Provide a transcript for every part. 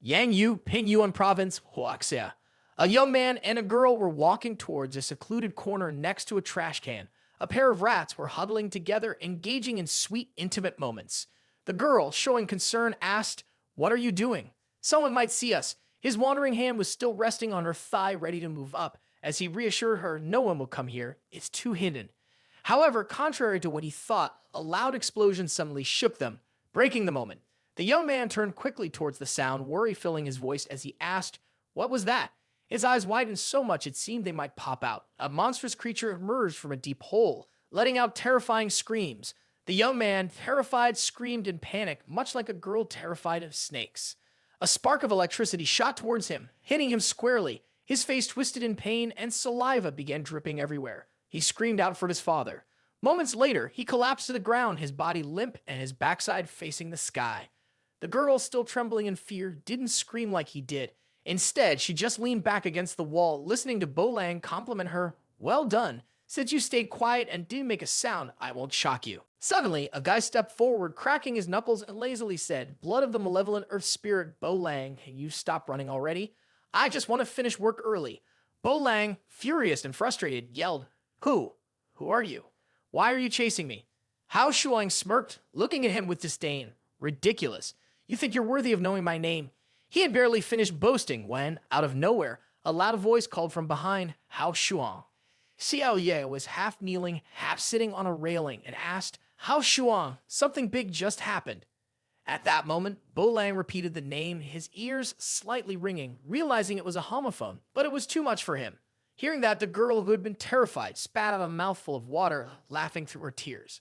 Yang Yu, Ping Yuan Province, Huaxia. A young man and a girl were walking towards a secluded corner next to a trash can. A pair of rats were huddling together, engaging in sweet, intimate moments. The girl, showing concern, asked, "What are you doing? Someone might see us." His wandering hand was still resting on her thigh, ready to move up, as he reassured her no one will come here. It's too hidden. However, contrary to what he thought, a loud explosion suddenly shook them, breaking the moment. The young man turned quickly towards the sound, worry filling his voice as he asked, "What was that?" His eyes widened so much it seemed they might pop out. A monstrous creature emerged from a deep hole, letting out terrifying screams. The young man, terrified, screamed in panic, much like a girl terrified of snakes. A spark of electricity shot towards him, hitting him squarely. His face twisted in pain, and saliva began dripping everywhere. He screamed out for his father. Moments later, he collapsed to the ground, his body limp and his backside facing the sky. The girl, still trembling in fear, didn't scream like he did. Instead, she just leaned back against the wall, listening to Bo Lang compliment her. "Well done. Since you stayed quiet and didn't make a sound, I won't shock you." Suddenly, a guy stepped forward, cracking his knuckles, and lazily said, "Blood of the malevolent earth spirit, Bo Lang, you stop running already? I just want to finish work early." Bo Lang, furious and frustrated, yelled, Who? Who are you? Why are you chasing me?" Hao Shuang smirked, looking at him with disdain. "Ridiculous. You think you're worthy of knowing my name?" He had barely finished boasting when, out of nowhere, a loud voice called from behind Hao Shuang. Xiao Ye was half kneeling, half sitting on a railing, and asked, "Hao Shuang, something big just happened." At that moment, Bo Lang repeated the name, his ears slightly ringing, realizing it was a homophone, but it was too much for him. Hearing that, the girl, who had been terrified, spat out a mouthful of water, laughing through her tears.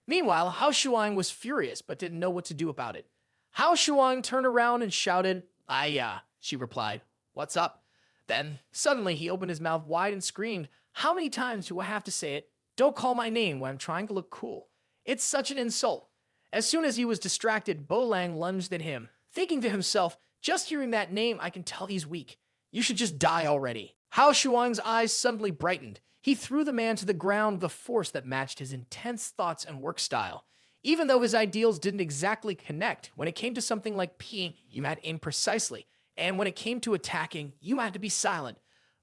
Meanwhile, Hao Shuang was furious, but didn't know what to do about it. Hao Shuang turned around and shouted, "Aya," she replied. "What's up?" Then, suddenly, he opened his mouth wide and screamed, "How many times do I have to say it? Don't call my name when I'm trying to look cool. It's such an insult." As soon as he was distracted, Bo Lang lunged at him, thinking to himself, "Just hearing that name, I can tell he's weak. You should just die already." Hao Shuang's eyes suddenly brightened. He threw the man to the ground with a force that matched his intense thoughts and work style. Even though his ideals didn't exactly connect, when it came to something like peeing, you had to aim precisely, and when it came to attacking, you had to be silent.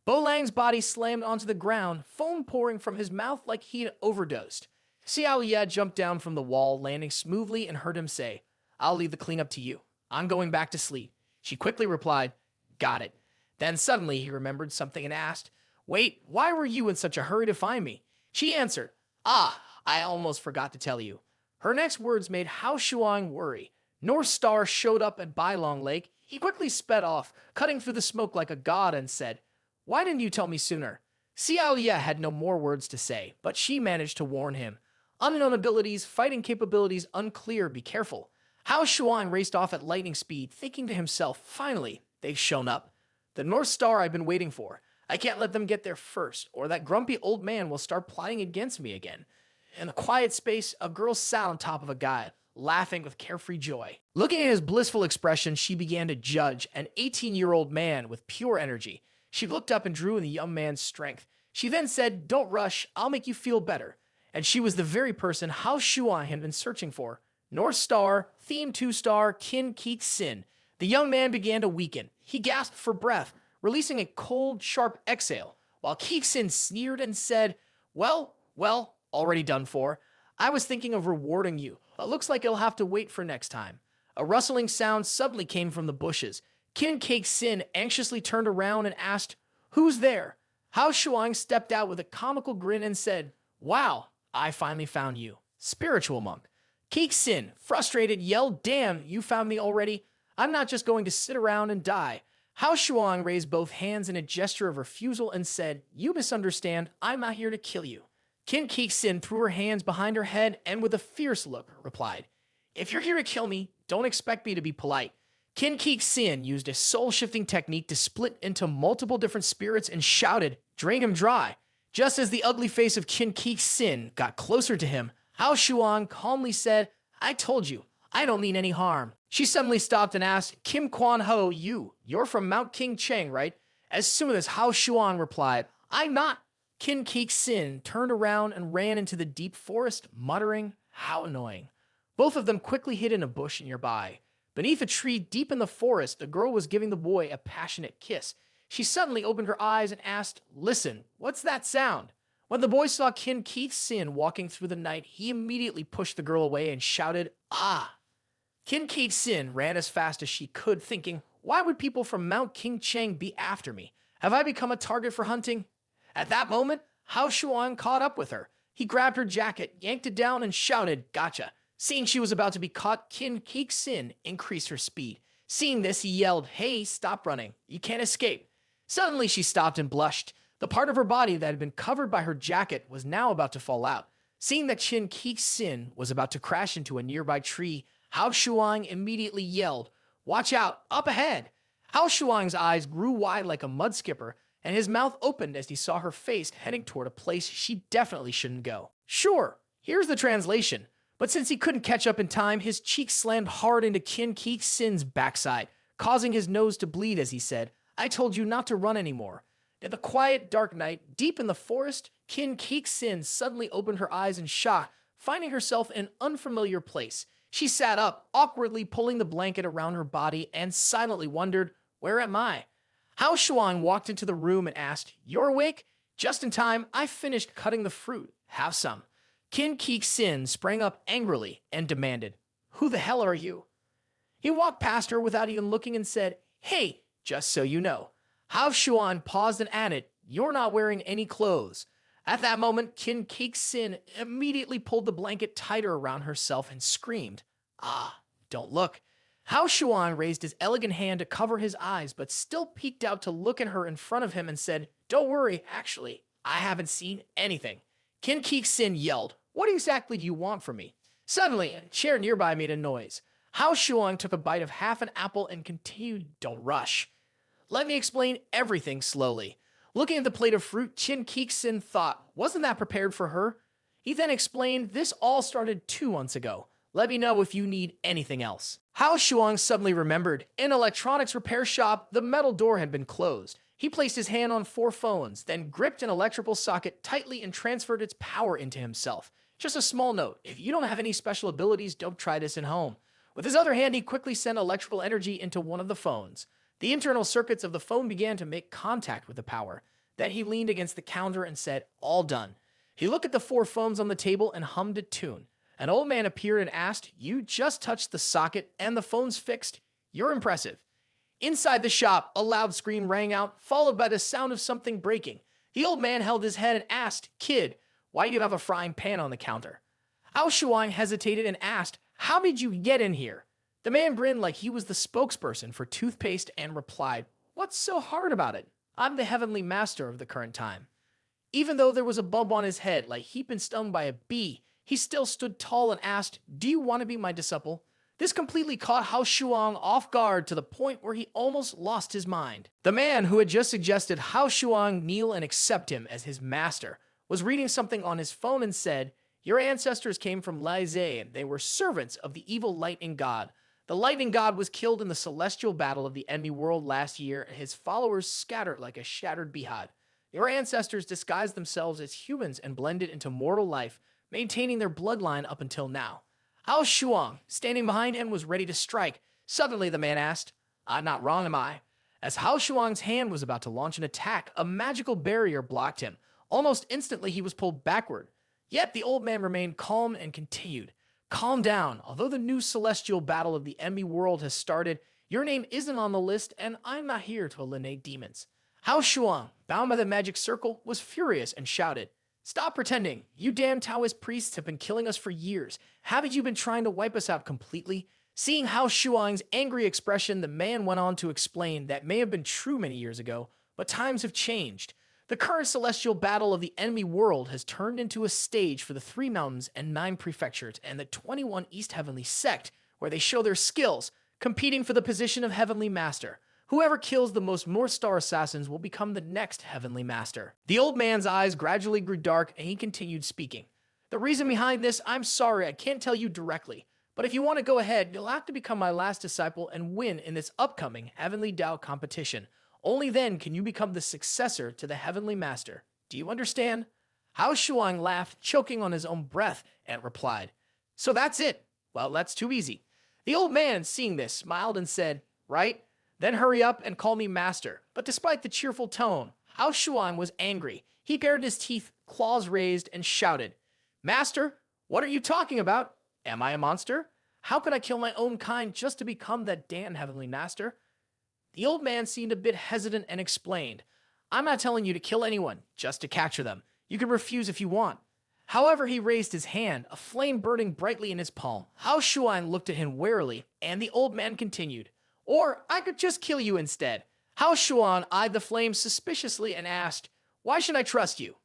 Bo Lang's body slammed onto the ground, foam pouring from his mouth like he had overdosed. Xiao Ye jumped down from the wall, landing smoothly, and heard him say, "I'll leave the cleanup to you. I'm going back to sleep." She quickly replied, "Got it." Then suddenly he remembered something and asked, "Wait, why were you in such a hurry to find me?" She answered, "Ah, I almost forgot to tell you." Her next words made Hao Shuang worry. North Star showed up at Bailong Lake. He quickly sped off, cutting through the smoke like a god, and said, "Why didn't you tell me sooner?" Xiao Ye had no more words to say, but she managed to warn him. "Unknown abilities, fighting capabilities unclear, be careful." Hao Shuang raced off at lightning speed, thinking to himself, "Finally, they've shown up. The North Star I've been waiting for. I can't let them get there first, or that grumpy old man will start plotting against me again." In a quiet space, a girl sat on top of a guy, laughing with carefree joy. Looking at his blissful expression, she began to judge an 18-year-old man with pure energy. She looked up and drew in the young man's strength. She then said, "Don't rush, I'll make you feel better." And she was the very person Hao Shuang had been searching for. North Star, Theme 2-star, Qin Keek Sin. The young man began to weaken. He gasped for breath, releasing a cold, sharp exhale, while Keek Sin sneered and said, Well, already done for. I was thinking of rewarding you, but looks like it'll have to wait for next time." A rustling sound suddenly came from the bushes. Qin Keek Sin anxiously turned around and asked, "Who's there?" Hao Shuang stepped out with a comical grin and said, "Wow, I finally found you. Spiritual monk." Keek Sin, frustrated, yelled, "Damn, you found me already? I'm not just going to sit around and die." Hao Shuang raised both hands in a gesture of refusal and said, "You misunderstand. I'm not here to kill you." Qin Keek Sin threw her hands behind her head and with a fierce look replied, "If you're here to kill me, don't expect me to be polite." Qin Keek Sin used a soul-shifting technique to split into multiple different spirits and shouted, "Drink him dry." Just as the ugly face of Qin Keek Sin got closer to him, Hao Shuang calmly said, "I told you, I don't mean any harm." She suddenly stopped and asked, "Kim Quan Ho, you're from Mount King Cheng, right?" As soon as Hao Shuang replied, "I'm not," Qin Keek Sin turned around and ran into the deep forest, muttering, "How annoying." Both of them quickly hid in a bush nearby. Beneath a tree deep in the forest, the girl was giving the boy a passionate kiss. She suddenly opened her eyes and asked, "Listen, what's that sound?" When the boy saw Kin Keith Sin walking through the night, he immediately pushed the girl away and shouted, "Ah!" Kin Keith Sin ran as fast as she could, thinking, "Why would people from Mount King Cheng be after me? Have I become a target for hunting?" At that moment, Hao Shuang caught up with her. He grabbed her jacket, yanked it down, and shouted, "Gotcha!" Seeing she was about to be caught, Kin Keith Sin increased her speed. Seeing this, he yelled, "Hey, stop running. You can't escape." Suddenly, she stopped and blushed. The part of her body that had been covered by her jacket was now about to fall out. Seeing that Kin Keith Sin was about to crash into a nearby tree, Hao Shuang immediately yelled, "Watch out, up ahead!" Hao Shuang's eyes grew wide like a mud skipper, and his mouth opened as he saw her face heading toward a place she definitely shouldn't go. Sure, here's the translation, but since he couldn't catch up in time, his cheek slammed hard into Kin Keith Sin's backside, causing his nose to bleed as he said, "I told you not to run anymore." In the quiet, dark night, deep in the forest, Kin Keith Sin suddenly opened her eyes in shock, finding herself in an unfamiliar place. She sat up, awkwardly pulling the blanket around her body, and silently wondered, "Where am I?" Hao Shuang walked into the room and asked, "You're awake?" "Just in time, I finished cutting the fruit. Have some." Kin Keith Sin sprang up angrily and demanded, "Who the hell are you?" He walked past her without even looking and said, "Hey, just so you know." Hao Shuang paused and added, "You're not wearing any clothes." At that moment, Kin Keith Sin immediately pulled the blanket tighter around herself and screamed, "Ah, don't look." Hao Shuang raised his elegant hand to cover his eyes, but still peeked out to look at her in front of him and said, "Don't worry, actually, I haven't seen anything." Kin Keith Sin yelled, "What exactly do you want from me?" Suddenly, a chair nearby made a noise. Hao Shuang took a bite of half an apple and continued, "Don't rush. Let me explain everything slowly." Looking at the plate of fruit, Kin Keith Sin thought, wasn't that prepared for her? He then explained, "This all started 2 months ago. Let me know if you need anything else." Hao Shuang suddenly remembered, in an electronics repair shop, the metal door had been closed. He placed his hand on 4 phones, then gripped an electrical socket tightly and transferred its power into himself. Just a small note, if you don't have any special abilities, don't try this at home. With his other hand, he quickly sent electrical energy into one of the phones. The internal circuits of the phone began to make contact with the power. Then he leaned against the counter and said, "All done." He looked at the 4 phones on the table and hummed a tune. An old man appeared and asked, "You just touched the socket and the phone's fixed? You're impressive." Inside the shop, a loud scream rang out, followed by the sound of something breaking. The old man held his head and asked, "Kid, why do you have a frying pan on the counter?" Hao Shuang hesitated and asked, "How did you get in here?" The man grinned like he was the spokesperson for toothpaste and replied, "What's so hard about it? I'm the heavenly master of the current time." Even though there was a bump on his head like he'd been stung by a bee, he still stood tall and asked, "Do you want to be my disciple?" This completely caught Hao Shuang off guard to the point where he almost lost his mind. The man who had just suggested Hao Shuang kneel and accept him as his master was reading something on his phone and said, "Your ancestors came from Lai Zhe and they were servants of the evil lightning god. The lightning god was killed in the celestial battle of the enemy world last year, and his followers scattered like a shattered beehive. Your ancestors disguised themselves as humans and blended into mortal life, maintaining their bloodline up until now." Hao Shuang, standing behind him, was ready to strike. Suddenly, the man asked, "I'm not wrong, am I?" As Hao Shuang's hand was about to launch an attack, a magical barrier blocked him. Almost instantly, he was pulled backward. Yet the old man remained calm and continued, "Calm down. Although the new celestial battle of the enemy world has started, your name isn't on the list, and I'm not here to eliminate demons." Hao Shuang, bound by the magic circle, was furious and shouted, "Stop pretending. You damn Taoist priests have been killing us for years. Haven't you been trying to wipe us out completely?" Seeing Hao Shuang's angry expression, the man went on to explain that may have been true many years ago, but times have changed. The current celestial battle of the enemy world has turned into a stage for the 3 mountains and 9 prefectures and the 21 East Heavenly sect, where they show their skills, competing for the position of Heavenly Master. Whoever kills the most North Star assassins will become the next Heavenly Master. The old man's eyes gradually grew dark and he continued speaking. "The reason behind this, I'm sorry, I can't tell you directly. But if you want to go ahead, you'll have to become my last disciple and win in this upcoming Heavenly Tao competition. Only then can you become the successor to the Heavenly Master. Do you understand?" Hao Shuang laughed, choking on his own breath, and replied, "So that's it. Well, that's too easy." The old man, seeing this, smiled and said, "Right? Then hurry up and call me master." But despite the cheerful tone, Hao Shuang was angry. He bared his teeth, claws raised, and shouted, "Master, what are you talking about? Am I a monster? How could I kill my own kind just to become that damn heavenly master?" The old man seemed a bit hesitant and explained, "I'm not telling you to kill anyone, just to capture them. You can refuse if you want." However, he raised his hand, a flame burning brightly in his palm. Hao Shuang looked at him warily, and the old man continued, "Or I could just kill you instead." Hao Shuang eyed the flame suspiciously and asked, "Why should I trust you?"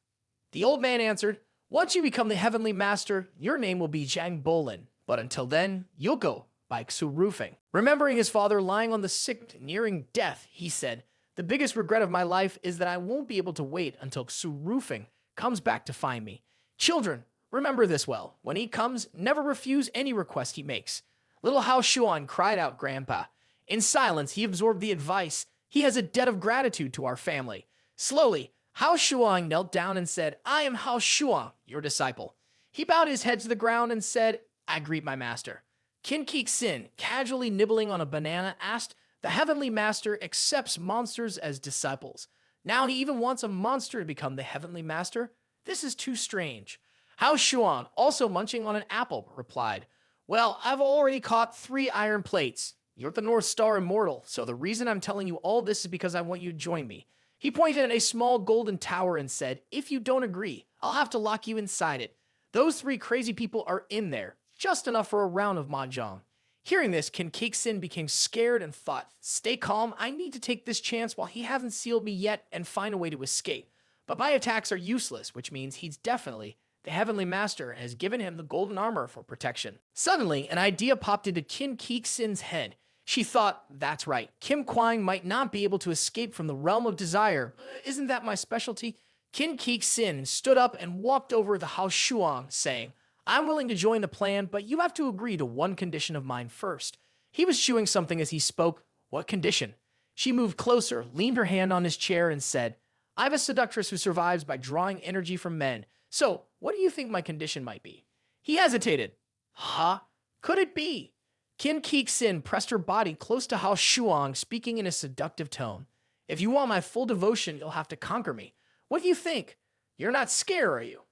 The old man answered, "Once you become the heavenly master, your name will be Zhang Bolin. But until then, you'll go by Xu Rufeng." Remembering his father lying on the sick, nearing death, he said, "The biggest regret of my life is that I won't be able to wait until Xu Rufeng comes back to find me. Children, remember this well. When he comes, never refuse any request he makes." Little Hao Shuan cried out, "Grandpa." In silence, he absorbed the advice. He has a debt of gratitude to our family. Slowly, Hao Shuang knelt down and said, "I am Hao Shuang, your disciple." He bowed his head to the ground and said, "I greet my master." Qin Keek Sin, casually nibbling on a banana, asked, "The heavenly master accepts monsters as disciples. Now he even wants a monster to become the heavenly master? This is too strange." Hao Shuan, also munching on an apple, replied, "Well, I've already caught 3 iron plates. You're the North Star Immortal, so the reason I'm telling you all this is because I want you to join me." He pointed at a small golden tower and said, "If you don't agree, I'll have to lock you inside it. Those 3 crazy people are in there, just enough for a round of mahjong." Hearing this, Qin Keek Sin became scared and thought, "Stay calm, I need to take this chance while he hasn't sealed me yet and find a way to escape. But my attacks are useless, which means he's definitely the Heavenly Master and has given him the golden armor for protection." Suddenly, an idea popped into Qin Keek Sin's head. She thought, "That's right, Kim Kwang might not be able to escape from the realm of desire. Isn't that my specialty?" Qin Keek Sin stood up and walked over to Hao Shuang, saying, "I'm willing to join the plan, but you have to agree to one condition of mine first." He was chewing something as he spoke. "What condition?" She moved closer, leaned her hand on his chair, and said, "I have a seductress who survives by drawing energy from men. So, what do you think my condition might be?" He hesitated. "Huh? Could it be?" Qin Keek Sin pressed her body close to Hao Shuang, speaking in a seductive tone. "If you want my full devotion, you'll have to conquer me. What do you think? You're not scared, are you?"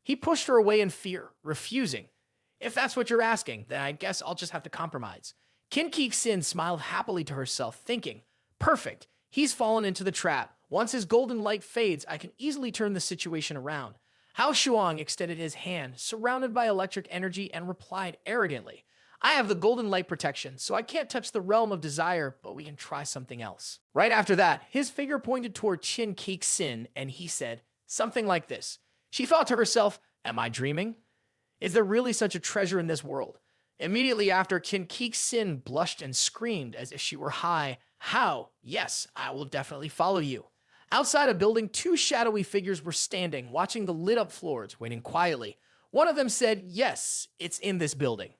He pushed her away in fear, refusing. "If that's what you're asking, then I guess I'll just have to compromise." Qin Keek Sin smiled happily to herself, thinking, "Perfect. He's fallen into the trap. Once his golden light fades, I can easily turn the situation around." Hao Shuang extended his hand, surrounded by electric energy, and replied arrogantly, "I have the golden light protection, so I can't touch the realm of desire, but we can try something else." Right after that, his finger pointed toward Qin Keek Sin, and he said something like this. She thought to herself, "Am I dreaming? Is there really such a treasure in this world?" Immediately after, Qin Keek Sin blushed and screamed as if she were high. "How? Yes, I will definitely follow you." Outside a building, 2 shadowy figures were standing, watching the lit-up floors, waiting quietly. One of them said, "Yes, it's in this building."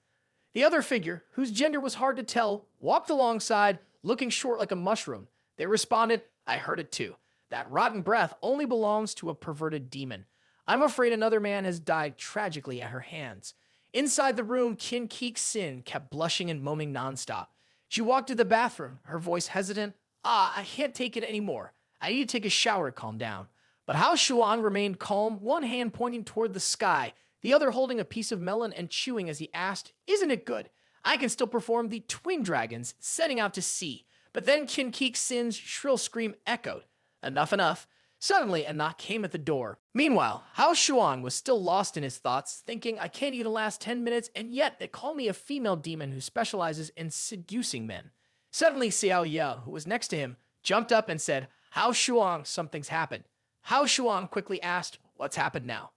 The other figure, whose gender was hard to tell, walked alongside, looking short like a mushroom. They responded, "I heard it too. That rotten breath only belongs to a perverted demon. I'm afraid another man has died tragically at her hands." Inside the room, Qin Keek Sin kept blushing and moaning nonstop. She walked to the bathroom, her voice hesitant. "I can't take it anymore. I need to take a shower to calm down." But Hao Shuan remained calm, one hand pointing toward the sky, the other holding a piece of melon and chewing as he asked, "Isn't it good? I can still perform the twin dragons setting out to sea." But then Qin Keek Sin's shrill scream echoed. Enough, enough. Suddenly, a knock came at the door. Meanwhile, Hao Shuang was still lost in his thoughts, thinking, "I can't even last 10 minutes, and yet they call me a female demon who specializes in seducing men." Suddenly, Xiao Ye, who was next to him, jumped up and said, "Hao Shuang, something's happened." Hao Shuang quickly asked, "What's happened now?"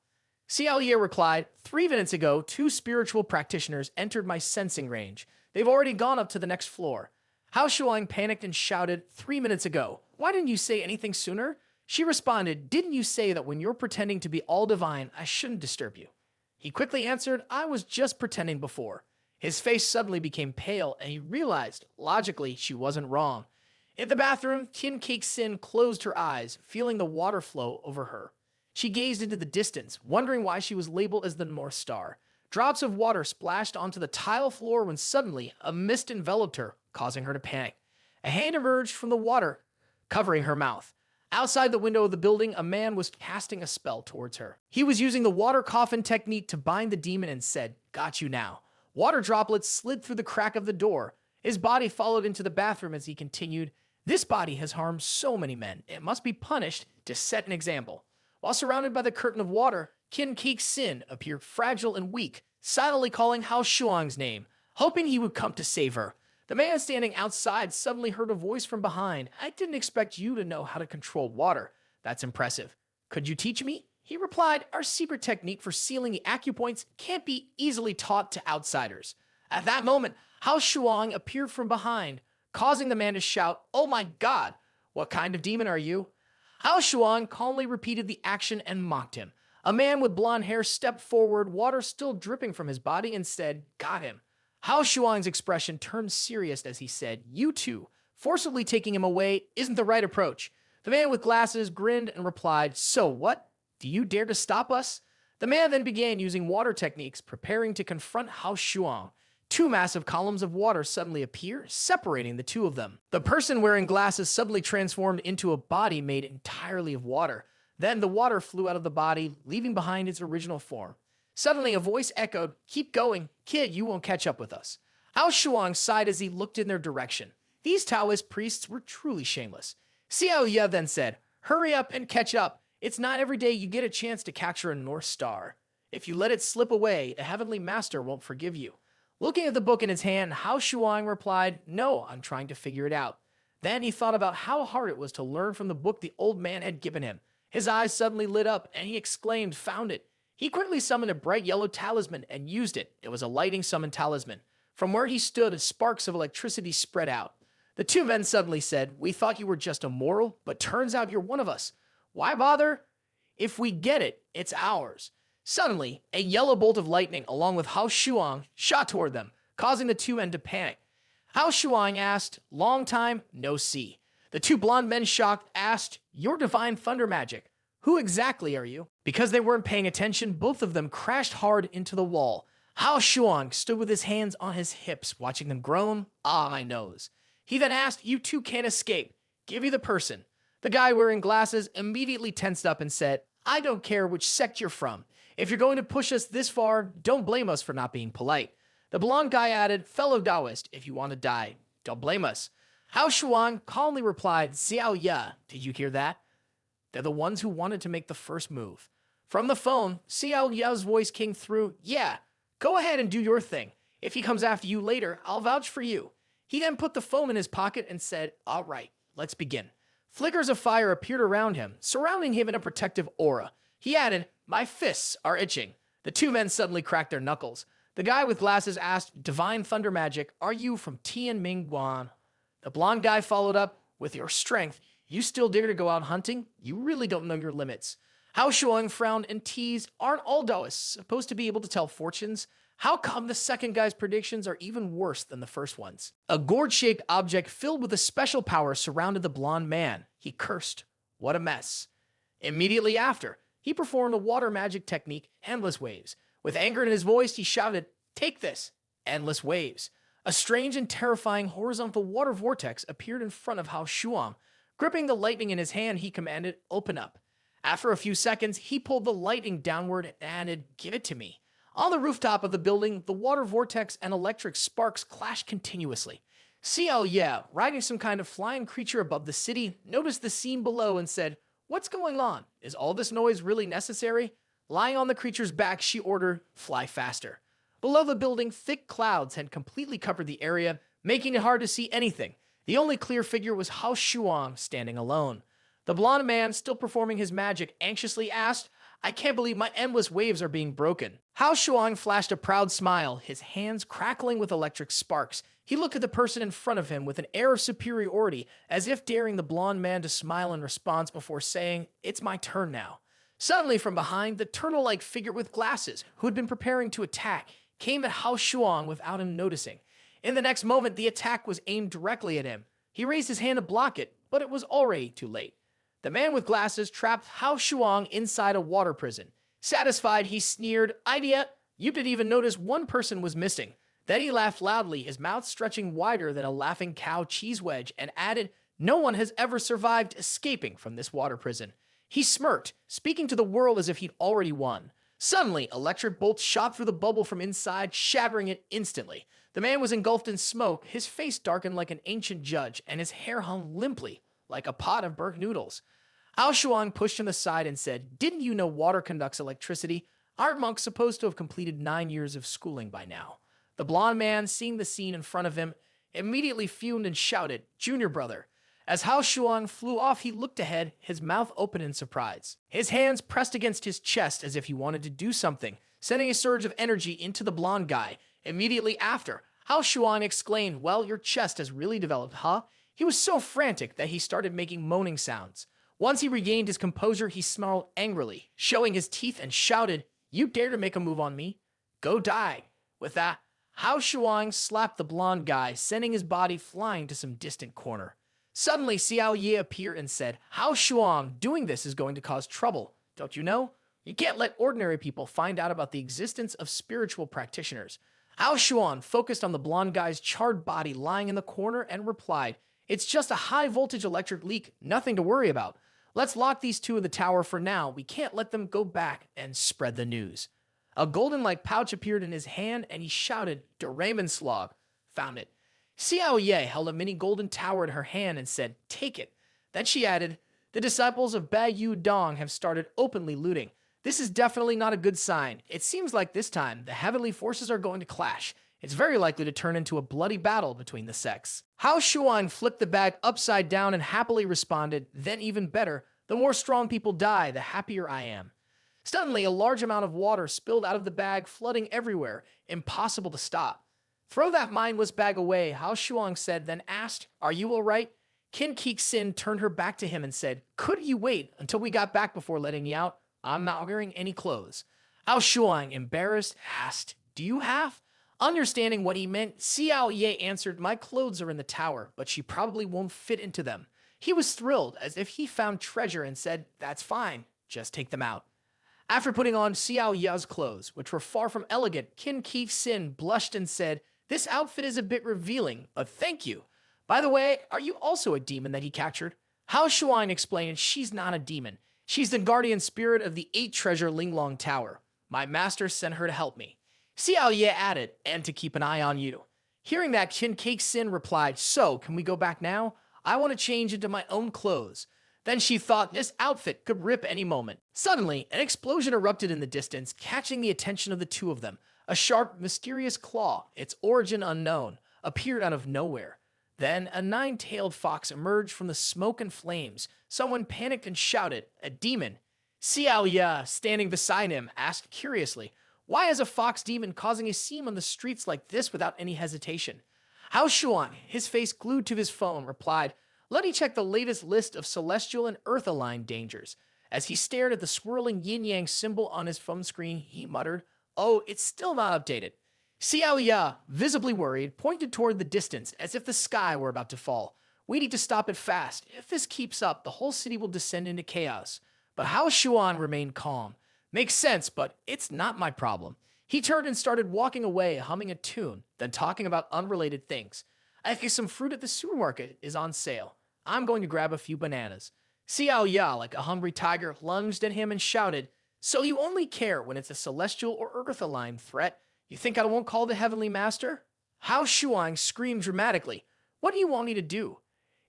Xiao Ye replied, 3 minutes ago, 2 spiritual practitioners entered my sensing range. They've already gone up to the next floor." Hao Shuang panicked and shouted, 3 minutes ago. Why didn't you say anything sooner?" She responded, "Didn't you say that when you're pretending to be all divine, I shouldn't disturb you?" He quickly answered, "I was just pretending before." His face suddenly became pale, and he realized, logically, she wasn't wrong. In the bathroom, Qin Keek Sin closed her eyes, feeling the water flow over her. She gazed into the distance, wondering why she was labeled as the North Star. Drops of water splashed onto the tile floor when suddenly a mist enveloped her, causing her to panic. A hand emerged from the water, covering her mouth. Outside the window of the building, a man was casting a spell towards her. He was using the water coffin technique to bind the demon and said, "Got you now." Water droplets slid through the crack of the door. His body followed into the bathroom as he continued, "This body has harmed so many men. It must be punished to set an example." While surrounded by the curtain of water, Qin Keek Sin appeared fragile and weak, silently calling Hao Shuang's name, hoping he would come to save her. The man standing outside suddenly heard a voice from behind. "I didn't expect you to know how to control water. That's impressive. Could you teach me?" He replied, "Our secret technique for sealing the acupoints can't be easily taught to outsiders." At that moment, Hao Shuang appeared from behind, causing the man to shout, "Oh my god, what kind of demon are you?" Hao Shuang calmly repeated the action and mocked him. A man with blonde hair stepped forward, water still dripping from his body, and said, "Got him." Hao Shuang's expression turned serious as he said, "You too. Forcibly taking him away isn't the right approach." The man with glasses grinned and replied, "So what? Do you dare to stop us?" The man then began using water techniques, preparing to confront Hao Shuang. Two massive columns of water suddenly appear, separating the two of them. The person wearing glasses suddenly transformed into a body made entirely of water. Then the water flew out of the body, leaving behind its original form. Suddenly, a voice echoed, "Keep going, kid, you won't catch up with us." Hao Shuang sighed as he looked in their direction. These Taoist priests were truly shameless. Xiao Ye then said, "Hurry up and catch up. It's not every day you get a chance to capture a North Star. If you let it slip away, a heavenly master won't forgive you." Looking at the book in his hand, Hao Shuang replied, "No, I'm trying to figure it out." Then he thought about how hard it was to learn from the book the old man had given him. His eyes suddenly lit up, and he exclaimed, "Found it." He quickly summoned a bright yellow talisman and used it. It was a lighting summon talisman. From where he stood, sparks of electricity spread out. The two men suddenly said, "We thought you were just a mortal, but turns out you're one of us. Why bother? If we get it, it's ours." Suddenly, a yellow bolt of lightning, along with Hao Shuang, shot toward them, causing the two men to panic. Hao Shuang asked, "Long time, no see." The two blonde men, shocked, asked, "Your divine thunder magic. Who exactly are you?" Because they weren't paying attention, both of them crashed hard into the wall. Hao Shuang stood with his hands on his hips, watching them groan. "Ah, my nose." He then asked, "You two can't escape. Give me the person." The guy wearing glasses immediately tensed up and said, "I don't care which sect you're from. If you're going to push us this far, don't blame us for not being polite." The blonde guy added, "Fellow Taoist, if you want to die, don't blame us." Hao Shuang calmly replied, "Xiao Ye, did you hear that? They're the ones who wanted to make the first move." From the phone, Xiao Ye's voice came through, "Yeah, go ahead and do your thing. If he comes after you later, I'll vouch for you." He then put the phone in his pocket and said, "All right, let's begin." Flickers of fire appeared around him, surrounding him in a protective aura. He added, "My fists are itching." The two men suddenly cracked their knuckles. The guy with glasses asked, "Divine thunder magic, are you from Tianming Guan?" The blonde guy followed up, "With your strength, you still dare to go out hunting? You really don't know your limits." Hao Shuang frowned and teased, "Aren't all Taoists supposed to be able to tell fortunes? How come the second guy's predictions are even worse than the first ones?" A gourd-shaped object filled with a special power surrounded the blonde man. He cursed, "What a mess." Immediately after, he performed a water magic technique, Endless Waves. With anger in his voice, he shouted, "Take this, Endless Waves." A strange and terrifying horizontal water vortex appeared in front of Hao Shuang. Gripping the lightning in his hand, he commanded, "Open up." After a few seconds, he pulled the lightning downward and added, "Give it to me." On the rooftop of the building, the water vortex and electric sparks clashed continuously. Xiao Ye, riding some kind of flying creature above the city, noticed the scene below and said, "What's going on? Is all this noise really necessary?" Lying on the creature's back, she ordered, "Fly faster." Below the building, thick clouds had completely covered the area, making it hard to see anything. The only clear figure was Hao Shuang standing alone. The blonde man, still performing his magic, anxiously asked, "I can't believe my endless waves are being broken." Hao Shuang flashed a proud smile, his hands crackling with electric sparks. He looked at the person in front of him with an air of superiority, as if daring the blonde man to smile in response before saying, "It's my turn now." Suddenly from behind, the turtle-like figure with glasses, who had been preparing to attack, came at Hao Shuang without him noticing. In the next moment, the attack was aimed directly at him. He raised his hand to block it, but it was already too late. The man with glasses trapped Hao Shuang inside a water prison. Satisfied, he sneered, "Idea, You didn't even notice one person was missing. Then he laughed loudly, his mouth stretching wider than a laughing cow cheese wedge, and added, no one has ever survived escaping from this water prison. He smirked, speaking to the world as if he'd already won. Suddenly, electric bolts shot through the bubble from inside, shattering it instantly. The man was engulfed in smoke, his face darkened like an ancient judge, and his hair hung limply like a pot of burnt noodles. Ao Shuang pushed him aside and said, didn't you know water conducts electricity? Our monk's supposed to have completed 9 years of schooling by now. The blond man, seeing the scene in front of him, immediately fumed and shouted, Junior brother. As Hao Shuang flew off, he looked ahead, his mouth open in surprise. His hands pressed against his chest as if he wanted to do something, sending a surge of energy into the blonde guy. Immediately after, Hao Shuang exclaimed, well, your chest has really developed, huh? He was so frantic that he started making moaning sounds. Once he regained his composure, he snarled angrily, showing his teeth, and shouted, you dare to make a move on me? Go die. With that, Hao Shuang slapped the blonde guy, sending his body flying to some distant corner. Suddenly, Xiao Ye appeared and said, Hao Shuang, doing this is going to cause trouble. Don't you know? You can't let ordinary people find out about the existence of spiritual practitioners. Hao Shuang focused on the blonde guy's charred body lying in the corner and replied, it's just a high-voltage electric leak, nothing to worry about. Let's lock these two in the tower for now. We can't let them go back and spread the news. A golden-like pouch appeared in his hand, and he shouted, Doraemon Slog. Found it. Xiao Ye held a mini golden tower in her hand and said, take it. Then she added, the disciples of Bai Yu Dong have started openly looting. This is definitely not a good sign. It seems like this time the heavenly forces are going to clash. It's very likely to turn into a bloody battle between the sects. Hao Shuang flipped the bag upside down and happily responded, then even better, the more strong people die, the happier I am. Suddenly, a large amount of water spilled out of the bag, flooding everywhere, impossible to stop. Throw that mindless bag away, Hao Shuang said, then asked, are you all right? Qin Kixin turned her back to him and said, could you wait until we got back before letting you out? I'm not wearing any clothes. Hao Shuang, embarrassed, asked, do you have? Understanding what he meant, Xiao Ye answered, my clothes are in the tower, but she probably won't fit into them. He was thrilled, as if he found treasure, and said, that's fine, just take them out. After putting on Xiao Ye's clothes, which were far from elegant, Qin Kixin blushed and said, this outfit is a bit revealing, but thank you. By the way, are you also a demon that he captured? Hao Shuang explained, she's not a demon. She's the guardian spirit of the 8-treasure Linglong Tower. My master sent her to help me. Xiao Ye added, and to keep an eye on you. Hearing that, Qin Kixin replied, so, can we go back now? I want to change into my own clothes. Then she thought this outfit could rip any moment. Suddenly, an explosion erupted in the distance, catching the attention of the two of them. A sharp, mysterious claw, its origin unknown, appeared out of nowhere. Then, a 9-tailed fox emerged from the smoke and flames. Someone panicked and shouted, a demon. Xiao Ye, standing beside him, asked curiously, why is a fox demon causing a scene on the streets like this without any hesitation? Hao Shuang, his face glued to his phone, replied, let me check the latest list of celestial and earth-aligned dangers. As he stared at the swirling yin-yang symbol on his phone screen, he muttered, oh, it's still not updated. Xiao Ye, visibly worried, pointed toward the distance as if the sky were about to fall. We need to stop it fast. If this keeps up, the whole city will descend into chaos. But Hao Shuang remained calm. Makes sense, but it's not my problem. He turned and started walking away, humming a tune, then talking about unrelated things. I think some fruit at the supermarket is on sale. I'm going to grab a few bananas. Xiao Ye, like a hungry tiger, lunged at him and shouted, so you only care when it's a celestial or earth-aligned threat? You think I won't call the Heavenly Master? Hao Shuang screamed dramatically. What do you want me to do?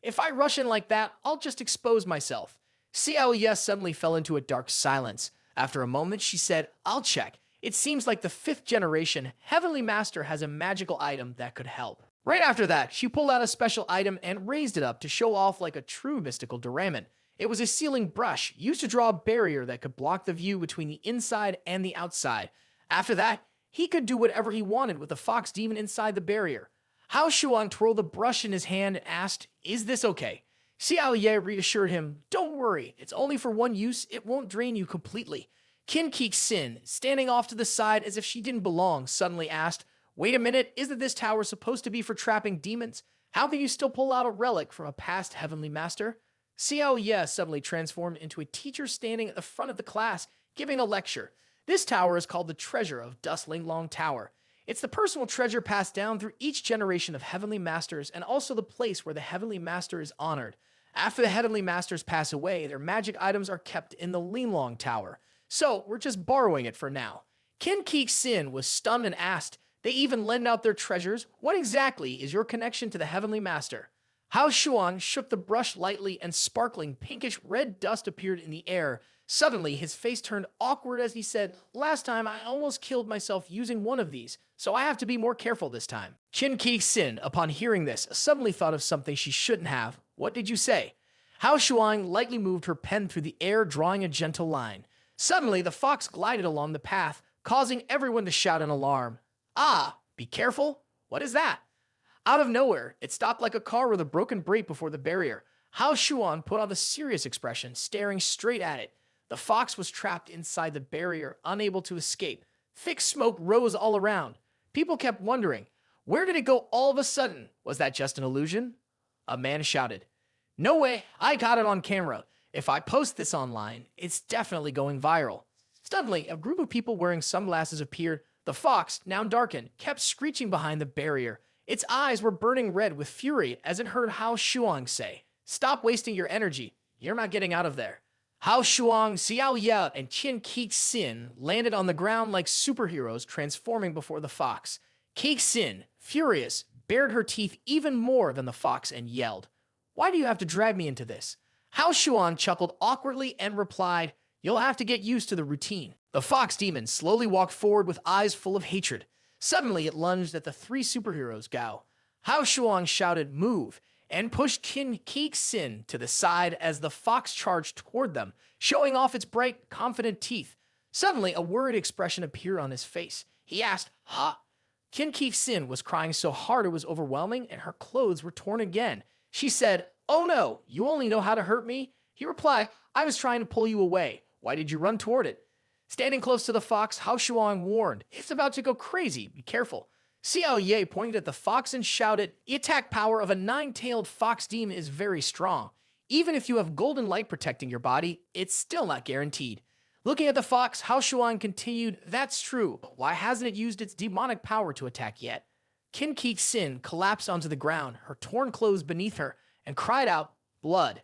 If I rush in like that, I'll just expose myself. Xiao Ye suddenly fell into a dark silence. After a moment, she said, I'll check. It seems like the 5th generation Heavenly Master has a magical item that could help. Right after that, she pulled out a special item and raised it up to show off like a true mystical Doraemon. It was a sealing brush used to draw a barrier that could block the view between the inside and the outside. After that, he could do whatever he wanted with the fox demon inside the barrier. Hao Shuang twirled the brush in his hand and asked, is this okay? Xiao Ye reassured him, don't worry, it's only for one use, it won't drain you completely. Qin Kixin, standing off to the side as if she didn't belong, suddenly asked, wait a minute, isn't this tower supposed to be for trapping demons? How can you still pull out a relic from a past Heavenly Master? Xiao Ye suddenly transformed into a teacher standing at the front of the class, giving a lecture. This tower is called the Treasure of Dust Linglong Tower. It's the personal treasure passed down through each generation of Heavenly Masters and also the place where the Heavenly Master is honored. After the Heavenly Masters pass away, their magic items are kept in the Linglong Tower. So, we're just borrowing it for now. Qin Keek Sin was stunned and asked, they even lend out their treasures? What exactly is your connection to the Heavenly Master? Hao Shuang shook the brush lightly and sparkling pinkish red dust appeared in the air. Suddenly, his face turned awkward as he said, last time I almost killed myself using one of these, so I have to be more careful this time. Qin Keek Sin, upon hearing this, suddenly thought of something she shouldn't have. What did you say? Hao Shuang lightly moved her pen through the air, drawing a gentle line. Suddenly, the fox glided along the path, causing everyone to shout in alarm. Ah, be careful? What is that? Out of nowhere, it stopped like a car with a broken brake before the barrier. Hao Shuang put on the serious expression, staring straight at it. The fox was trapped inside the barrier, unable to escape. Thick smoke rose all around. People kept wondering, where did it go all of a sudden? Was that just an illusion? A man shouted, no way, I got it on camera. If I post this online, it's definitely going viral. Suddenly, a group of people wearing sunglasses appeared. The fox, now darkened, kept screeching behind the barrier. Its eyes were burning red with fury as it heard Hao Shuang say, stop wasting your energy. You're not getting out of there. Hao Shuang, Xiao Ye, and Qin Keek Sin landed on the ground like superheroes transforming before the fox. Keek Sin, furious, bared her teeth even more than the fox and yelled, why do you have to drag me into this? Hao Shuang chuckled awkwardly and replied, you'll have to get used to the routine. The fox demon slowly walked forward with eyes full of hatred. Suddenly, it lunged at the three superheroes Gao. Hao Shuang shouted, move, and pushed Qin Keek Sin to the side as the fox charged toward them, showing off its bright, confident teeth. Suddenly, a worried expression appeared on his face. He asked, ha? Qin Keek Sin was crying so hard it was overwhelming, and her clothes were torn again. She said, oh no, you only know how to hurt me? He replied, I was trying to pull you away. Why did you run toward it? Standing close to the fox, Hao Shuang warned, it's about to go crazy, be careful. Xiao Ye pointed at the fox and shouted, the attack power of a nine-tailed fox demon is very strong. Even if you have golden light protecting your body, it's still not guaranteed. Looking at the fox, Hao Shuang continued, that's true, but why hasn't it used its demonic power to attack yet? Qin Keek Sin collapsed onto the ground, her torn clothes beneath her, and cried out, blood.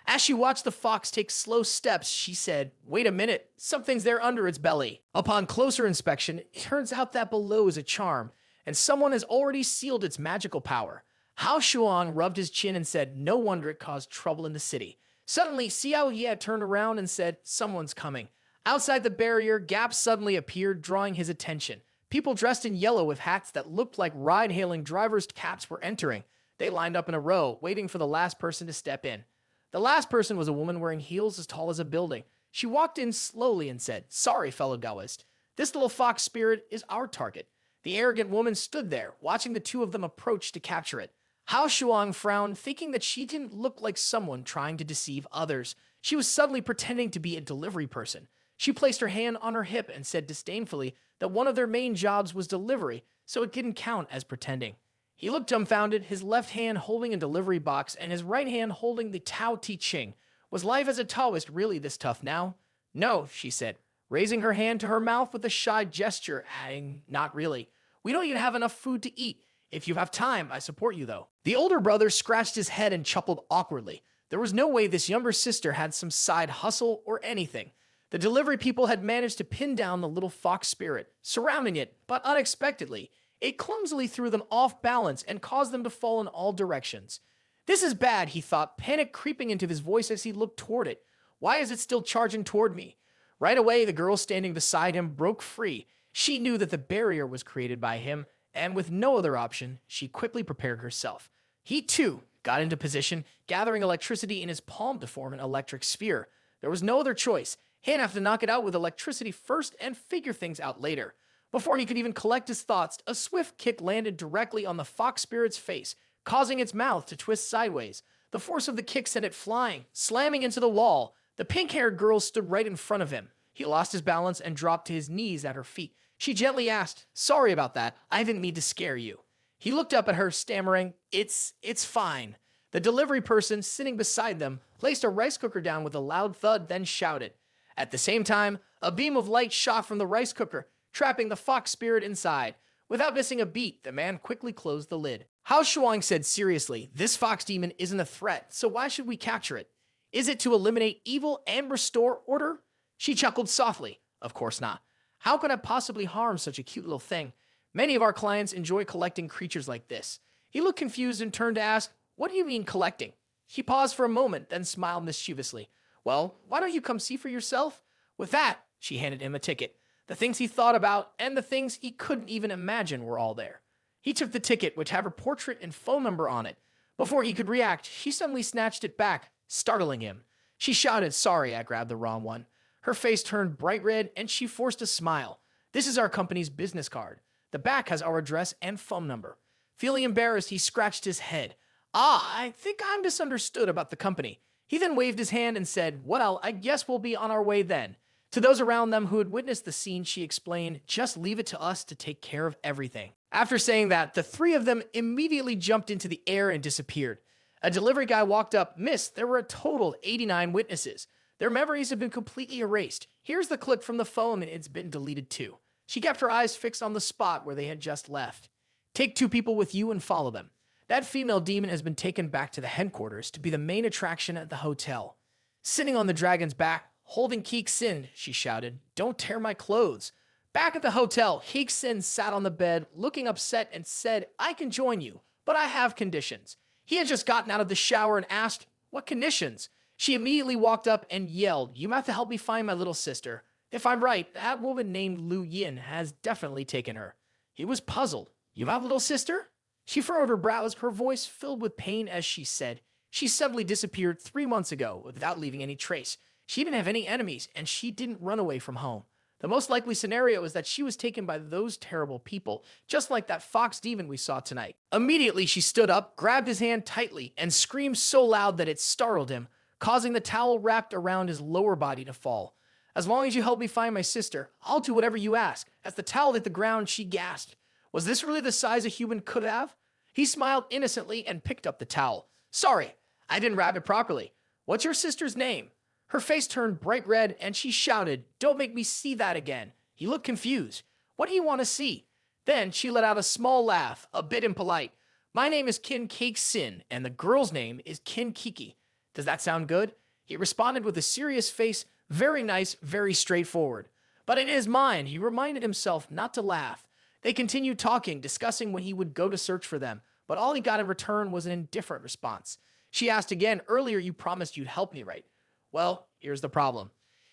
As she watched the fox take slow steps, she said, wait a minute, something's there under its belly. Upon closer inspection, it turns out that below is a charm, and someone has already sealed its magical power. Hao Shuang rubbed his chin and said, no wonder it caused trouble in the city. Suddenly, Xiao Ye turned around and said, someone's coming. Outside the barrier, Gap suddenly appeared, drawing his attention. People dressed in yellow with hats that looked like ride-hailing drivers' caps were entering. They lined up in a row, waiting for the last person to step in. The last person was a woman wearing heels as tall as a building. She walked in slowly and said, sorry, fellow Taoist. This little fox spirit is our target. The arrogant woman stood there, watching the two of them approach to capture it. Hao Shuang frowned, thinking that she didn't look like someone trying to deceive others. She was suddenly pretending to be a delivery person. She placed her hand on her hip and said disdainfully that one of their main jobs was delivery, so it didn't count as pretending. He looked dumbfounded, his left hand holding a delivery box and his right hand holding the Tao Te Ching. Was life as a Taoist really this tough now? No, she said, raising her hand to her mouth with a shy gesture, adding, not really. We don't even have enough food to eat. If you have time, I support you though. The older brother scratched his head and chuckled awkwardly. There was no way this younger sister had some side hustle or anything. The delivery people had managed to pin down the little fox spirit, surrounding it, but unexpectedly, it clumsily threw them off balance and caused them to fall in all directions. This is bad, he thought, panic creeping into his voice as he looked toward it. Why is it still charging toward me? Right away, the girl standing beside him broke free. She knew that the barrier was created by him, and with no other option, she quickly prepared herself. He, too, got into position, gathering electricity in his palm to form an electric sphere. There was no other choice. He'd have to knock it out with electricity first and figure things out later. Before he could even collect his thoughts, a swift kick landed directly on the fox spirit's face, causing its mouth to twist sideways. The force of the kick sent it flying, slamming into the wall. The pink-haired girl stood right in front of him. He lost his balance and dropped to his knees at her feet. She gently asked, sorry about that. I didn't mean to scare you. He looked up at her, stammering, it's fine. The delivery person sitting beside them placed a rice cooker down with a loud thud, then shouted, At the same time, a beam of light shot from the rice cooker, trapping the fox spirit inside. Without missing a beat, the man quickly closed the lid. Hao Shuang said seriously, this fox demon isn't a threat, so why should we capture it? Is it to eliminate evil and restore order? She chuckled softly. Of course not. How could I possibly harm such a cute little thing? Many of our clients enjoy collecting creatures like this. He looked confused and turned to ask, what do you mean collecting? He paused for a moment, then smiled mischievously. Well, why don't you come see for yourself? With that, she handed him a ticket. The things he thought about and the things he couldn't even imagine were all there. He took the ticket, which had her portrait and phone number on it. Before he could react, she suddenly snatched it back, startling him. She shouted, sorry, I grabbed the wrong one. Her face turned bright red and she forced a smile. This is our company's business card. The back has our address and phone number. Feeling embarrassed, he scratched his head. I think I'm misunderstood about the company. He then waved his hand and said, well, I guess we'll be on our way then. To those around them who had witnessed the scene, she explained, just leave it to us to take care of everything. After saying that, the three of them immediately jumped into the air and disappeared. A delivery guy walked up. Miss, there were a total 89 witnesses. Their memories have been completely erased. Here's the clip from the phone and it's been deleted too. She kept her eyes fixed on the spot where they had just left. Take 2 people with you and follow them. That female demon has been taken back to the headquarters to be the main attraction at the hotel. Sitting on the dragon's back, holding Keek Sin, she shouted, don't tear my clothes. Back at the hotel, Keek Sin sat on the bed, looking upset and said, I can join you, but I have conditions. He had just gotten out of the shower and asked, what conditions? She immediately walked up and yelled, you have to help me find my little sister. If I'm right, that woman named Lu Yin has definitely taken her. He was puzzled. You have a little sister? She furrowed her brows, her voice filled with pain as she said, she suddenly disappeared 3 months ago without leaving any trace. She didn't have any enemies, and she didn't run away from home. The most likely scenario is that she was taken by those terrible people, just like that fox demon we saw tonight. Immediately, she stood up, grabbed his hand tightly, and screamed so loud that it startled him, causing the towel wrapped around his lower body to fall. As long as you help me find my sister, I'll do whatever you ask. As the towel hit the ground, she gasped. Was this really the size a human could have? He smiled innocently and picked up the towel. Sorry, I didn't wrap it properly. What's your sister's name? Her face turned bright red and she shouted, don't make me see that again. He looked confused. What do you want to see? Then she let out a small laugh, a bit impolite. My name is Kin Keek Sin and the girl's name is Kin Kiki. Does that sound good? He responded with a serious face, very nice, very straightforward. But in his mind, he reminded himself not to laugh. They continued talking, discussing when he would go to search for them, but all he got in return was an indifferent response. She asked again, earlier you promised you'd help me, right? Well, here's the problem.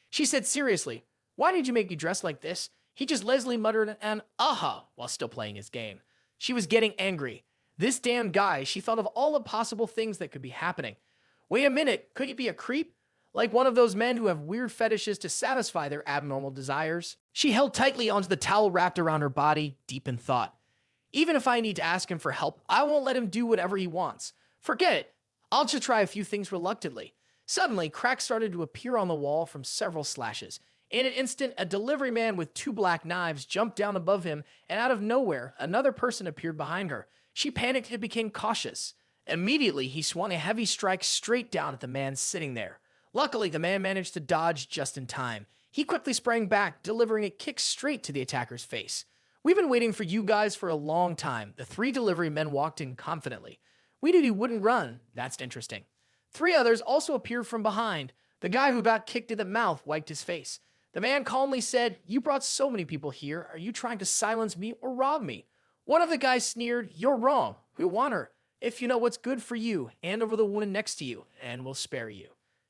She said seriously, why did you make me dress like this? He just Leslie muttered an aha while still playing his game. She was getting angry. This damn guy, she thought of all the possible things that could be happening. Wait a minute, could he be a creep? Like one of those men who have weird fetishes to satisfy their abnormal desires? She held tightly onto the towel wrapped around her body, deep in thought. Even if I need to ask him for help, I won't let him do whatever he wants. Forget it. I'll just try a few things reluctantly. Suddenly, cracks started to appear on the wall from several slashes. In an instant, a delivery man with 2 black knives jumped down above him, and out of nowhere, another person appeared behind her. She panicked and became cautious. Immediately, he swung a heavy strike straight down at the man sitting there. Luckily, the man managed to dodge just in time. He quickly sprang back, delivering a kick straight to the attacker's face. We've been waiting for you guys for a long time. The 3 delivery men walked in confidently. We knew he wouldn't run. That's interesting. 3 others also appeared from behind. The guy who got kicked in the mouth wiped his face. The man calmly said, you brought so many people here. Are you trying to silence me or rob me? One of the guys sneered, you're wrong. We want her. If you know what's good for you, hand over the woman next to you, and we'll spare you.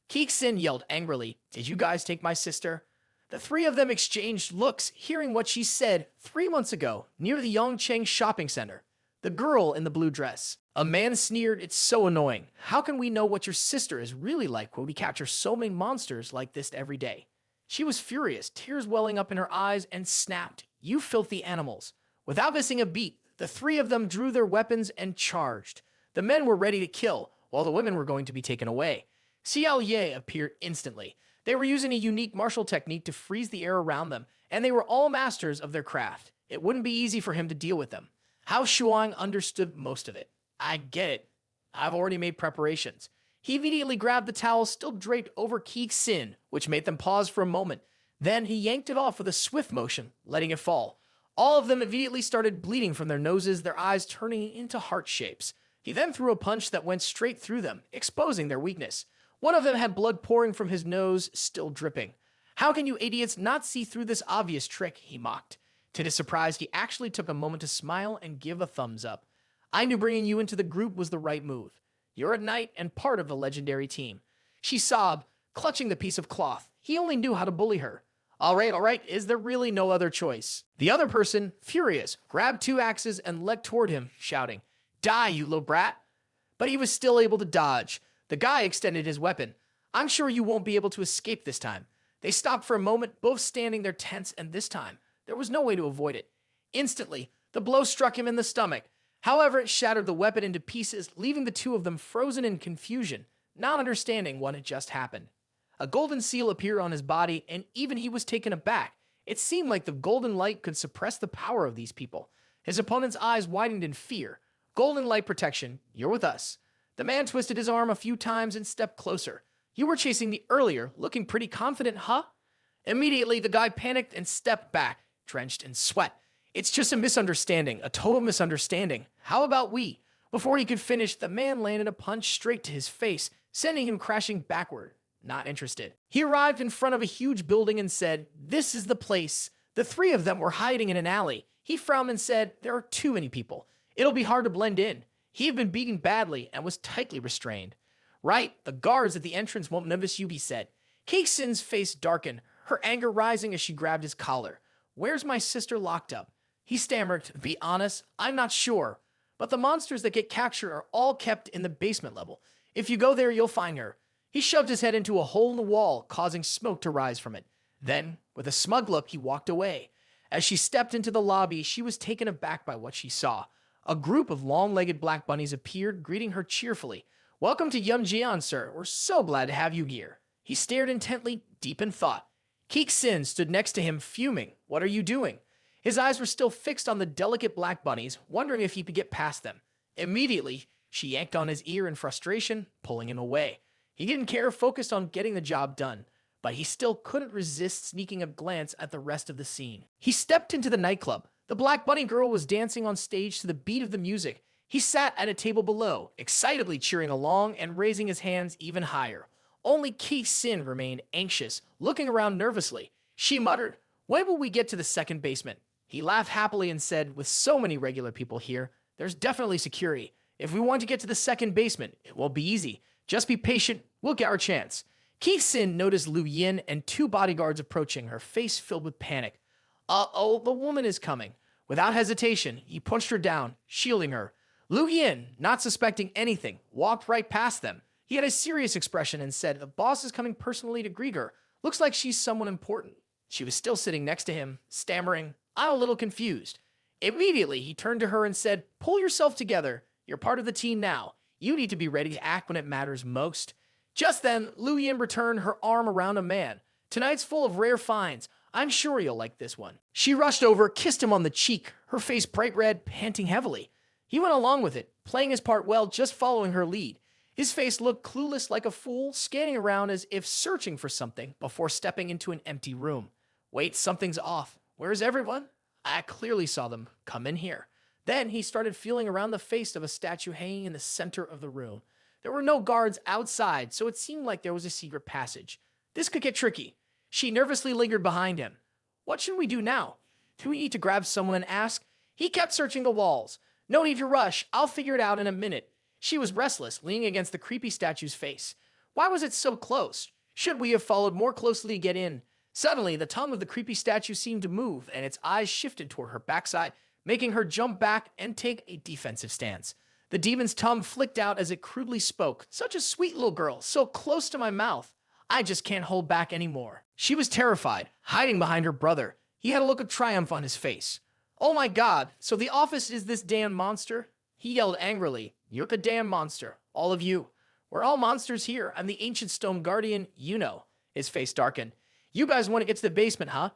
Keek Sin yelled angrily, did you guys take my sister? The 3 of them exchanged looks, hearing what she said 3 months ago near the Yongcheng shopping center. The girl in the blue dress. A man sneered, it's so annoying. How can we know what your sister is really like when we capture so many monsters like this every day? She was furious, tears welling up in her eyes, and snapped, you filthy animals. Without missing a beat, the 3 of them drew their weapons and charged. The men were ready to kill, while the women were going to be taken away. Xiao Ye appeared instantly. They were using a unique martial technique to freeze the air around them, and they were all masters of their craft. It wouldn't be easy for him to deal with them. Hao Shuang understood most of it. I get it. I've already made preparations. He immediately grabbed the towel still draped over Keek's sin, which made them pause for a moment. Then he yanked it off with a swift motion, letting it fall. All of them immediately started bleeding from their noses, their eyes turning into heart shapes. He then threw a punch that went straight through them, exposing their weakness. One of them had blood pouring from his nose, still dripping. "How can you idiots not see through this obvious trick?" he mocked. To his surprise, he actually took a moment to smile and give a thumbs up. "I knew bringing you into the group was the right move. You're a knight and part of the legendary team." She sobbed, clutching the piece of cloth. He only knew how to bully her. All right, is there really no other choice? The other person, furious, grabbed 2 axes and leapt toward him, shouting, "Die, you little brat!" But he was still able to dodge. The guy extended his weapon. "I'm sure you won't be able to escape this time." They stopped for a moment, both standing there tense, and this time, there was no way to avoid it. Instantly, the blow struck him in the stomach. However, it shattered the weapon into pieces, leaving the two of them frozen in confusion, not understanding what had just happened. A golden seal appeared on his body, and even he was taken aback. It seemed like the golden light could suppress the power of these people. His opponent's eyes widened in fear. "Golden light protection, you're with us." The man twisted his arm a few times and stepped closer. "You were chasing me earlier, looking pretty confident, huh?" Immediately, the guy panicked and stepped back, drenched in sweat. "It's just a misunderstanding, a total misunderstanding. How about we?" Before he could finish, the man landed a punch straight to his face, sending him crashing backward. Not interested. He arrived in front of a huge building and said, "This is the place." The 3 of them were hiding in an alley. He frowned and said, "There are too many people. It'll be hard to blend in." He had been beaten badly and was tightly restrained. "Right, the guards at the entrance won't notice you," he said. Keiksin's face darkened, her anger rising as she grabbed his collar. "Where's my sister locked up?" He stammered, "To be honest, I'm not sure. But the monsters that get captured are all kept in the basement level. If you go there, you'll find her." He shoved his head into a hole in the wall, causing smoke to rise from it. Then, with a smug look, he walked away. As she stepped into the lobby, she was taken aback by what she saw. A group of long-legged black bunnies appeared, greeting her cheerfully. "Welcome to Yumjian, sir. We're so glad to have you here." He stared intently, deep in thought. Keiksin stood next to him, fuming. "What are you doing?" His eyes were still fixed on the delicate black bunnies, wondering if he could get past them. Immediately, she yanked on his ear in frustration, pulling him away. He didn't care, focused on getting the job done, but he still couldn't resist sneaking a glance at the rest of the scene. He stepped into the nightclub. The black bunny girl was dancing on stage to the beat of the music. He sat at a table below, excitedly cheering along and raising his hands even higher. Only Keiksin remained anxious, looking around nervously. She muttered, "When will we get to the second basement?" He laughed happily and said, "With so many regular people here, there's definitely security. If we want to get to the second basement, it won't be easy. Just be patient, we'll get our chance." Keiksin noticed Lu Yin and 2 bodyguards approaching, her face filled with panic. "Uh-oh, the woman is coming." Without hesitation, he punched her down, shielding her. Lu Yin, not suspecting anything, walked right past them. He had a serious expression and said, "The boss is coming personally to greet her. Looks like she's someone important." She was still sitting next to him, stammering, "I'm a little confused." Immediately, he turned to her and said, "Pull yourself together. You're part of the team now. You need to be ready to act when it matters most." Just then, Lu Yin returned, her arm around a man. "Tonight's full of rare finds. I'm sure you'll like this one." She rushed over, kissed him on the cheek, her face bright red, panting heavily. He went along with it, playing his part well, just following her lead. His face looked clueless like a fool, scanning around as if searching for something before stepping into an empty room. "Wait, something's off. Where's everyone? I clearly saw them come in here." Then he started feeling around the face of a statue hanging in the center of the room. There were no guards outside, so it seemed like there was a secret passage. This could get tricky. She nervously lingered behind him. What should we do now? Do we need to grab someone and ask? He kept searching the walls. "No need to rush. I'll figure it out in a minute." She was restless, leaning against the creepy statue's face. Why was it so close? Should we have followed more closely to get in? Suddenly, the tongue of the creepy statue seemed to move, and its eyes shifted toward her backside, making her jump back and take a defensive stance. The demon's tongue flicked out as it crudely spoke. "Such a sweet little girl, so close to my mouth. I just can't hold back anymore." She was terrified, hiding behind her brother. He had a look of triumph on his face. "Oh my God, so the office is this damn monster?" He yelled angrily, "You're the damn monster, all of you. We're all monsters here. I'm the ancient stone guardian, you know." His face darkened. "You guys want to get to the basement, huh?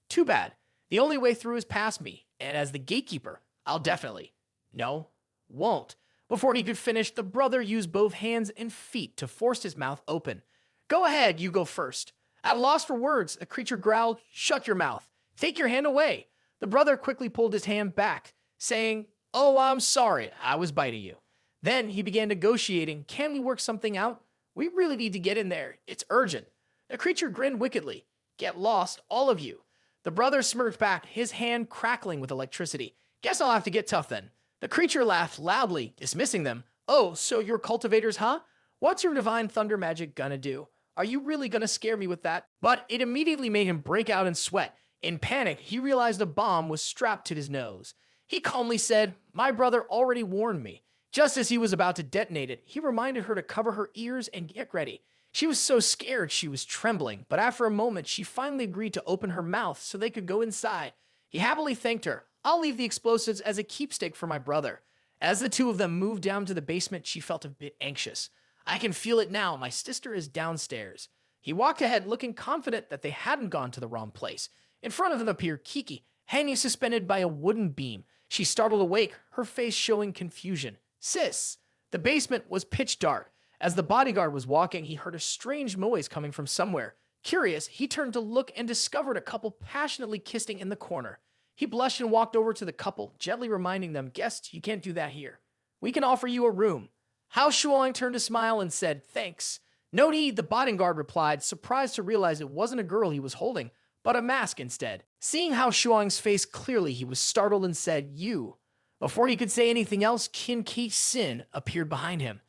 Too bad. The only way through is past me, and as the gatekeeper, I'll definitely." "No, won't. Before he could finish, the brother used both hands and feet to force his mouth open. Go ahead, you go first. At a loss for words, the creature growled, shut your mouth. Take your hand away. The brother quickly pulled his hand back, saying, oh, I'm sorry, I was biting you. Then he began negotiating, can we work something out? We really need to get in there. It's urgent. The creature grinned wickedly. Get lost, all of you. The brother smirked back, his hand crackling with electricity. Guess I'll have to get tough then. The creature laughed loudly, dismissing them. Oh, so you're cultivators, huh? What's your divine thunder magic gonna do? Are you really gonna scare me with that? But it immediately made him break out in sweat. In panic, he realized a bomb was strapped to his nose. He calmly said, my brother already warned me. Just as he was about to detonate it, he reminded her to cover her ears and get ready. She was so scared she was trembling, but after a moment, she finally agreed to open her mouth so they could go inside. He happily thanked her. I'll leave the explosives as a keepsake for my brother. As the two of them moved down to the basement, she felt a bit anxious. I can feel it now. My sister is downstairs. He walked ahead, looking confident that they hadn't gone to the wrong place. In front of them appeared Kiki, hanging suspended by a wooden beam. She startled awake, her face showing confusion. Sis! The basement was pitch dark. As the bodyguard was walking, he heard a strange noise coming from somewhere. Curious, he turned to look and discovered a couple passionately kissing in the corner. He blushed and walked over to the couple, gently reminding them, guests, you can't do that here. We can offer you a room. Hao Shuang turned to smile and said, thanks. No need, the bodyguard replied, surprised to realize it wasn't a girl he was holding, but a mask instead. Seeing Hao Shuang's face clearly, he was startled and said, you. Before he could say anything else, Qin Ki Sin appeared behind him.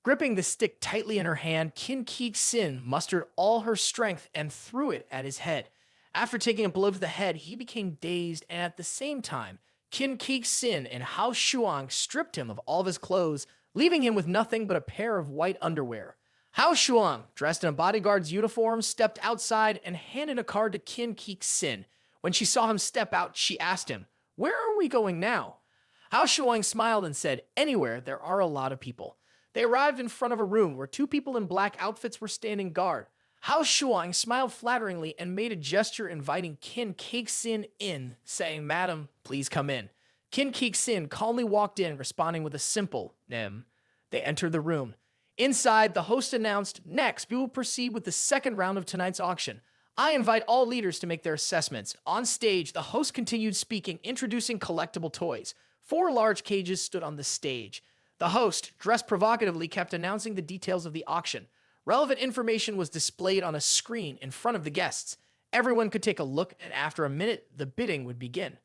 Gripping the stick tightly in her hand, Qin Ki Sin mustered all her strength and threw it at his head. After taking a blow to the head, he became dazed, and at the same time, Qin Ki Sin and Hao Shuang stripped him of all of his clothes, leaving him with nothing but a pair of white underwear. Hao Shuang, dressed in a bodyguard's uniform, stepped outside and handed a card to Qin Ki Sin. When she saw him step out, she asked him, where are we going now? Hao Shuang smiled and said, anywhere, there are a lot of people. They arrived in front of a room where two people in black outfits were standing guard. Hao Shuang smiled flatteringly and made a gesture inviting Qin Ki Sin in, saying, madam, please come in. Qin Ki Sin calmly walked in, responding with a simple, nem. They entered the room. Inside, the host announced, next, we will proceed with the second round of tonight's auction. I invite all leaders to make their assessments. On stage, the host continued speaking, introducing collectible toys. 4 large cages stood on the stage. The host, dressed provocatively, kept announcing the details of the auction. Relevant information was displayed on a screen in front of the guests. Everyone could take a look, and after a minute, the bidding would begin.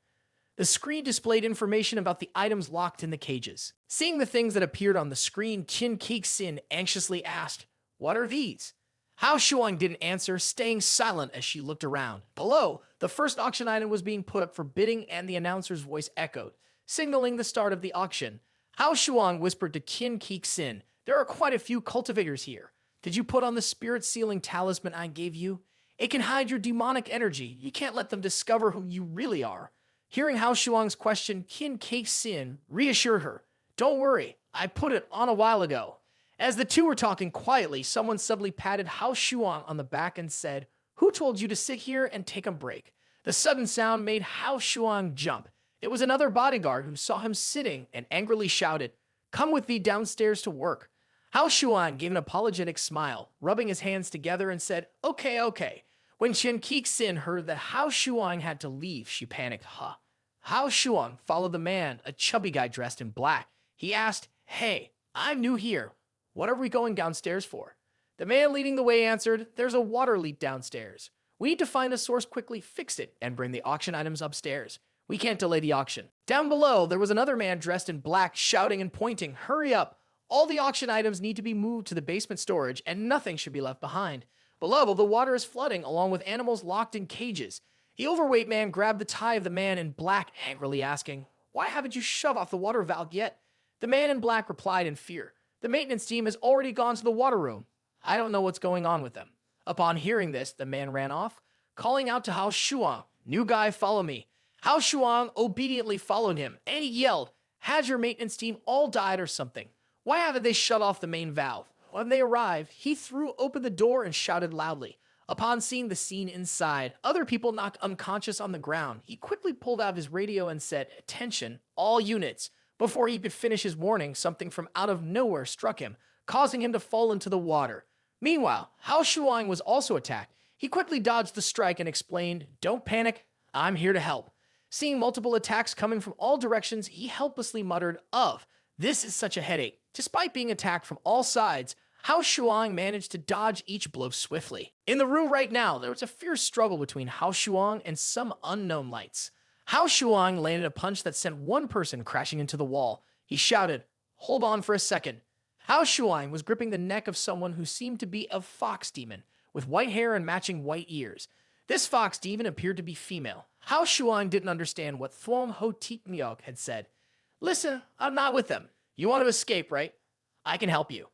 The screen displayed information about the items locked in the cages. Seeing the things that appeared on the screen, Qin Ki Sin anxiously asked, what are these? Hao Shuang didn't answer, staying silent as she looked around. Below, the first auction item was being put up for bidding, and the announcer's voice echoed, signaling the start of the auction. Hao Shuang whispered to Qin Ki Sin, there are quite a few cultivators here. Did you put on the spirit sealing talisman I gave you? It can hide your demonic energy. You can't let them discover who you really are. Hearing Hao Shuang's question, Qin Ki Sin reassured her. Don't worry, I put it on a while ago. As the two were talking quietly, someone suddenly patted Hao Shuang on the back and said, who told you to sit here and take a break? The sudden sound made Hao Shuang jump. It was another bodyguard who saw him sitting and angrily shouted, come with me downstairs to work. Hao Shuang gave an apologetic smile, rubbing his hands together and said, okay. When Qin Ki Sin heard that Hao Shuang had to leave, she panicked, huh? Hao Shuang followed the man, a chubby guy dressed in black. He asked, hey, I'm new here. What are we going downstairs for? The man leading the way answered, there's a water leak downstairs. We need to find the source quickly, fix it, and bring the auction items upstairs. We can't delay the auction. Down below, there was another man dressed in black, shouting and pointing, hurry up. All the auction items need to be moved to the basement storage, and nothing should be left behind. Below, the water is flooding, along with animals locked in cages. The overweight man grabbed the tie of the man in black, angrily asking, why haven't you shoved off the water valve yet? The man in black replied in fear, the maintenance team has already gone to the water room. I don't know what's going on with them. Upon hearing this, the man ran off, calling out to Hao Shuang, new guy, follow me. Hao Shuang obediently followed him, and he yelled, has your maintenance team all died or something? Why haven't they shut off the main valve? When they arrived, he threw open the door and shouted loudly. Upon seeing the scene inside, other people knocked unconscious on the ground. He quickly pulled out his radio and said, attention, all units. Before he could finish his warning, something from out of nowhere struck him, causing him to fall into the water. Meanwhile, Hao Shuang was also attacked. He quickly dodged the strike and explained, "Don't panic, I'm here to help." Seeing multiple attacks coming from all directions, he helplessly muttered, "Ugh, this is such a headache." Despite being attacked from all sides, Hao Shuang managed to dodge each blow swiftly. In the room right now, there was a fierce struggle between Hao Shuang and some unknown lights. Hao Shuang landed a punch that sent one person crashing into the wall. He shouted, "Hold on for a second." Hao Shuang was gripping the neck of someone who seemed to be a fox demon, with white hair and matching white ears. This fox demon appeared to be female. Hao Shuang didn't understand what Thuom Ho Tik Myok had said. "Listen, I'm not with them. You want to escape, right? I can help you."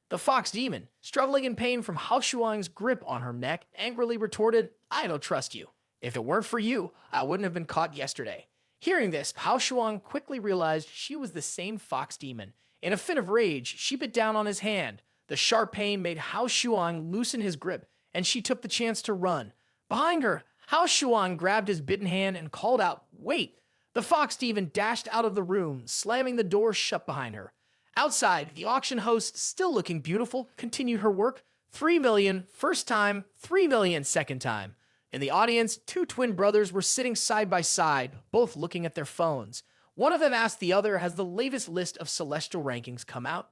The fox demon, struggling in pain from Hao Shuang's grip on her neck, angrily retorted, "I don't trust you. If it weren't for you, I wouldn't have been caught yesterday." Hearing this, Hao Shuang quickly realized she was the same fox demon. In a fit of rage, she bit down on his hand. The sharp pain made Hao Shuang loosen his grip, and she took the chance to run. Behind her, Hao Shuang grabbed his bitten hand and called out, "Wait!" The fox demon dashed out of the room, slamming the door shut behind her. Outside, the auction host, still looking beautiful, continued her work. 3 million, first time, 3 million, second time. In the audience, two twin brothers were sitting side by side, both looking at their phones. One of them asked the other, "Has the latest list of celestial rankings come out?"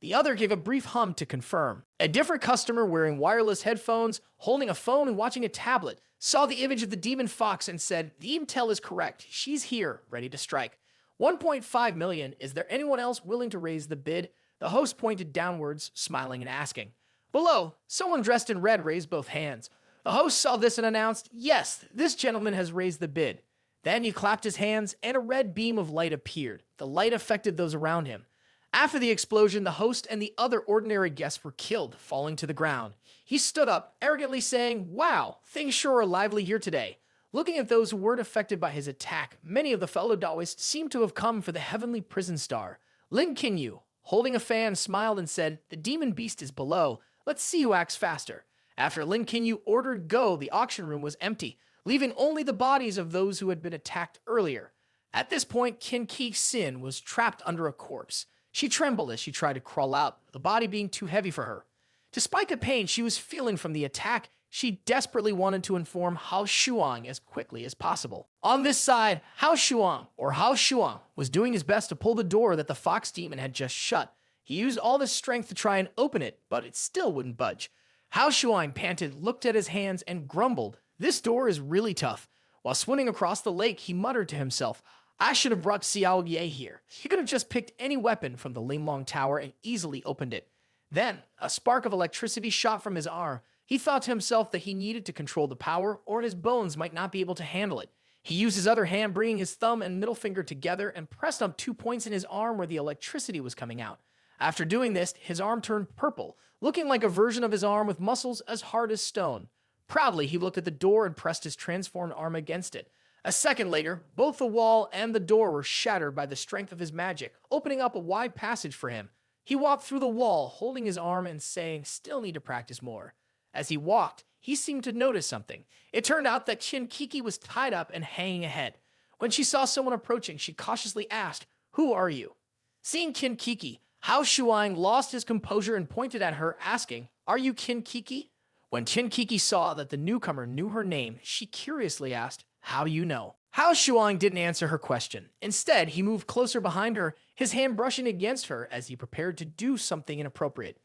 The other gave a brief hum to confirm. A different customer wearing wireless headphones, holding a phone and watching a tablet, saw the image of the demon fox and said, "The intel is correct. She's here, ready to strike. 1.5 million. Is there anyone else willing to raise the bid?" The host pointed downwards, smiling and asking. Below, someone dressed in red raised both hands. The host saw this and announced, "Yes, this gentleman has raised the bid." Then he clapped his hands and a red beam of light appeared. The light affected those around him. After the explosion, the host and the other ordinary guests were killed, falling to the ground. He stood up, arrogantly saying, "Wow, things sure are lively here today." Looking at those who weren't affected by his attack, many of the fellow Daoists seemed to have come for the heavenly prison star. Lin Qinyu, holding a fan, smiled and said, "The demon beast is below. Let's see who acts faster." After Lin Qinyu ordered go, the auction room was empty, leaving only the bodies of those who had been attacked earlier. At this point, Qin Ki Xin was trapped under a corpse. She trembled as she tried to crawl out, the body being too heavy for her. Despite the pain she was feeling from the attack, she desperately wanted to inform Hao Shuang as quickly as possible. On this side, Hao Shuang was doing his best to pull the door that the fox demon had just shut. He used all his strength to try and open it, but it still wouldn't budge. Hao Shuang panted, looked at his hands, and grumbled, "This door is really tough." While swimming across the lake, he muttered to himself, "I should have brought Xiao Ye here. He could have just picked any weapon from the Linglong Tower and easily opened it." Then, a spark of electricity shot from his arm. He thought to himself that he needed to control the power, or his bones might not be able to handle it. He used his other hand, bringing his thumb and middle finger together, and pressed on 2 points in his arm where the electricity was coming out. After doing this, his arm turned purple, looking like a version of his arm with muscles as hard as stone. Proudly, he looked at the door and pressed his transformed arm against it. A second later, both the wall and the door were shattered by the strength of his magic, opening up a wide passage for him. He walked through the wall, holding his arm and saying, "Still need to practice more." As he walked, he seemed to notice something. It turned out that Qin Kiki was tied up and hanging ahead. When she saw someone approaching, she cautiously asked, "Who are you?" Seeing Qin Kiki, Hao Shuang lost his composure and pointed at her, asking, "Are you Qin Kiki?" When Qin Kiki saw that the newcomer knew her name, she curiously asked, "How do you know?" Hao Shuang didn't answer her question. Instead, he moved closer behind her, his hand brushing against her as he prepared to do something inappropriate.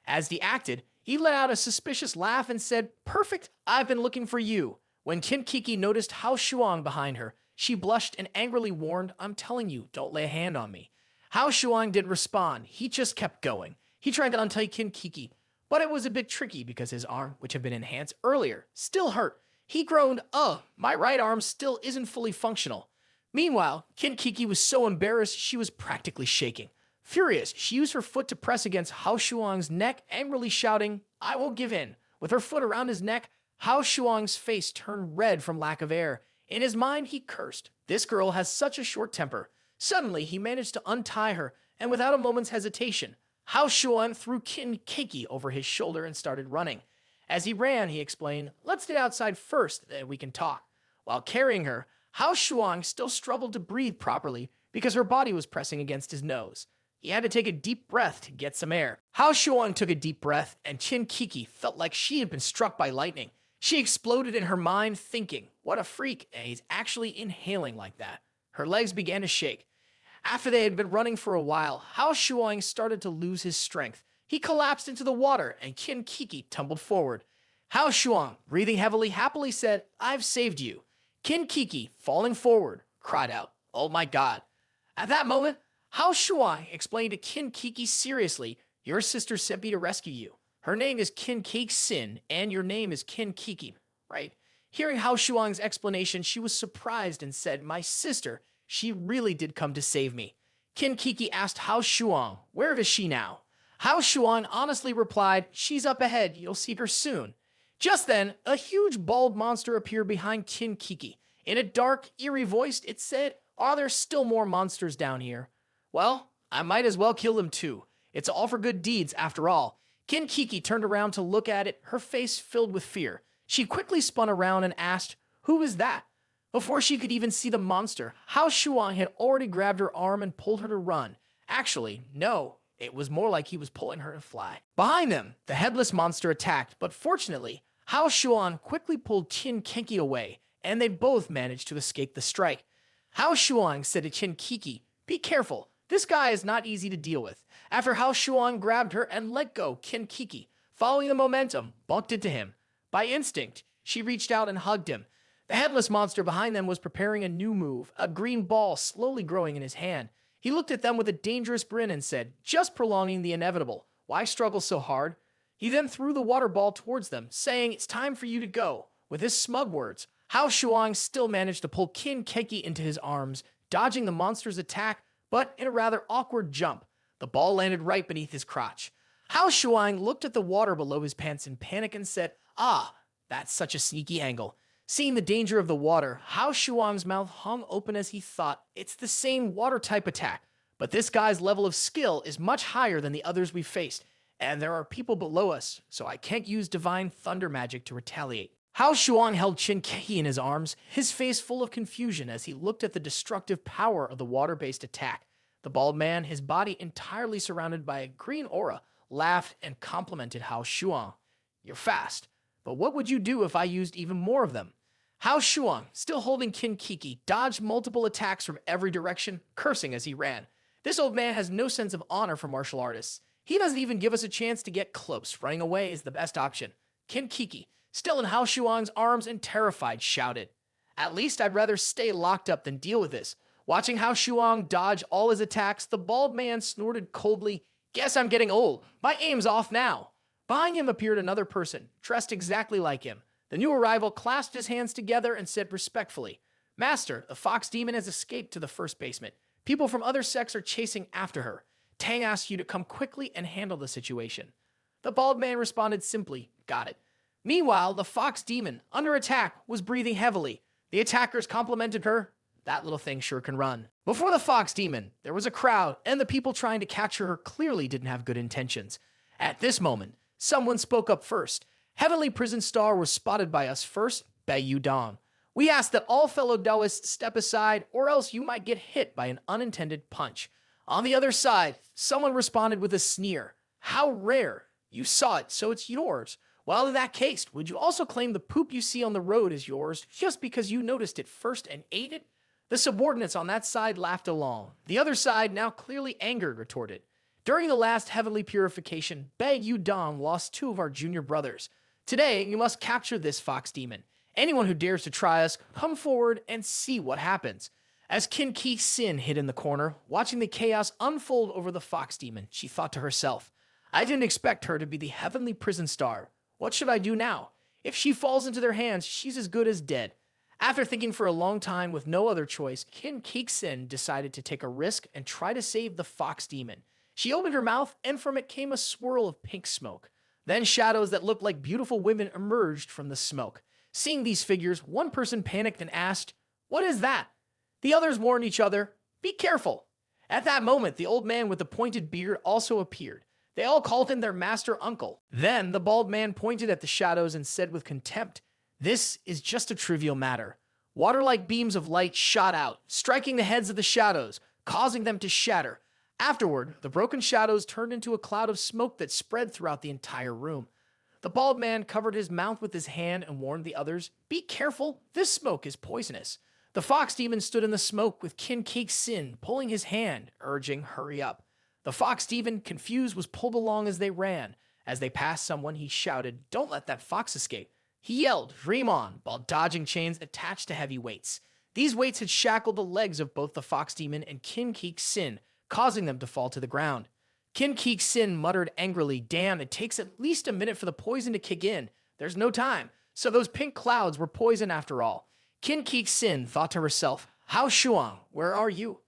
As he acted, he let out a suspicious laugh and said, "Perfect, I've been looking for you." When Qin Kiki noticed Hao Shuang behind her, she blushed and angrily warned, "I'm telling you, don't lay a hand on me." Hao Shuang didn't respond. He just kept going. He tried to untie Qin Kiki, but it was a bit tricky because his arm, which had been enhanced earlier, still hurt. He groaned, "My right arm still isn't fully functional." Meanwhile, Qin Kiki was so embarrassed she was practically shaking. Furious, she used her foot to press against Hao Shuang's neck, angrily shouting, "I won't give in." With her foot around his neck, Hao Shuang's face turned red from lack of air. In his mind, he cursed. This girl has such a short temper. Suddenly, he managed to untie her, and without a moment's hesitation, Hao Shuang threw Qin Kiki over his shoulder and started running. As he ran, he explained, "Let's get outside first, then we can talk." While carrying her, Hao Shuang still struggled to breathe properly because her body was pressing against his nose. He had to take a deep breath to get some air. Hao Shuang took a deep breath, and Qin Kiki felt like she had been struck by lightning. She exploded in her mind, thinking, what a freak, and he's actually inhaling like that. Her legs began to shake. After they had been running for a while, Hao Shuang started to lose his strength. He collapsed into the water, and Qin Kiki tumbled forward. Hao Shuang, breathing heavily, happily said, I've saved you. Qin Kiki, falling forward, cried out, oh my god. At that moment, Hao Shuang explained to Qin Kiki seriously, your sister sent me to rescue you. Her name is Qin Kiki Sin, and your name is Qin Kiki, right? Hearing Hao Shuang's explanation, she was surprised and said, my sister, she really did come to save me. Qin Kiki asked Hao Shuang, where is she now? Hao Shuang honestly replied, she's up ahead, you'll see her soon. Just then, a huge bald monster appeared behind Qin Kiki. In a dark, eerie voice, it said, are there still more monsters down here? Well, I might as well kill them too. It's all for good deeds after all. Qin Kiki turned around to look at it, her face filled with fear. She quickly spun around and asked, who is that? Before she could even see the monster, Hao Shuang had already grabbed her arm and pulled her to run. Actually, no, it was more like he was pulling her to fly. Behind them, the headless monster attacked, but fortunately, Hao Shuang quickly pulled Qin Kiki away, and they both managed to escape the strike. Hao Shuang said to Qin Kiki, be careful, this guy is not easy to deal with. After Hao Shuang grabbed her and let go, Qin Kiki, following the momentum, bumped into him. By instinct, she reached out and hugged him. The headless monster behind them was preparing a new move, a green ball slowly growing in his hand. He looked at them with a dangerous grin and said, just prolonging the inevitable. Why struggle so hard? He then threw the water ball towards them, saying, it's time for you to go. With his smug words, Hao Shuang still managed to pull Qin Kiki into his arms, dodging the monster's attack, but in a rather awkward jump. The ball landed right beneath his crotch. Hao Shuang looked at the water below his pants in panic and said, ah, that's such a sneaky angle. Seeing the danger of the water, Hao Shuang's mouth hung open as he thought, it's the same water-type attack, but this guy's level of skill is much higher than the others we've faced, and there are people below us, so I can't use divine thunder magic to retaliate. Hao Shuang held Qin Kiki in his arms, his face full of confusion as he looked at the destructive power of the water-based attack. The bald man, his body entirely surrounded by a green aura, laughed and complimented Hao Shuang. You're fast, but what would you do if I used even more of them? Hao Shuang, still holding Qin Kiki, dodged multiple attacks from every direction, cursing as he ran. This old man has no sense of honor for martial artists. He doesn't even give us a chance to get close. Running away is the best option. Qin Kiki, still in Hao Shuang's arms and terrified, shouted, at least I'd rather stay locked up than deal with this. Watching Hao Shuang dodge all his attacks, the bald man snorted coldly, guess I'm getting old. My aim's off now. Behind him appeared another person, dressed exactly like him. The new arrival clasped his hands together and said respectfully, Master, the fox demon has escaped to the first basement. People from other sects are chasing after her. Tang asks you to come quickly and handle the situation. The bald man responded simply, got it. Meanwhile, the fox demon, under attack, was breathing heavily. The attackers complimented her. That little thing sure can run. Before the fox demon, there was a crowd, and the people trying to capture her clearly didn't have good intentions. At this moment, someone spoke up first. Heavenly Prison Star was spotted by us first, Bai Yu Dong. We ask that all fellow Taoists step aside, or else you might get hit by an unintended punch. On the other side, someone responded with a sneer. How rare. You saw it, so it's yours. Well, in that case, would you also claim the poop you see on the road is yours just because you noticed it first and ate it? The subordinates on that side laughed along. The other side, now clearly angered, retorted. During the last heavenly purification, Bai Yu Dong lost 2 of our junior brothers. Today, you must capture this fox demon. Anyone who dares to try us, come forward and see what happens. As Qin Kiki Sin hid in the corner, watching the chaos unfold over the fox demon, she thought to herself, I didn't expect her to be the heavenly prison star. What should I do now? If she falls into their hands, she's as good as dead. After thinking for a long time with no other choice, Qin Kiki Sin decided to take a risk and try to save the fox demon. She opened her mouth, and from it came a swirl of pink smoke. Then shadows that looked like beautiful women emerged from the smoke. Seeing these figures, one person panicked and asked, what is that? The others warned each other, be careful. At that moment, the old man with the pointed beard also appeared. They all called him their master uncle. Then the bald man pointed at the shadows and said with contempt, this is just a trivial matter. Water-like beams of light shot out, striking the heads of the shadows, causing them to shatter. Afterward, the broken shadows turned into a cloud of smoke that spread throughout the entire room. The bald man covered his mouth with his hand and warned the others, "Be careful, this smoke is poisonous." The fox demon stood in the smoke with Kin Keek Sin pulling his hand, urging, "Hurry up." The fox demon, confused, was pulled along as they ran. As they passed someone, he shouted, "Don't let that fox escape." He yelled, "Dream on," while dodging chains attached to heavy weights. These weights had shackled the legs of both the fox demon and Kin Keek Sin, causing them to fall to the ground. Kin Keek Sin muttered angrily, "Damn, it takes at least a minute for the poison to kick in. There's no time." So those pink clouds were poison after all. Kin Keek Sin thought to herself, "Hao Shuang, where are you?"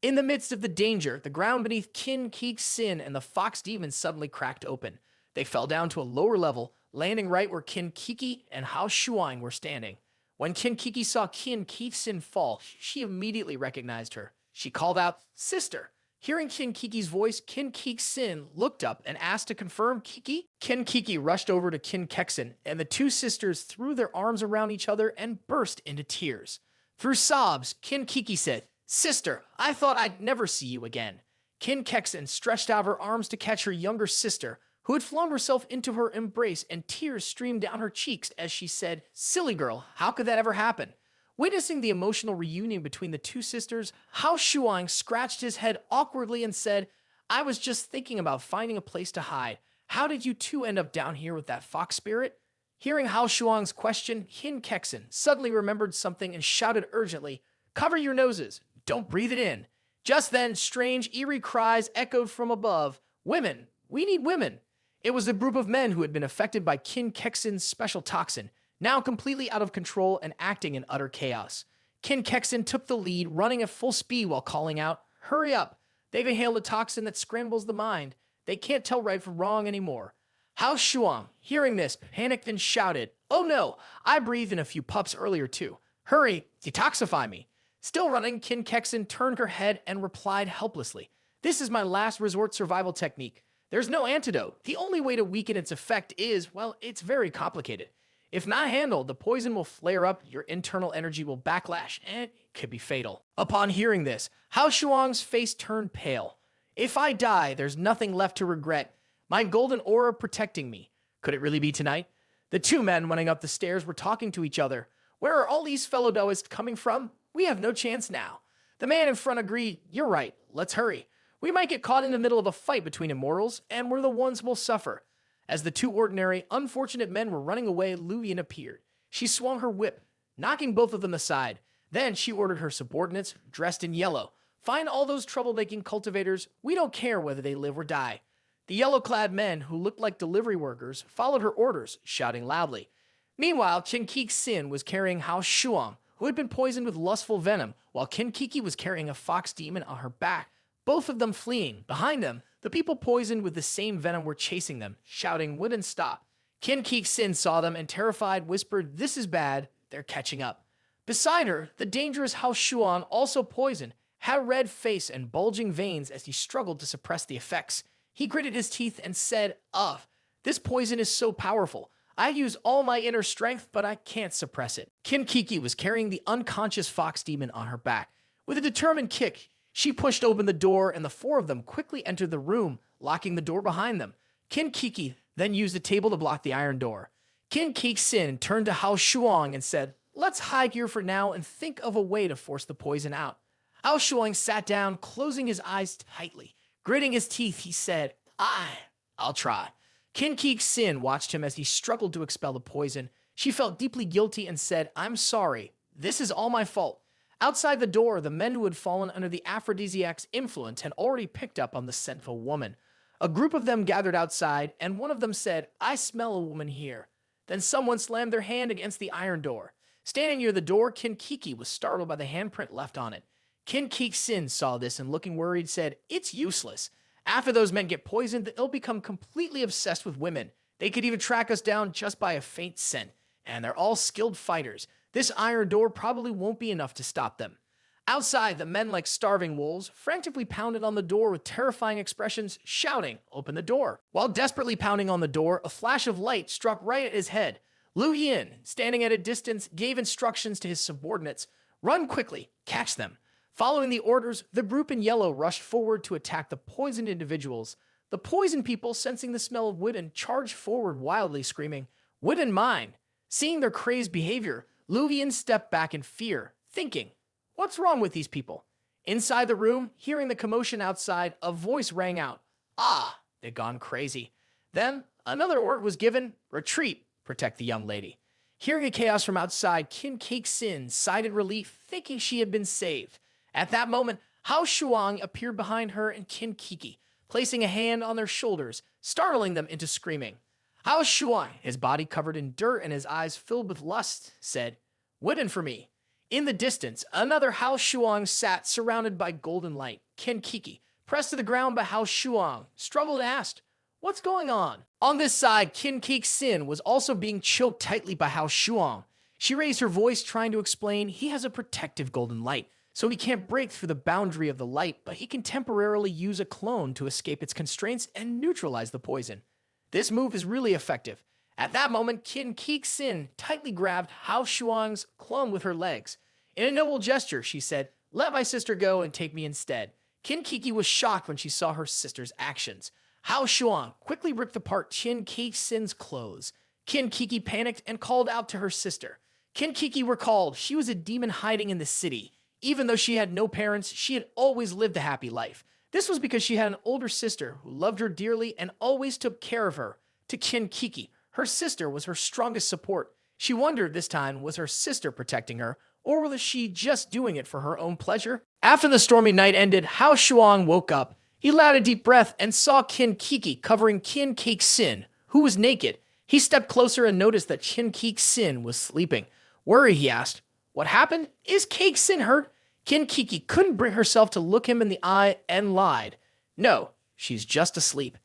In the midst of the danger, the ground beneath Kin Keek Sin and the fox demon suddenly cracked open. They fell down to a lower level, landing right where Kin Kiki and Hao Shuang were standing. When Kin Kiki saw Kin Keek Sin fall, she immediately recognized her. She called out, "Sister." Hearing Kin Kiki's voice, Kin Keek Sin looked up and asked to confirm Kiki. Kin Kiki rushed over to Kin Keksin, and the two sisters threw their arms around each other and burst into tears. Through sobs, Kin Kiki said, "Sister, I thought I'd never see you again." Kin Keksin stretched out her arms to catch her younger sister, who had flung herself into her embrace, and tears streamed down her cheeks as she said, "Silly girl, how could that ever happen?" Witnessing the emotional reunion between the two sisters, Hao Shuang scratched his head awkwardly and said, "I was just thinking about finding a place to hide. How did you two end up down here with that fox spirit?" Hearing Hao Shuang's question, Kin Keksin suddenly remembered something and shouted urgently, "Cover your noses! Don't breathe it in!" Just then, strange, eerie cries echoed from above, "Women! We need women!" It was a group of men who had been affected by Kin Keksin's special toxin, now completely out of control and acting in utter chaos. Kin Keksin took the lead, running at full speed while calling out, "Hurry up! They've inhaled a toxin that scrambles the mind. They can't tell right from wrong anymore." Hao Shuang, hearing this, panicked and shouted, "Oh no! I breathed in a few pups earlier too. Hurry, detoxify me." Still running, Kin Keksin turned her head and replied helplessly, "This is my last resort survival technique. There's no antidote. The only way to weaken its effect is, well, it's very complicated. If not handled, the poison will flare up, your internal energy will backlash, and it could be fatal." Upon hearing this, Hao Shuang's face turned pale. "If I die, there's nothing left to regret. My golden aura protecting me. Could it really be tonight?" The two men running up the stairs were talking to each other. "Where are all these fellow Taoists coming from? We have no chance now." The man in front agreed, "You're right. Let's hurry. We might get caught in the middle of a fight between immortals, and we're the ones who will suffer." As the two ordinary, unfortunate men were running away, Lu Yin appeared. She swung her whip, knocking both of them aside. Then she ordered her subordinates, dressed in yellow, "Find all those troublemaking cultivators. We don't care whether they live or die." The yellow-clad men, who looked like delivery workers, followed her orders, shouting loudly. Meanwhile, Kin Keek Sin was carrying Hao Shuang, who had been poisoned with lustful venom, while Kin Kiki was carrying a fox demon on her back, both of them fleeing. Behind them, the people poisoned with the same venom were chasing them, shouting, "Wouldn't stop." Kin Keek Sin saw them and, terrified, whispered, "This is bad. They're catching up." Beside her, the dangerous Hao Shuang, also poisoned, had a red face and bulging veins as he struggled to suppress the effects. He gritted his teeth and said, "Ugh, this poison is so powerful. I use all my inner strength, but I can't suppress it." Kin Kiki was carrying the unconscious fox demon on her back. With a determined kick, she pushed open the door, and the four of them quickly entered the room, locking the door behind them. Kin Kiki then used a table to block the iron door. Kin Keek Sin turned to Hao Shuang and said, "Let's hide here for now and think of a way to force the poison out." Hao Shuang sat down, closing his eyes tightly. Gritting his teeth, he said, I'll try." Kin Keek Sin watched him as he struggled to expel the poison. She felt deeply guilty and said, "I'm sorry. This is all my fault." Outside the door, the men who had fallen under the aphrodisiac's influence had already picked up on the scent of a woman. A group of them gathered outside, and one of them said, "I smell a woman here." Then someone slammed their hand against the iron door. Standing near the door, Kin Kiki was startled by the handprint left on it. Kin Keek Sin saw this and, looking worried, said, "It's useless. After those men get poisoned, they'll become completely obsessed with women. They could even track us down just by a faint scent. And they're all skilled fighters. This iron door probably won't be enough to stop them." Outside, the men, like starving wolves, frantically pounded on the door with terrifying expressions, shouting, "Open the door." While desperately pounding on the door, a flash of light struck right at his head. Lu Yin, standing at a distance, gave instructions to his subordinates, "Run quickly, catch them." Following the orders, the group in yellow rushed forward to attack the poisoned individuals. The poisoned people, sensing the smell of Wooden, charged forward wildly, screaming, "Wooden mine!" Seeing their crazed behavior, Lu Yin stepped back in fear, thinking, what's wrong with these people? Inside the room, hearing the commotion outside, a voice rang out, "Ah, they've gone crazy." Then, another order was given, "Retreat, protect the young lady." Hearing the chaos from outside, Qin Kake-sin sighed in relief, thinking she had been saved. At that moment, Hao Shuang appeared behind her and Qin Kiki, placing a hand on their shoulders, startling them into screaming. Hao Shuang, his body covered in dirt and his eyes filled with lust, said, "Wooden for me." In the distance, another Hao Shuang sat surrounded by golden light. Qin Kiki, pressed to the ground by Hao Shuang, struggled and asked, "What's going on?" On this side, Qin Kake-sin was also being choked tightly by Hao Shuang. She raised her voice, trying to explain he has a protective golden light, so he can't break through the boundary of the light, but he can temporarily use a clone to escape its constraints and neutralize the poison. This move is really effective. At that moment, Qin Kake-sin tightly grabbed Hao Shuang's clone with her legs. In a noble gesture, she said, "Let my sister go and take me instead." Qin Kiki was shocked when she saw her sister's actions. Hao Shuang quickly ripped apart Qin Kake-sin's clothes. Qin Kiki panicked and called out to her sister. Qin Kiki recalled she was a demon hiding in the city. Even though she had no parents, she had always lived a happy life. This was because she had an older sister who loved her dearly and always took care of her. To Qin Kiki, her sister was her strongest support. She wondered this time, was her sister protecting her, or was she just doing it for her own pleasure? After the stormy night ended, Hao Shuang woke up. He allowed a deep breath and saw Qin Kiki covering Qin Kake-sin, who was naked. He stepped closer and noticed that Qin Kake-sin was sleeping. Worried, he asked, "What happened? Is Kake-sin hurt?" Qin Kiki couldn't bring herself to look him in the eye and lied. "No, she's just asleep."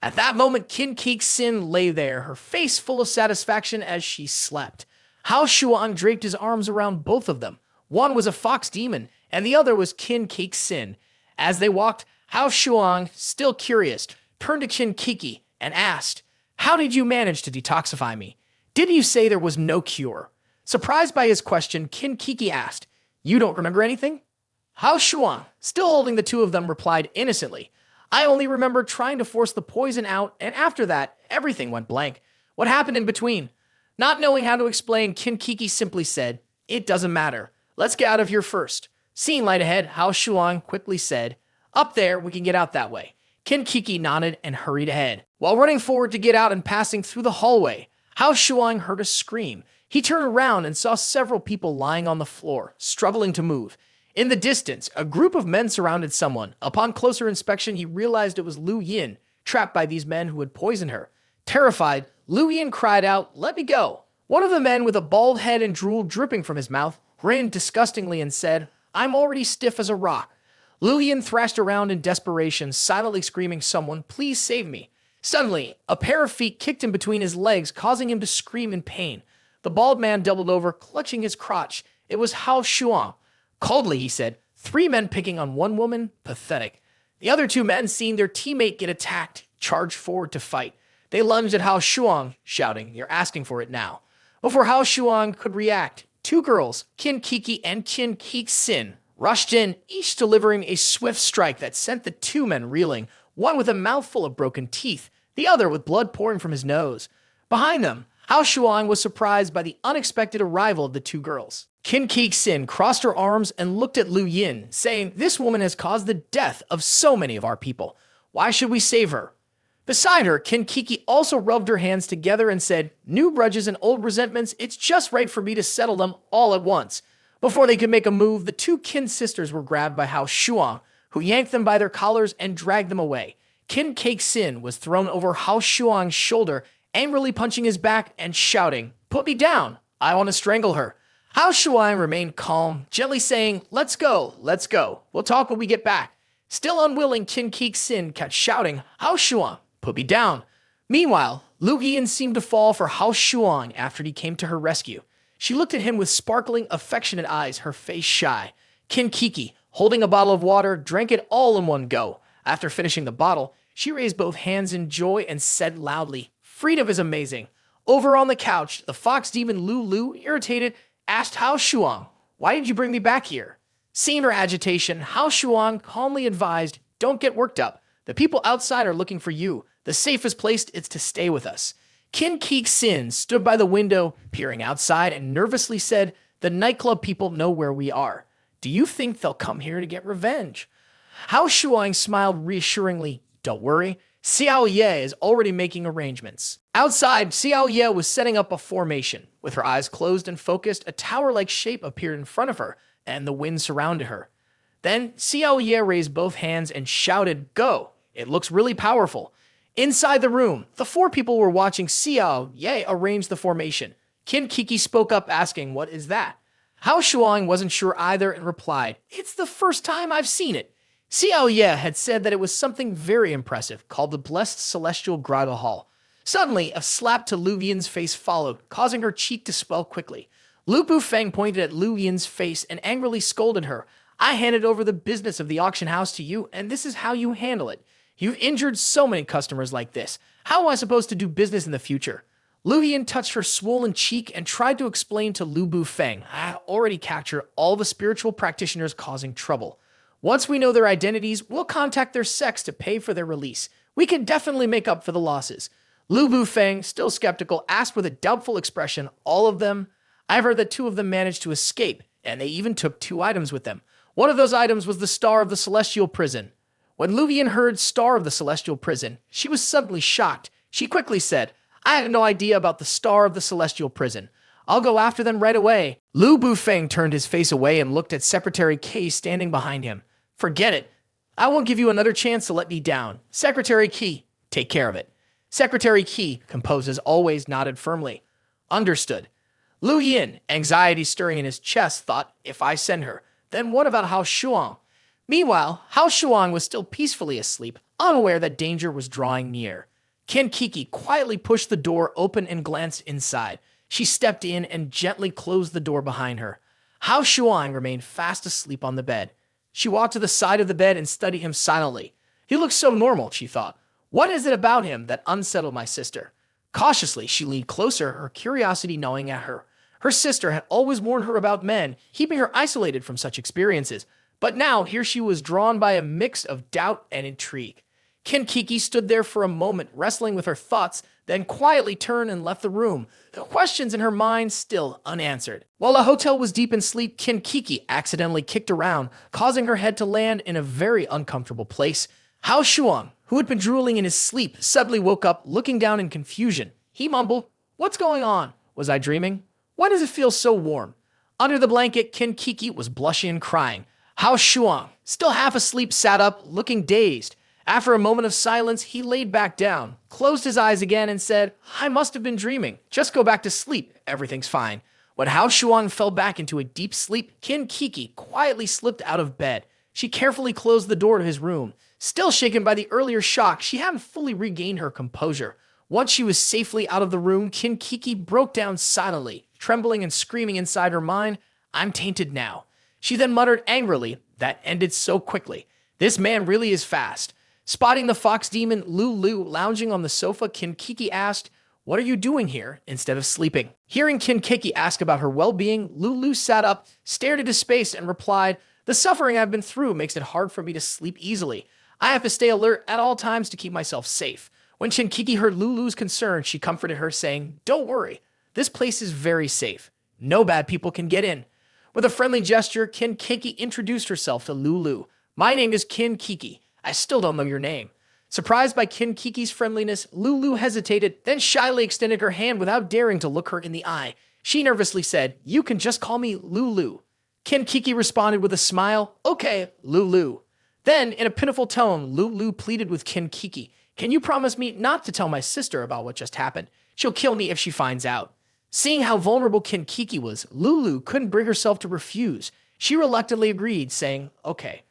At that moment, Qin Kake-sin lay there, her face full of satisfaction as she slept. Hao Shuang draped his arms around both of them. One was a fox demon, and the other was Qin Kake-sin. As they walked, Hao Shuang, still curious, turned to Qin Kiki and asked, "How did you manage to detoxify me? Did you say there was no cure?" Surprised by his question, Qin Kiki asked, "You don't remember anything?" Hao Shuang, still holding the two of them, replied innocently, "I only remember trying to force the poison out, and after that, everything went blank. What happened in between?" Not knowing how to explain, Qin Kiki simply said, "It doesn't matter. Let's get out of here first." Seeing light ahead, Hao Shuang quickly said, "Up there, we can get out that way." Qin Kiki nodded and hurried ahead. While running forward to get out and passing through the hallway, Hao Shuang heard a scream. He turned around and saw several people lying on the floor, struggling to move. In the distance, a group of men surrounded someone. Upon closer inspection, he realized it was Lu Yin, trapped by these men who had poisoned her. Terrified, Lu Yin cried out, "Let me go." One of the men, with a bald head and drool dripping from his mouth, grinned disgustingly and said, "I'm already stiff as a rock." Lu Yin thrashed around in desperation, silently screaming, "Someone, please save me." Suddenly, a pair of feet kicked him between his legs, causing him to scream in pain. The bald man doubled over, clutching his crotch. It was Hao Shuang. Coldly, he said, "3 men picking on 1 woman? Pathetic." The other 2 men, seeing their teammate get attacked, charged forward to fight. They lunged at Hao Shuang, shouting, "You're asking for it now." Before Hao Shuang could react, 2 girls, Qin Kiki and Qin Kake-sin, rushed in, each delivering a swift strike that sent the 2 men reeling, one with a mouthful of broken teeth, the other with blood pouring from his nose. Behind them, Hao Shuang was surprised by the unexpected arrival of the 2 girls. Qin Kake-sin crossed her arms and looked at Lu Yin, saying, "This woman has caused the death of so many of our people. Why should we save her?" Beside her, Qin Kiki also rubbed her hands together and said, "New grudges and old resentments, it's just right for me to settle them all at once." Before they could make a move, the 2 Qin sisters were grabbed by Hao Shuang, who yanked them by their collars and dragged them away. Qin Kake-sin was thrown over Hao Shuang's shoulder, angrily punching his back and shouting, "Put me down! I want to strangle her." Hao Shuang remained calm, gently saying, let's go. We'll talk when we get back." Still unwilling, Qin Kake-sin kept shouting, "Hao Shuang, put me down." Meanwhile, Lu Yin seemed to fall for Hao Shuang after he came to her rescue. She looked at him with sparkling, affectionate eyes, her face shy. Qin Kiki, holding a bottle of water, drank it all in one go. After finishing the bottle, she raised both hands in joy and said loudly, "Freedom is amazing." Over on the couch, the fox demon Lu, irritated, asked Hao Shuang, "Why did you bring me back here?" Seeing her agitation, Hao Shuang calmly advised, "Don't get worked up. The people outside are looking for you. The safest place is to stay with us." Qin Kixin stood by the window, peering outside, and nervously said, "The nightclub people know where we are. Do you think they'll come here to get revenge?" Hao Shuang smiled reassuringly. "Don't worry. Xiao Ye is already making arrangements." Outside, Xiao Ye was setting up a formation. With her eyes closed and focused, a tower-like shape appeared in front of her, and the wind surrounded her. Then Xiao Ye raised both hands and shouted, "Go! It looks really powerful." Inside the room, the four people were watching Xiao Ye arrange the formation. Qin Kiki spoke up asking, "What is that?" Hao Shuang wasn't sure either and replied, "It's the first time I've seen it." Xiao Ye had said that it was something very impressive called the Blessed Celestial Grotto Hall. Suddenly, a slap to Lu Yin's face followed, causing her cheek to swell quickly. Lu Bufeng pointed at Lu Yin's face and angrily scolded her. "I handed over the business of the auction house to you, and this is how you handle it. You've injured so many customers like this. How am I supposed to do business in the future?" Lu Yin touched her swollen cheek and tried to explain to Lu Bufeng, "I already captured all the spiritual practitioners causing trouble. Once we know their identities, we'll contact their sects to pay for their release. We can definitely make up for the losses." Lu Bufeng, still skeptical, asked with a doubtful expression, "All of them?" "I've heard that 2 of them managed to escape, and they even took 2 items with them. One of those items was the Star of the Celestial Prison." When Lu Yin heard Star of the Celestial Prison, she was suddenly shocked. She quickly said, "I had no idea about the Star of the Celestial Prison. I'll go after them right away." Lu Bufeng turned his face away and looked at Secretary Kei standing behind him. "Forget it. I won't give you another chance to let me down. Secretary Kei, take care of it." Secretary Kei, composed as always, nodded firmly. "Understood." Lu Yin, anxiety stirring in his chest, thought, "If I send her, then what about Hao Shuang?" Meanwhile, Hao Shuang was still peacefully asleep, unaware that danger was drawing near. Qin Kiki quietly pushed the door open and glanced inside. She stepped in and gently closed the door behind her. Hao Shuang remained fast asleep on the bed. She walked to the side of the bed and studied him silently. He looked so normal, she thought. What is it about him that unsettled my sister? Cautiously, she leaned closer, her curiosity gnawing at her. Her sister had always warned her about men, keeping her isolated from such experiences. But now, here she was drawn by a mix of doubt and intrigue. Qin Kiki stood there for a moment, wrestling with her thoughts, then quietly turned and left the room, the questions in her mind still unanswered. While the hotel was deep in sleep, Qin Kiki accidentally kicked around, causing her head to land in a very uncomfortable place. Hao Shuang, who had been drooling in his sleep, suddenly woke up, looking down in confusion. He mumbled, "What's going on? Was I dreaming? Why does it feel so warm?" Under the blanket, Qin Kiki was blushing and crying. Hao Shuang, still half asleep, sat up, looking dazed. After a moment of silence, he laid back down, closed his eyes again, and said, "I must have been dreaming. Just go back to sleep. Everything's fine." When Hao Shuang fell back into a deep sleep, Qin Kiki quietly slipped out of bed. She carefully closed the door to his room. Still shaken by the earlier shock, she hadn't fully regained her composure. Once she was safely out of the room, Qin Kiki broke down silently, trembling and screaming inside her mind, "I'm tainted now." She then muttered angrily, "That ended so quickly. This man really is fast." Spotting the fox demon Lu lounging on the sofa, Qin Kiki asked, "What are you doing here?" instead of sleeping. Hearing Qin Kiki ask about her well-being, Lu sat up, stared into space, and replied, "The suffering I've been through makes it hard for me to sleep easily. I have to stay alert at all times to keep myself safe." When Qin Kiki heard Lulu's concern, she comforted her, saying, "Don't worry. This place is very safe. No bad people can get in." With a friendly gesture, Qin Kiki introduced herself to Lu. "My name is Qin Kiki. I still don't know your name." Surprised by Qin Kiki's friendliness, Lu hesitated, then shyly extended her hand without daring to look her in the eye. She nervously said, "You can just call me Lu." Qin Kiki responded with a smile, "Okay, Lu." Then, in a pitiful tone, Lu pleaded with Qin Kiki, "Can you promise me not to tell my sister about what just happened? She'll kill me if she finds out." Seeing how vulnerable Qin Kiki was, Lu couldn't bring herself to refuse. She reluctantly agreed, saying, "Okay."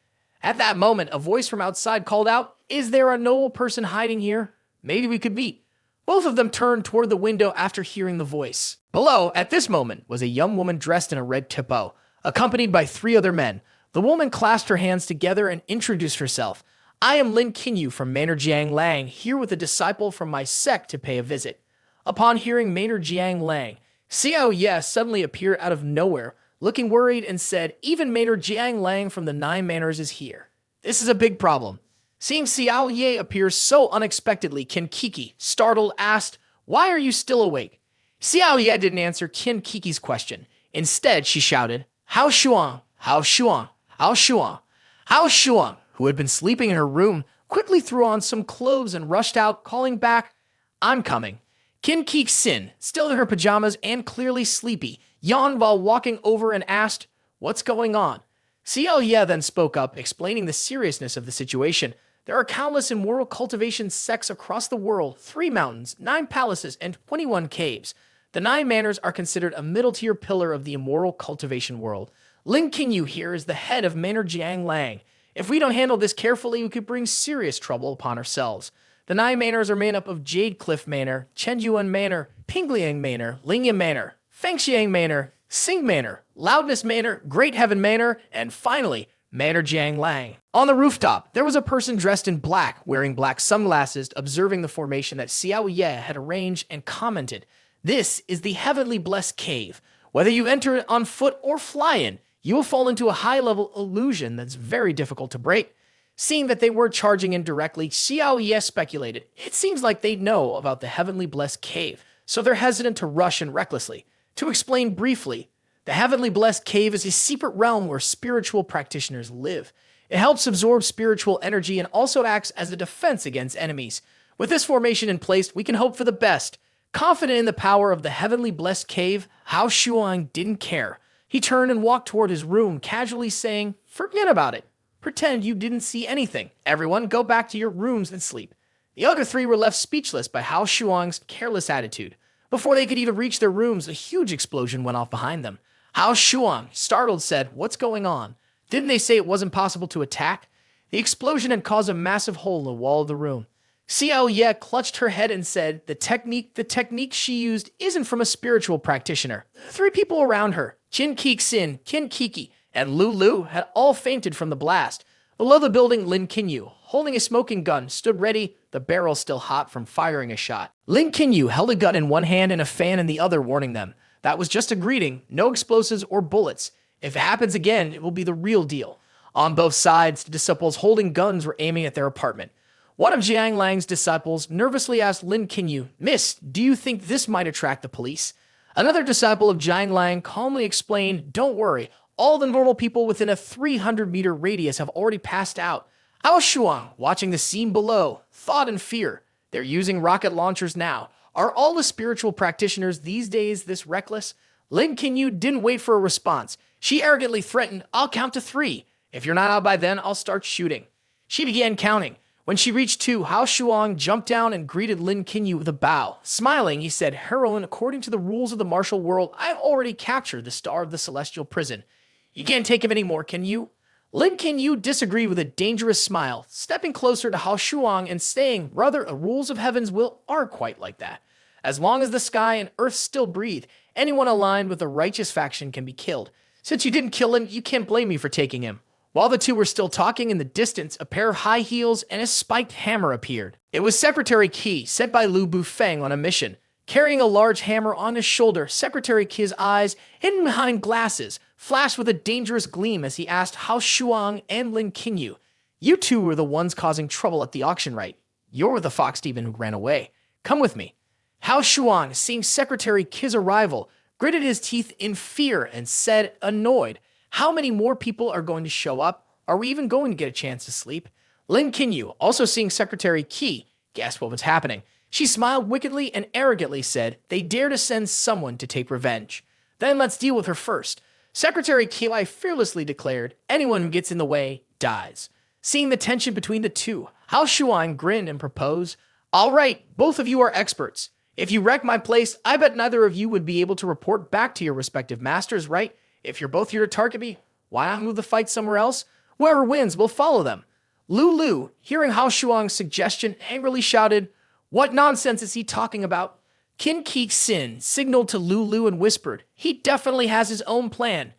At that moment, a voice from outside called out, "Is there a noble person hiding here? Maybe we could meet." Both of them turned toward the window after hearing the voice. Below, at this moment, was a young woman dressed in a red tipo, accompanied by 3 other men. The woman clasped her hands together and introduced herself. "I am Lin Qinyu from Manor Jiang Lang, here with a disciple from my sect to pay a visit." Upon hearing Manor Jiang Lang, Xiao Ye suddenly appeared out of nowhere, looking worried, and said, "Even Manor Jiang Lang from the Nine Manors is here. This is a big problem." Seeing Xiao Ye appear so unexpectedly, Qin Kiki, startled, asked, "Why are you still awake?" Xiao Ye didn't answer Qin Kiki's question. Instead, she shouted, "Hao Shuang, Hao Shuang, Hao Shuang." Hao Shuang, who had been sleeping in her room, quickly threw on some clothes and rushed out, calling back, "I'm coming." Qin Kik Sin, still in her pajamas and clearly sleepy, yawned while walking over and asked, "What's going on?" Xiao Ye then spoke up, explaining the seriousness of the situation. There are countless immoral cultivation sects across the world, 3 mountains, 9 palaces, and 21 caves. The 9 manors are considered a middle-tier pillar of the immoral cultivation world. Lin Qingyu here is the head of Manor Jiang Lang. If we don't handle this carefully, we could bring serious trouble upon ourselves. The 9 manors are made up of Jade Cliff Manor, Chenjuan Manor, Pingliang Manor, Lingyam Manor, Fengxiang Manor, Sing Manor, Loudness Manor, Great Heaven Manor, and finally, Manor Jiang Lang. On the rooftop, there was a person dressed in black, wearing black sunglasses, observing the formation that Xiao Ye had arranged and commented, "This is the Heavenly Blessed Cave. Whether you enter it on foot or fly in, you will fall into a high-level illusion that's very difficult to break." Seeing that they were charging in directly, Xiao Ye speculated, "It seems like they know about the Heavenly Blessed Cave, so they're hesitant to rush in recklessly." To explain briefly, the Heavenly Blessed Cave is a secret realm where spiritual practitioners live. It helps absorb spiritual energy and also acts as a defense against enemies. With this formation in place, we can hope for the best. Confident in the power of the Heavenly Blessed Cave, Hao Shuang didn't care. He turned and walked toward his room, casually saying, "Forget about it. Pretend you didn't see anything. Everyone, go back to your rooms and sleep." The other 3 were left speechless by Hao Shuang's careless attitude. Before they could even reach their rooms, a huge explosion went off behind them. Hao Shuang, startled, said, "What's going on? Didn't they say it wasn't possible to attack?" The explosion had caused a massive hole in the wall of the room. Xiao Ye clutched her head and said, the technique she used isn't from a spiritual practitioner. 3 people around her, Qin Kik Sin, Qin Kiki, and Lu, had all fainted from the blast. Below the building, Lin Qingyu, holding a smoking gun, stood ready, the barrel still hot from firing a shot. Lin Qingyu held a gun in one hand and a fan in the other, warning them. That was just a greeting, no explosives or bullets. If it happens again, it will be the real deal. On both sides, the disciples holding guns were aiming at their apartment. One of Jiang Lang's disciples nervously asked Lin Qingyu, "Miss, do you think this might attract the police?" Another disciple of Jiang Lang calmly explained, "Don't worry, all the normal people within a 300-meter radius have already passed out." Hao Shuang, watching the scene below, thought in fear. They're using rocket launchers now. Are all the spiritual practitioners these days this reckless? Lin Qingyu didn't wait for a response. She arrogantly threatened, "I'll count to 3. If you're not out by then, I'll start shooting." She began counting. When she reached 2, Hao Shuang jumped down and greeted Lin Qingyu with a bow. Smiling, he said, "Heroine, according to the rules of the martial world, I've already captured the star of the celestial prison. You can't take him anymore, can you?" Lin Qingyu disagreed with a dangerous smile, stepping closer to Hao Shuang and saying, "Brother, the rules of heaven's will are quite like that. As long as the sky and earth still breathe, anyone aligned with the righteous faction can be killed. Since you didn't kill him, you can't blame me for taking him." While the 2 were still talking, in the distance, a pair of high heels and a spiked hammer appeared. It was Secretary Qi, sent by Lu Bufeng on a mission. Carrying a large hammer on his shoulder, Secretary Qi's eyes, hidden behind glasses, flashed with a dangerous gleam as he asked Hao Shuang and Lin Qingyu, "You 2 were the ones causing trouble at the auction, right? You're the fox demon who ran away. Come with me." Hao Shuang, seeing Secretary Qi's arrival, gritted his teeth in fear and said, annoyed, "How many more people are going to show up? Are we even going to get a chance to sleep?" Lin Qingyu, also seeing Secretary Qi, guessed what was happening. She smiled wickedly and arrogantly said, "They dare to send someone to take revenge. Then let's deal with her first." Secretary Qi fearlessly declared, "Anyone who gets in the way dies." Seeing the tension between the 2, Hao Shuang grinned and proposed, "All right, both of you are experts. If you wreck my place, I bet neither of you would be able to report back to your respective masters, right? If you're both here to target me, why not move the fight somewhere else? Whoever wins will follow them." Lu, hearing Hao Shuang's suggestion, angrily shouted, "What nonsense is he talking about?" Qin Kik Sin signaled to Lu and whispered, "He definitely has his own plan."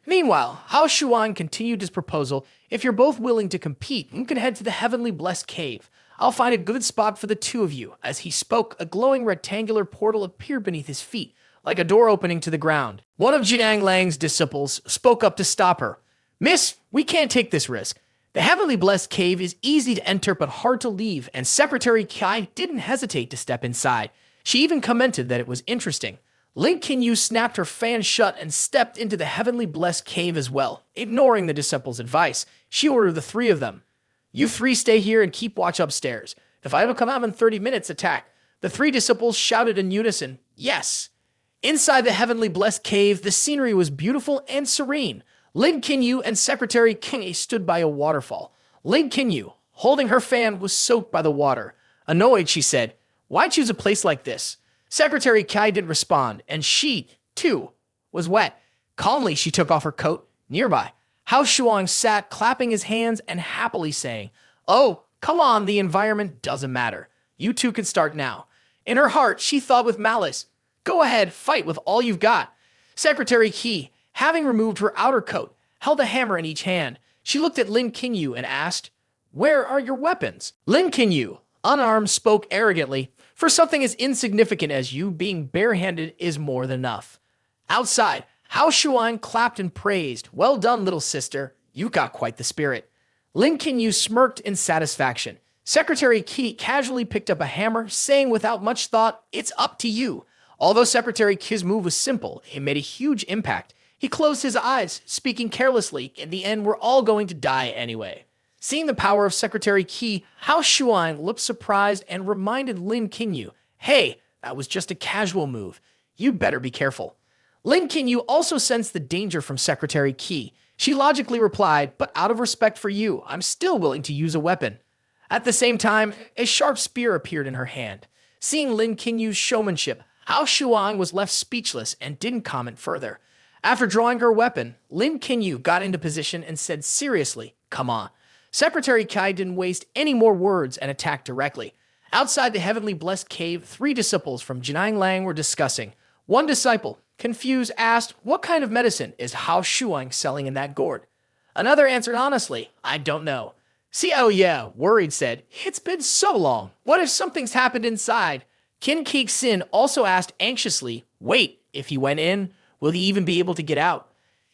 Meanwhile, Hao Shuang continued his proposal, "If you're both willing to compete, you can head to the Heavenly Blessed Cave. I'll find a good spot for the 2 of you." As he spoke, a glowing rectangular portal appeared beneath his feet. like a door opening to the ground. One of Jiang Lang's disciples spoke up to stop her. "Miss, we can't take this risk. The heavenly blessed cave is easy to enter but hard to leave," and Secretary Kai didn't hesitate to step inside. She even commented that it was interesting. Lin Qinyu snapped her fan shut and stepped into the heavenly blessed cave as well. Ignoring the disciples' advice, she ordered the three of them. "You three stay here and keep watch upstairs. If I don't come out in 30 minutes, attack." The three disciples shouted in unison, "Yes." Inside the heavenly blessed cave, the scenery was beautiful and serene. Lin Qinyu and Secretary King stood by a waterfall. Lin Qinyu, holding her fan, was soaked by the water. Annoyed, she said, "Why choose a place like this?" Secretary Kai didn't respond, and she, too, was wet. Calmly, she took off her coat. Nearby, Hao Shuang sat, clapping his hands and happily saying, "Oh, come on, the environment doesn't matter. You two can start now." In her heart, she thought with malice, "Go ahead, fight with all you've got." Secretary Qi, having removed her outer coat, held a hammer in each hand. She looked at Lin Qinyu and asked, "Where are your weapons?" Lin Qinyu, unarmed, spoke arrogantly, "For something as insignificant as you, being barehanded is more than enough." Outside, Hao Shuang clapped and praised. "Well done, little sister. You got quite the spirit." Lin Qinyu smirked in satisfaction. Secretary Qi casually picked up a hammer, saying without much thought, "It's up to you." Although Secretary Qi's move was simple, it made a huge impact. He closed his eyes, speaking carelessly. "In the end, we're all going to die anyway." Seeing the power of Secretary Qi, Hao Shuang looked surprised and reminded Lin Qinyu, "Hey, that was just a casual move. You'd better be careful." Lin Qinyu also sensed the danger from Secretary Qi. She logically replied, "But out of respect for you, I'm still willing to use a weapon." At the same time, a sharp spear appeared in her hand. Seeing Lin Qinyu's showmanship, Hao Shuang was left speechless and didn't comment further. After drawing her weapon, Lin Qinyu got into position and said seriously, "Come on." Secretary Kai didn't waste any more words and attacked directly. Outside the heavenly blessed cave, three disciples from Jiang Lang were discussing. One disciple, confused, asked, "What kind of medicine is Hao Shuang selling in that gourd?" Another answered honestly, "I don't know." Xiao Ye, worried, said, "It's been so long. What if something's happened inside?" Qin Kixin also asked anxiously, "Wait, if he went in, will he even be able to get out?"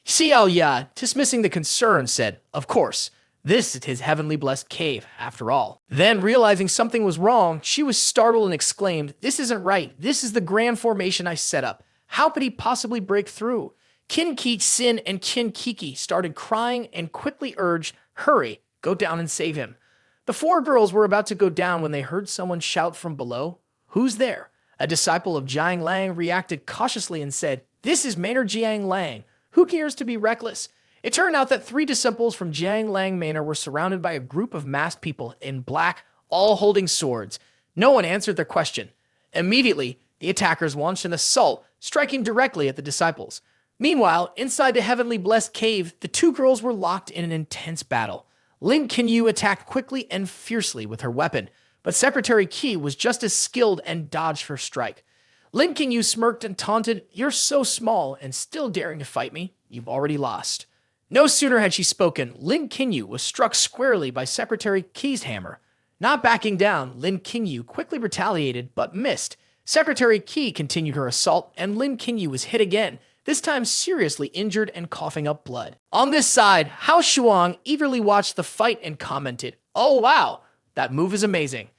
Xiao Ye, dismissing the concern, said, "Of course. This is his heavenly blessed cave, after all." Then, realizing something was wrong, she was startled and exclaimed, "This isn't right. This is the grand formation I set up. How could he possibly break through?" Qin Kixin and Qin Kiki started crying and quickly urged, "Hurry, go down and save him." The four girls were about to go down when they heard someone shout from below, "Who's there?" A disciple of Jiang Lang reacted cautiously and said, "This is Manor Jiang Lang. Who cares to be reckless?" It turned out that three disciples from Jiang Lang Manor were surrounded by a group of masked people in black, all holding swords. No one answered their question. Immediately, the attackers launched an assault, striking directly at the disciples. Meanwhile, inside the heavenly blessed cave, the two girls were locked in an intense battle. Lin Qinyu attacked quickly and fiercely with her weapon, but Secretary Qi was just as skilled and dodged her strike. Lin Qinyu smirked and taunted, "You're so small and still daring to fight me. You've already lost." No sooner had she spoken, Lin Qinyu was struck squarely by Secretary Qi's hammer. Not backing down, Lin Qinyu quickly retaliated but missed. Secretary Qi continued her assault, and Lin Qinyu was hit again, this time seriously injured and coughing up blood. On this side, Hao Shuang eagerly watched the fight and commented, "Oh wow, that move is amazing."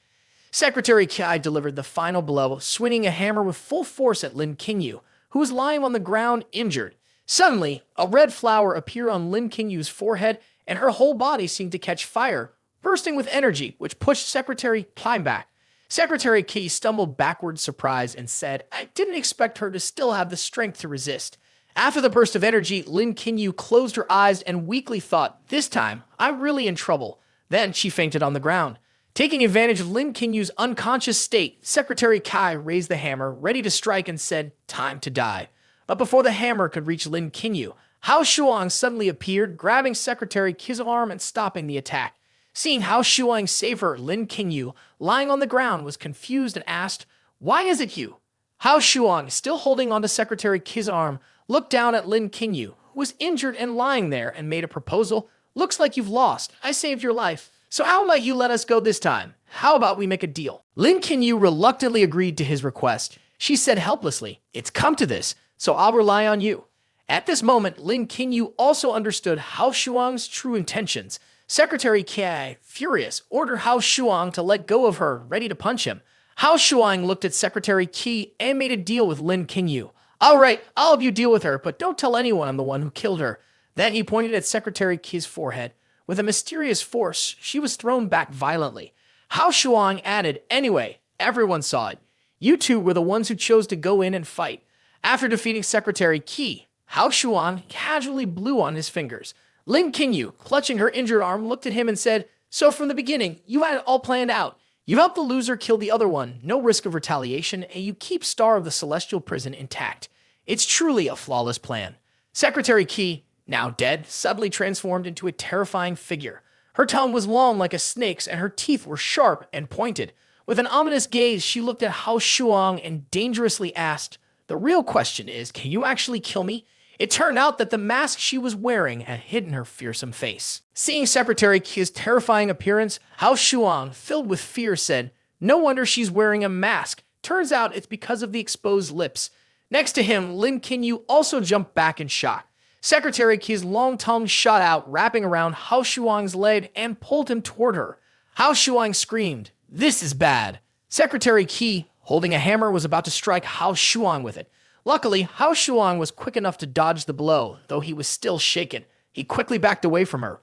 Secretary Qi delivered the final blow, swinging a hammer with full force at Lin Qinyu, who was lying on the ground injured. Suddenly, a red flower appeared on Lin Qinyu's forehead, and her whole body seemed to catch fire, bursting with energy, which pushed Secretary Qi back. Secretary Qi stumbled backward, surprised, and said, "I didn't expect her to still have the strength to resist." After the burst of energy, Lin Qinyu closed her eyes and weakly thought, "This time, I'm really in trouble." Then she fainted on the ground. Taking advantage of Lin Qinyu's unconscious state, Secretary Qi raised the hammer, ready to strike, and said, "Time to die." But before the hammer could reach Lin Qinyu, Hao Shuang suddenly appeared, grabbing Secretary Qi's arm and stopping the attack. Seeing Hao Shuang save her, Lin Qinyu, lying on the ground, was confused and asked, "Why is it you?" Hao Shuang, still holding onto Secretary Qi's arm, looked down at Lin Qinyu, who was injured and lying there, and made a proposal. "Looks like you've lost. I saved your life. So how might you let us go this time? How about we make a deal?" Lin Qinyu reluctantly agreed to his request. She said helplessly, "It's come to this, so I'll rely on you." At this moment, Lin Qingyu also understood Hao Shuang's true intentions. Secretary Kai, furious, ordered Hao Shuang to let go of her, ready to punch him. Hao Shuang looked at Secretary Qi and made a deal with Lin Qingyu. "All right, I'll help you deal with her, but don't tell anyone I'm the one who killed her." Then he pointed at Secretary Qi's forehead. With a mysterious force, she was thrown back violently. Hao Shuang added, "Anyway, everyone saw it. You two were the ones who chose to go in and fight." After defeating Secretary Qi, Hao Shuang casually blew on his fingers. Lin Qingyu, clutching her injured arm, looked at him and said, "So from the beginning, you had it all planned out. You helped the loser kill the other one, no risk of retaliation, and you keep Star of the Celestial Prison intact. It's truly a flawless plan." Secretary Qi, now dead, suddenly transformed into a terrifying figure. Her tongue was long like a snake's, and her teeth were sharp and pointed. With an ominous gaze, she looked at Hao Shuang and dangerously asked, "The real question is, can you actually kill me?" It turned out that the mask she was wearing had hidden her fearsome face. Seeing Secretary Qi's terrifying appearance, Hao Shuang, filled with fear, said, "No wonder she's wearing a mask. Turns out it's because of the exposed lips." Next to him, Lin Qingyu also jumped back in shock. Secretary Qi's long tongue shot out, wrapping around Hao Shuang's leg and pulled him toward her. Hao Shuang screamed, "This is bad." Secretary Qi, holding a hammer, was about to strike Hao Shuang with it. Luckily, Hao Shuang was quick enough to dodge the blow, though he was still shaken. He quickly backed away from her.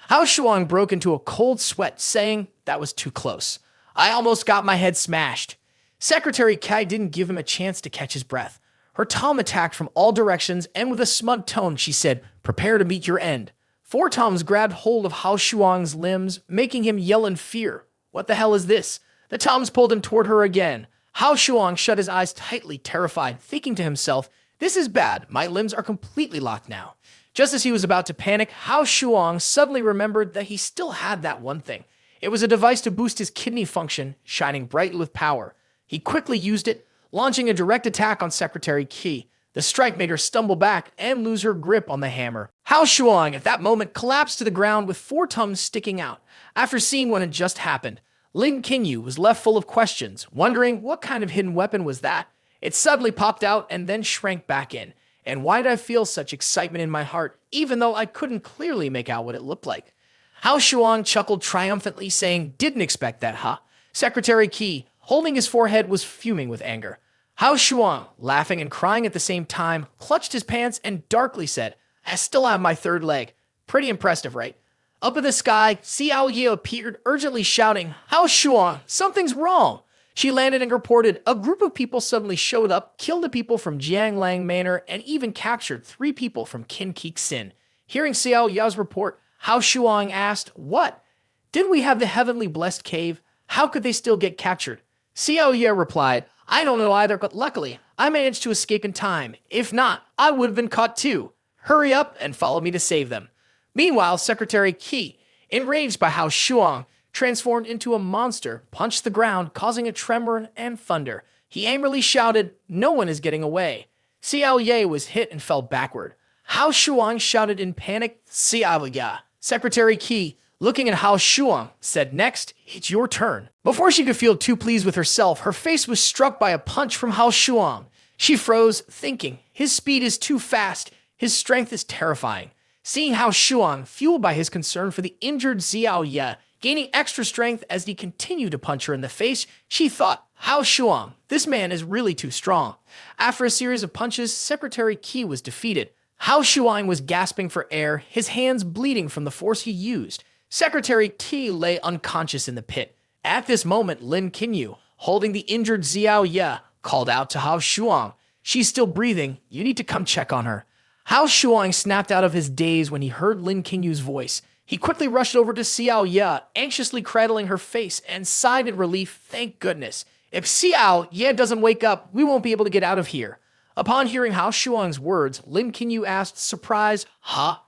Hao Shuang broke into a cold sweat, saying, "That was too close. I almost got my head smashed." Secretary Kai didn't give him a chance to catch his breath. Her Tom attacked from all directions, and with a smug tone, she said, "Prepare to meet your end." 4 Toms grabbed hold of Hao Shuang's limbs, making him yell in fear. "What the hell is this?" The Toms pulled him toward her again. Hao Shuang shut his eyes tightly, terrified, thinking to himself, "This is bad. My limbs are completely locked now." Just as he was about to panic, Hao Shuang suddenly remembered that he still had that one thing. It was a device to boost his kidney function, shining brightly with power. He quickly used it, launching a direct attack on Secretary Qi. The strike made her stumble back and lose her grip on the hammer. Hao Shuang at that moment collapsed to the ground with 4 Toms sticking out. After seeing what had just happened, Lin Qingyu was left full of questions, wondering what kind of hidden weapon was that. It suddenly popped out and then shrank back in. And why did I feel such excitement in my heart, even though I couldn't clearly make out what it looked like? Hao Shuang chuckled triumphantly, saying, "Didn't expect that, huh?" Secretary Qi, holding his forehead, was fuming with anger. Hao Shuang, laughing and crying at the same time, clutched his pants and darkly said, "I still have my third leg. Pretty impressive, right?" Up in the sky, Xiao Ye appeared, urgently shouting, "Hao Shuang, something's wrong!" She landed and reported, "A group of people suddenly showed up, killed the people from Jianglang Manor, and even captured 3 people from Qin Keek Sin." Hearing Xiao Ye's report, Hao Shuang asked, "What? Didn't we have the heavenly blessed cave? How could they still get captured?" Xiao Ye replied, "I don't know either, but luckily, I managed to escape in time. If not, I would have been caught too. Hurry up and follow me to save them." Meanwhile, Secretary Qi, enraged by Hao Shuang, transformed into a monster, punched the ground, causing a tremor and thunder. He angrily shouted, "No one is getting away." Xiao Ye was hit and fell backward. Hao Shuang shouted in panic, "Xiao Ye." Secretary Qi, looking at Hao Shuang, said, "Next, it's your turn." Before she could feel too pleased with herself, her face was struck by a punch from Hao Shuang. She froze, thinking, his speed is too fast, his strength is terrifying. Seeing Hao Shuang, fueled by his concern for the injured Xiao Ye, gaining extra strength as he continued to punch her in the face, she thought, "Hao Shuang, this man is really too strong." After a series of punches, Secretary Qi was defeated. Hao Shuang was gasping for air, his hands bleeding from the force he used. Secretary Qi lay unconscious in the pit. At this moment, Lin Qingyu, holding the injured Xiao Ye, called out to Hao Shuang, "She's still breathing. You need to come check on her." Hao Shuang snapped out of his daze when he heard Lin Qingyu's voice. He quickly rushed over to Xiao Ye, anxiously cradling her face, and sighed in relief, "Thank goodness. If Xiao Ye doesn't wake up, we won't be able to get out of here." Upon hearing Hao Shuang's words, Lin Qingyu asked, surprised, "Huh?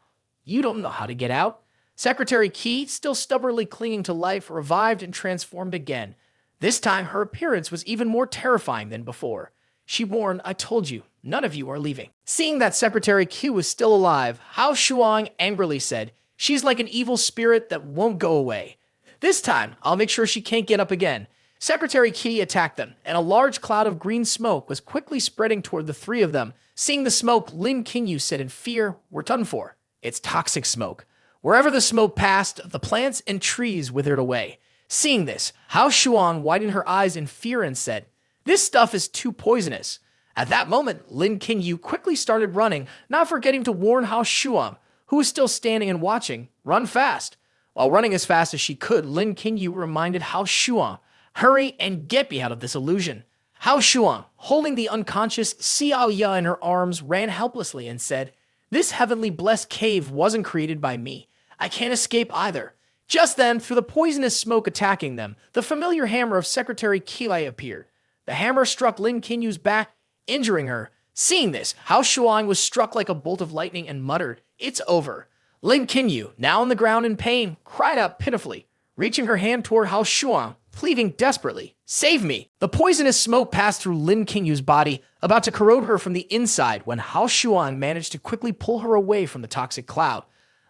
You don't know how to get out?" Secretary Qi, still stubbornly clinging to life, revived and transformed again. This time, her appearance was even more terrifying than before. She warned, "I told you, none of you are leaving." Seeing that Secretary Qi was still alive, Hao Shuang angrily said, "She's like an evil spirit that won't go away. This time, I'll make sure she can't get up again." Secretary Qi attacked them, and a large cloud of green smoke was quickly spreading toward the three of them. Seeing the smoke, Lin Qingyu said in fear, "We're done for. It's toxic smoke." Wherever the smoke passed, the plants and trees withered away. Seeing this, Hao Shuang widened her eyes in fear and said, "This stuff is too poisonous." At that moment, Lin Qingyu quickly started running, not forgetting to warn Hao Shuang, who was still standing and watching, "Run fast." While running as fast as she could, Lin Qingyu reminded Hao Shuang, "Hurry and get me out of this illusion." Hao Shuang, holding the unconscious Xiao Ya in her arms, ran helplessly and said, "This heavenly blessed cave wasn't created by me. I can't escape either." Just then, through the poisonous smoke attacking them, the familiar hammer of Secretary Qilai appeared. The hammer struck Lin Qinyu's back, injuring her. Seeing this, Hao Shuang was struck like a bolt of lightning and muttered, "It's over." Lin Qingyu, now on the ground in pain, cried out pitifully, reaching her hand toward Hao Shuang, pleading desperately, "Save me!" The poisonous smoke passed through Lin Qingyu's body, about to corrode her from the inside when Hao Shuang managed to quickly pull her away from the toxic cloud.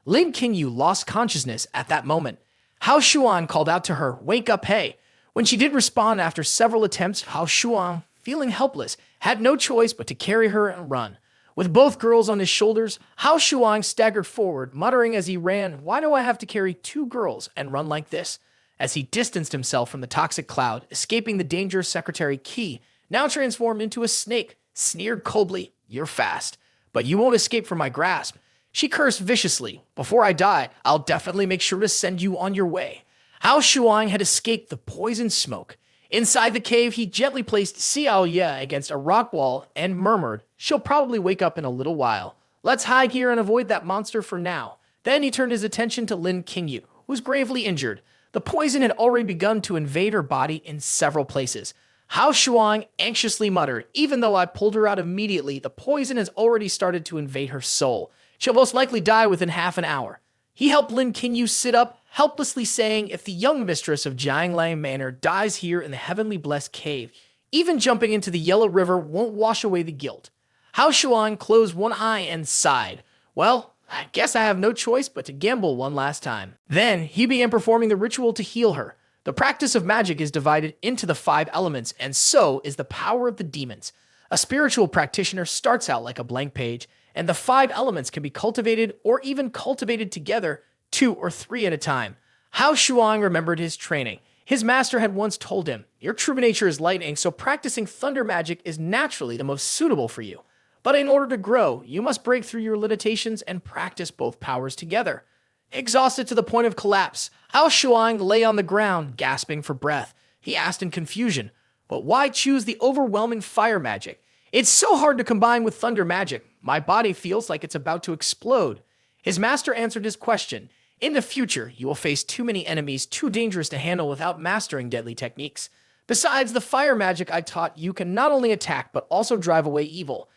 Lin Qingyu lost consciousness at that moment. Hao Shuang called out to her, "Wake up, hey!" When she did respond after several attempts, Hao Shuang, feeling helpless, had no choice but to carry her and run. With both girls on his shoulders, Hao Shuang staggered forward, muttering as he ran, "Why do I have to carry two girls and run like this?" As he distanced himself from the toxic cloud, escaping the dangerous Secretary Qi, now transformed into a snake, sneered coldly, "You're fast, but you won't escape from my grasp." She cursed viciously, "Before I die, I'll definitely make sure to send you on your way." Hao Shuang had escaped the poison smoke. Inside the cave, he gently placed Xiao Ye against a rock wall and murmured, "She'll probably wake up in a little while. Let's hide here and avoid that monster for now." Then he turned his attention to Lin Qingyu, who was gravely injured. The poison had already begun to invade her body in several places. Hao Shuang anxiously muttered, "Even though I pulled her out immediately, the poison has already started to invade her soul. She'll most likely die within half an hour." He helped Lin Qingyu sit up, helplessly saying, "If the young mistress of Jianglang Manor dies here in the heavenly blessed cave, even jumping into the Yellow River won't wash away the guilt." Hao Shuang closed one eye and sighed. "Well, I guess I have no choice but to gamble one last time." Then he began performing the ritual to heal her. The practice of magic is divided into the 5 elements, and so is the power of the demons. A spiritual practitioner starts out like a blank page, and the 5 elements can be cultivated or even cultivated together, 2 or 3 at a time. Hao Shuang remembered his training. His master had once told him, "Your true nature is lightning, so practicing thunder magic is naturally the most suitable for you. But in order to grow, you must break through your limitations and practice both powers together." Exhausted to the point of collapse, Hao Shuang lay on the ground, gasping for breath. He asked in confusion, "But why choose the overwhelming fire magic? It's so hard to combine with thunder magic. My body feels like it's about to explode." His master answered his question. "In the future, you will face too many enemies too dangerous to handle without mastering deadly techniques. Besides, the fire magic I taught you can not only attack but also drive away evil."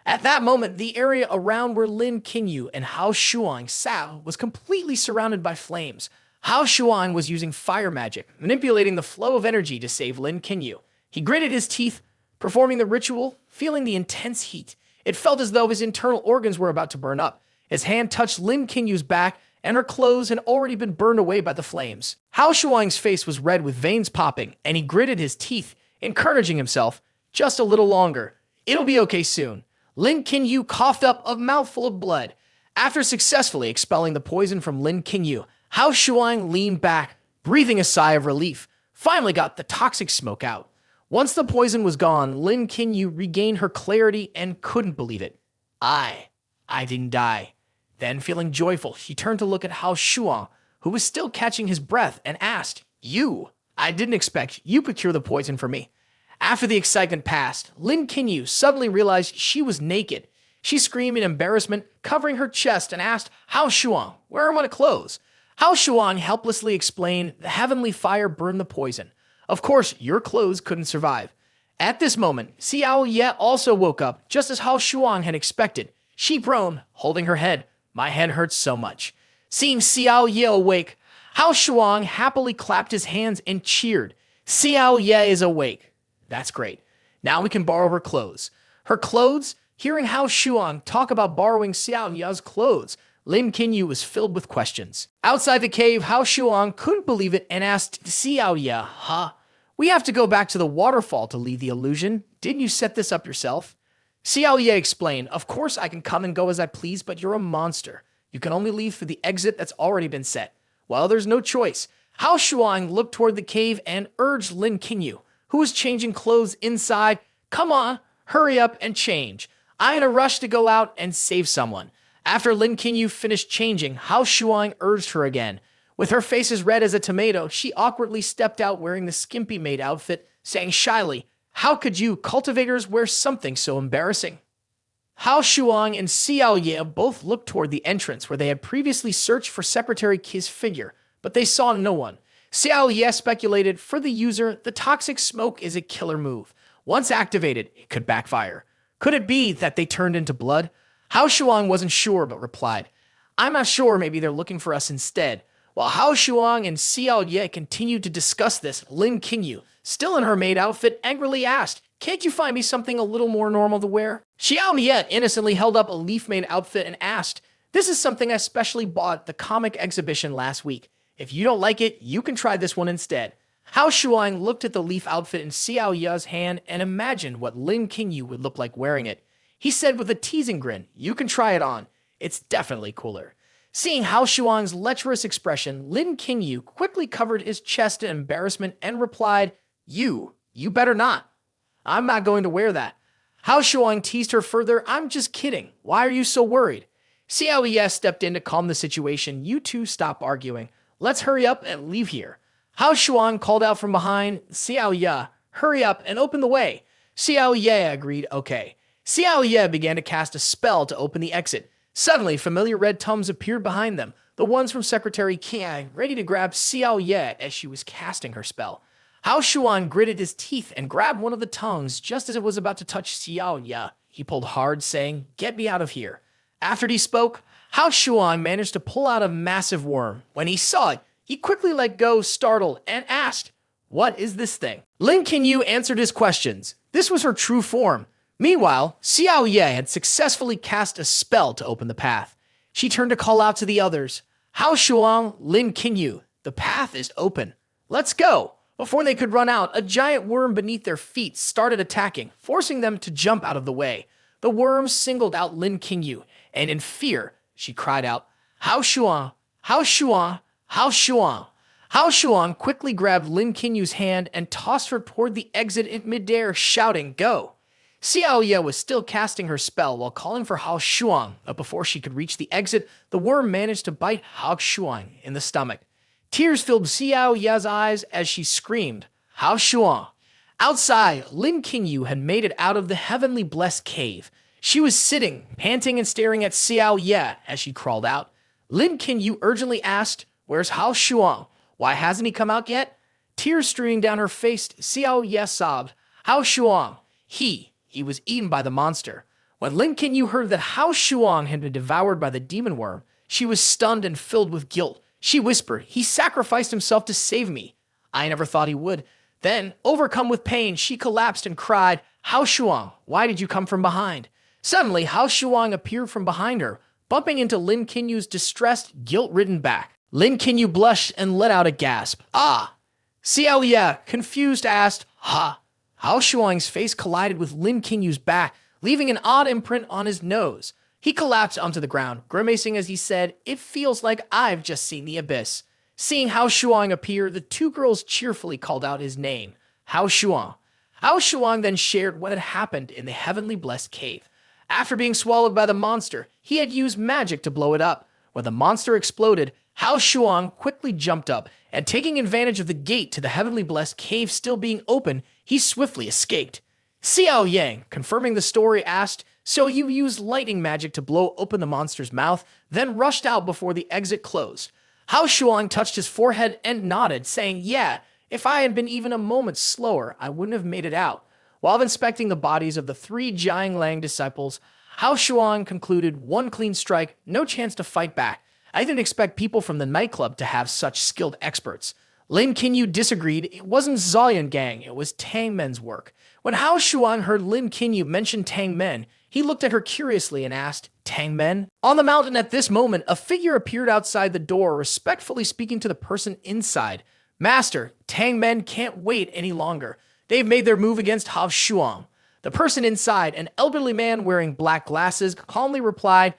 At that moment, the area around where Lin Qingyu and Hao Shuang sat was completely surrounded by flames. Hao Shuang was using fire magic, manipulating the flow of energy to save Lin Qingyu. He gritted his teeth, performing the ritual, feeling the intense heat. It felt as though his internal organs were about to burn up. His hand touched Lin Qingyu's back, and her clothes had already been burned away by the flames. Hao Shuang's face was red with veins popping, and he gritted his teeth, encouraging himself, "Just a little longer. It'll be okay soon." Lin Qingyu coughed up a mouthful of blood. After successfully expelling the poison from Lin Qingyu, Hao Shuang leaned back, breathing a sigh of relief, finally got the toxic smoke out. Once the poison was gone, Lin Qingyu regained her clarity and couldn't believe it. I didn't die." Then, feeling joyful, she turned to look at Hao Shuang, who was still catching his breath, and asked, "You? I didn't expect you could cure the poison for me." After the excitement passed, Lin Qingyu suddenly realized she was naked. She screamed in embarrassment, covering her chest, and asked, "Hao Shuang, where are my clothes?" Hao Shuang helplessly explained, "The heavenly fire burned the poison. Of course, your clothes couldn't survive." At this moment, Xiao Ye also woke up, just as Hao Shuang had expected. She groaned, holding her head. "My head hurts so much." Seeing Xiao Ye awake, Hao Shuang happily clapped his hands and cheered. "Xiao Ye is awake. That's great. Now we can borrow her clothes." Her clothes? Hearing Hao Shuang talk about borrowing Xiao Ye's clothes, Lin Qingyu was filled with questions. Outside the cave, Hao Shuang couldn't believe it and asked Xiao Ye, "Huh? We have to go back to the waterfall to leave the illusion. Didn't you set this up yourself? Xiao Ye explained, of course I can come and go as I please, but you're a monster. You can only leave through the exit that's already been set. Well, there's no choice. Hao Shuang looked toward the cave and urged Lin Qingyu, who was changing clothes inside, come on, hurry up and change. I'm in a rush to go out and save someone. After Lin Qingyu finished changing, Hao Shuang urged her again. With her face as red as a tomato, she awkwardly stepped out wearing the skimpy maid outfit, saying shyly, how could you, cultivators, wear something so embarrassing? Hao Shuang and Xiao Ye both looked toward the entrance where they had previously searched for Secretary Q's figure, but they saw no one. Xiao Ye speculated, for the user, the toxic smoke is a killer move. Once activated, it could backfire. Could it be that they turned into blood? Hao Shuang wasn't sure, but replied, I'm not sure, maybe they're looking for us instead. While Hao Shuang and Xiao Ye continued to discuss this, Lin Qingyu, still in her maid outfit, angrily asked, can't you find me something a little more normal to wear? Xiao Ye innocently held up a leaf maid outfit and asked, this is something I specially bought at the comic exhibition last week. If you don't like it, you can try this one instead. Hao Shuang looked at the leaf outfit in Xiao Ye's hand and imagined what Lin Qingyu would look like wearing it. He said with a teasing grin, you can try it on. It's definitely cooler. Seeing Hao Shuang's lecherous expression, Lin Qingyu quickly covered his chest in embarrassment and replied, you better not. I'm not going to wear that. Hao Shuang teased her further, I'm just kidding. Why are you so worried? Xiao Ye stepped in to calm the situation. You two stop arguing. Let's hurry up and leave here. Hao Shuang called out from behind, Xiao Ye, hurry up and open the way. Xiao Ye agreed, okay. Xiao Ye began to cast a spell to open the exit. Suddenly, familiar red tums appeared behind them, the ones from Secretary Qi, ready to grab Xiao Ye as she was casting her spell. Hao Shuang gritted his teeth and grabbed one of the tongues just as it was about to touch Xiao Ye. He pulled hard, saying, get me out of here. After he spoke, Hao Shuang managed to pull out a massive worm. When he saw it, he quickly let go, startled, and asked, what is this thing? Lin Qingyu answered his questions. This was her true form. Meanwhile, Xiao Ye had successfully cast a spell to open the path. She turned to call out to the others, Hao Shuang, Lin Qingyu, the path is open. Let's go. Before they could run out, a giant worm beneath their feet started attacking, forcing them to jump out of the way. The worm singled out Lin Qingyu, and in fear, she cried out, Hao Shuang, Hao Shuang, Hao Shuang. Hao Shuang quickly grabbed Lin Qinyu's hand and tossed her toward the exit in midair, shouting, go. Xiao Ye was still casting her spell while calling for Hao Shuang, but before she could reach the exit, the worm managed to bite Hao Shuang in the stomach. Tears filled Xiao Ye's eyes as she screamed, Hao Shuang. Outside, Lin Qingyu had made it out of the heavenly blessed cave. She was sitting, panting and staring at Xiao Ye as she crawled out. Lin Qingyu urgently asked, where's Hao Shuang? Why hasn't he come out yet? Tears streaming down her face, Xiao Ye sobbed, Hao Shuang. He was eaten by the monster. When Lin Qingyu heard that Hao Shuang had been devoured by the demon worm, she was stunned and filled with guilt. She whispered, he sacrificed himself to save me. I never thought he would. Then, overcome with pain, she collapsed and cried, Hao Shuang, why did you come from behind? Suddenly, Hao Shuang appeared from behind her, bumping into Lin Qinyu's distressed, guilt-ridden back. Lin Qingyu blushed and let out a gasp. Ah! Xiao Ye, confused, asked, ha! Hao Shuang's face collided with Lin Qinyu's back, leaving an odd imprint on his nose. He collapsed onto the ground, grimacing as he said, it feels like I've just seen the abyss. Seeing Hao Shuang appear, the two girls cheerfully called out his name, Hao Shuang. Hao Shuang then shared what had happened in the heavenly blessed cave. After being swallowed by the monster, he had used magic to blow it up. When the monster exploded, Hao Shuang quickly jumped up, and taking advantage of the gate to the heavenly blessed cave still being open, he swiftly escaped. Xiao Yang, confirming the story, asked, so you used lightning magic to blow open the monster's mouth, then rushed out before the exit closed. Hao Shuang touched his forehead and nodded, saying, yeah, if I had been even a moment slower, I wouldn't have made it out. While inspecting the bodies of the 3 Jiang Lang disciples, Hao Shuang concluded, one clean strike, no chance to fight back. I didn't expect people from the nightclub to have such skilled experts. Lin Qingyu disagreed. It wasn't Zolian Gang, it was Tang Men's work. When Hao Shuang heard Lin Qingyu mention Tang Men, he looked at her curiously and asked, Tang Men? On the mountain at this moment, a figure appeared outside the door, respectfully speaking to the person inside. Master, Tang Men can't wait any longer. They've made their move against Hao Shuang. The person inside, an elderly man wearing black glasses, calmly replied,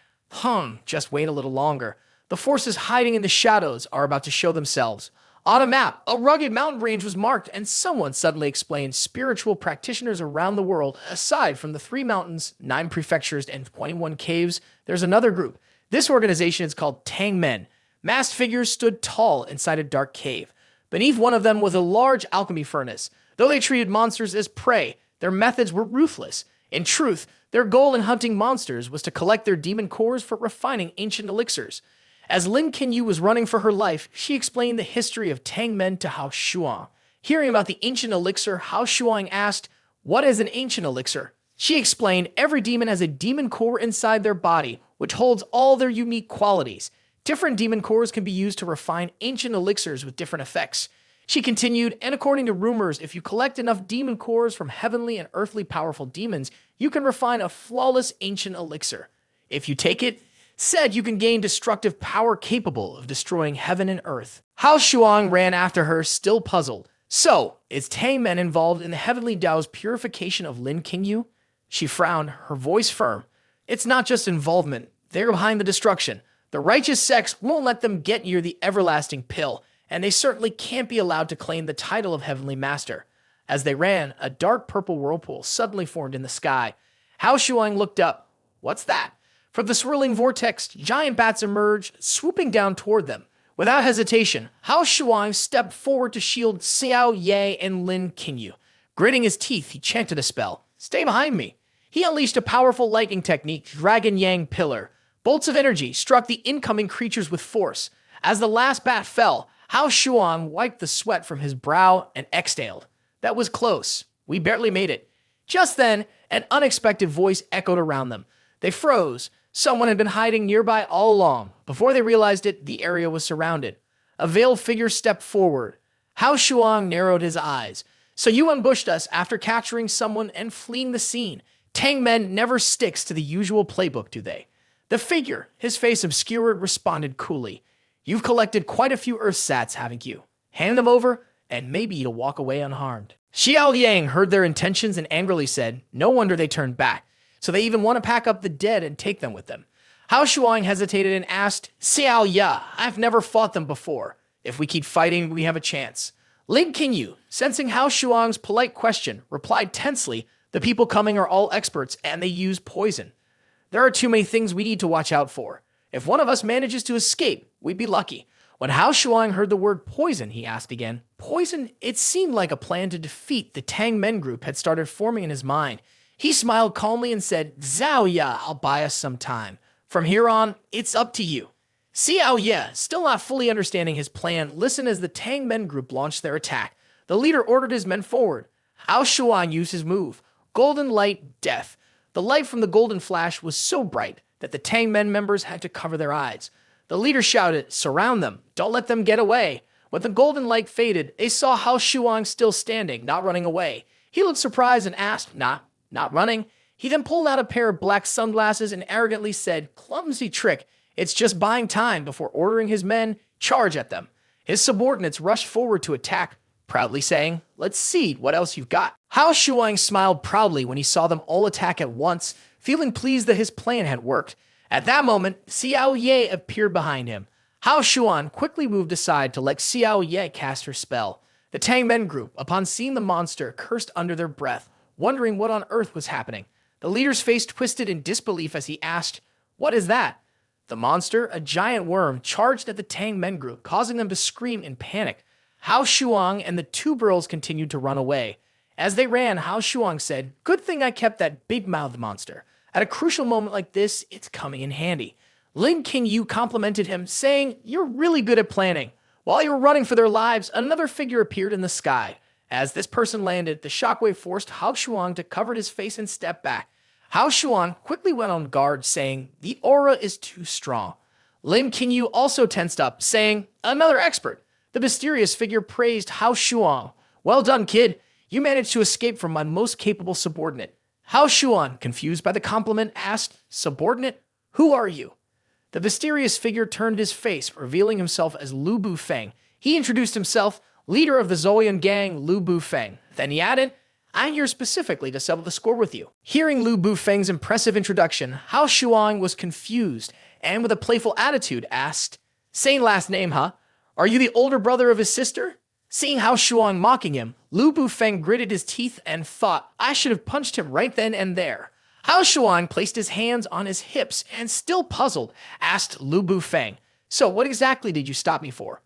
just wait a little longer. The forces hiding in the shadows are about to show themselves. On a map, a rugged mountain range was marked, and someone suddenly explained spiritual practitioners around the world. Aside from the 3 mountains, 9 prefectures, and 21 caves, there's another group. This organization is called Tang Men. Masked figures stood tall inside a dark cave. Beneath one of them was a large alchemy furnace. Though they treated monsters as prey, their methods were ruthless. In truth, their goal in hunting monsters was to collect their demon cores for refining ancient elixirs. As Lin Qingyu was running for her life, she explained the history of Tang Men to Hao Shuang. Hearing about the ancient elixir, Hao Shuang asked, "What is an ancient elixir?" She explained every demon has a demon core inside their body, which holds all their unique qualities. Different demon cores can be used to refine ancient elixirs with different effects. She continued, and according to rumors, if you collect enough demon cores from heavenly and earthly powerful demons, you can refine a flawless ancient elixir. If you take it, said you can gain destructive power capable of destroying heaven and earth. Hao Shuang ran after her, still puzzled. So, is Tang Men involved in the heavenly Tao's purification of Lin Qingyu? She frowned, her voice firm. It's not just involvement. They're behind the destruction. The righteous sects won't let them get near the everlasting pill, and they certainly can't be allowed to claim the title of Heavenly Master. As they ran, a dark purple whirlpool suddenly formed in the sky. Hao Shuang looked up. What's that? From the swirling vortex, giant bats emerged, swooping down toward them. Without hesitation, Hao Shuang stepped forward to shield Xiao Ye and Lin Qingyu. Gritting his teeth, he chanted a spell. Stay behind me. He unleashed a powerful lightning technique, Dragon Yang Pillar. Bolts of energy struck the incoming creatures with force. As the last bat fell, Hao Shuang wiped the sweat from his brow and exhaled. That was close. We barely made it. Just then, an unexpected voice echoed around them. They froze. Someone had been hiding nearby all along. Before they realized it, the area was surrounded. A veiled figure stepped forward. Hao Shuang narrowed his eyes. So you ambushed us after capturing someone and fleeing the scene. Tang Men never sticks to the usual playbook, do they? The figure, his face obscured, responded coolly. You've collected quite a few Earth sats, haven't you? Hand them over, and maybe you'll walk away unharmed. Xiao Yang heard their intentions and angrily said, no wonder they turned back. So they even want to pack up the dead and take them with them. Hao Shuang hesitated and asked, Xiao Ya, I've never fought them before. If we keep fighting, we have a chance. Lin Qingyu, sensing Hao Shuang's polite question, replied tensely, the people coming are all experts and they use poison. There are too many things we need to watch out for. If one of us manages to escape, we'd be lucky. When Hao Shuang heard the word poison, he asked again. Poison? It seemed like a plan to defeat the Tang Men group had started forming in his mind. He smiled calmly and said, Xiao Ya, I'll buy us some time. From here on, it's up to you. Xiao Ya, still not fully understanding his plan, listened as the Tang Men group launched their attack. The leader ordered his men forward. Hao Shuang used his move, Golden Light Death. The light from the golden flash was so bright that the Tang Men members had to cover their eyes. The leader shouted, surround them, don't let them get away. When the golden light faded, they saw Hao Shuang still standing, not running away. He looked surprised and asked, not running. He then pulled out a pair of black sunglasses and arrogantly said, clumsy trick, it's just buying time, before ordering his men, charge at them. His subordinates rushed forward to attack, proudly saying, let's see what else you've got. Hao Shuang smiled proudly when he saw them all attack at once, feeling pleased that his plan had worked. At that moment, Xiao Ye appeared behind him. Hao Shuang quickly moved aside to let Xiao Ye cast her spell. The Tang Men group, upon seeing the monster, cursed under their breath, wondering what on earth was happening. The leader's face twisted in disbelief as he asked, what is that? The monster, a giant worm, charged at the Tang Men group, causing them to scream in panic. Hao Shuang and the 2 girls continued to run away. As they ran, Hao Shuang said, good thing I kept that big-mouthed monster. At a crucial moment like this, it's coming in handy. Lin Qingyu complimented him, saying, you're really good at planning. While they were running for their lives, another figure appeared in the sky. As this person landed, the shockwave forced Hao Shuang to cover his face and step back. Hao Shuang quickly went on guard, saying, the aura is too strong. Lin Qingyu also tensed up, saying, another expert. The mysterious figure praised Hao Shuang. Well done, kid. You managed to escape from my most capable subordinate. Hao Shuang, confused by the compliment, asked, subordinate? Who are you? The mysterious figure turned his face, revealing himself as Lu Bufeng. He introduced himself, leader of the Zolian gang, Lu Bufeng. Then he added, I'm here specifically to settle the score with you. Hearing Lu Bufeng's impressive introduction, Hao Shuang was confused and with a playful attitude asked, Same last name, huh? Are you the older brother of his sister? Seeing Hao Shuang mocking him, Lu Bufeng gritted his teeth and thought, I should have punched him right then and there. Hao Shuang placed his hands on his hips and, still puzzled, asked Lu Bufeng, So what exactly did you stop me for?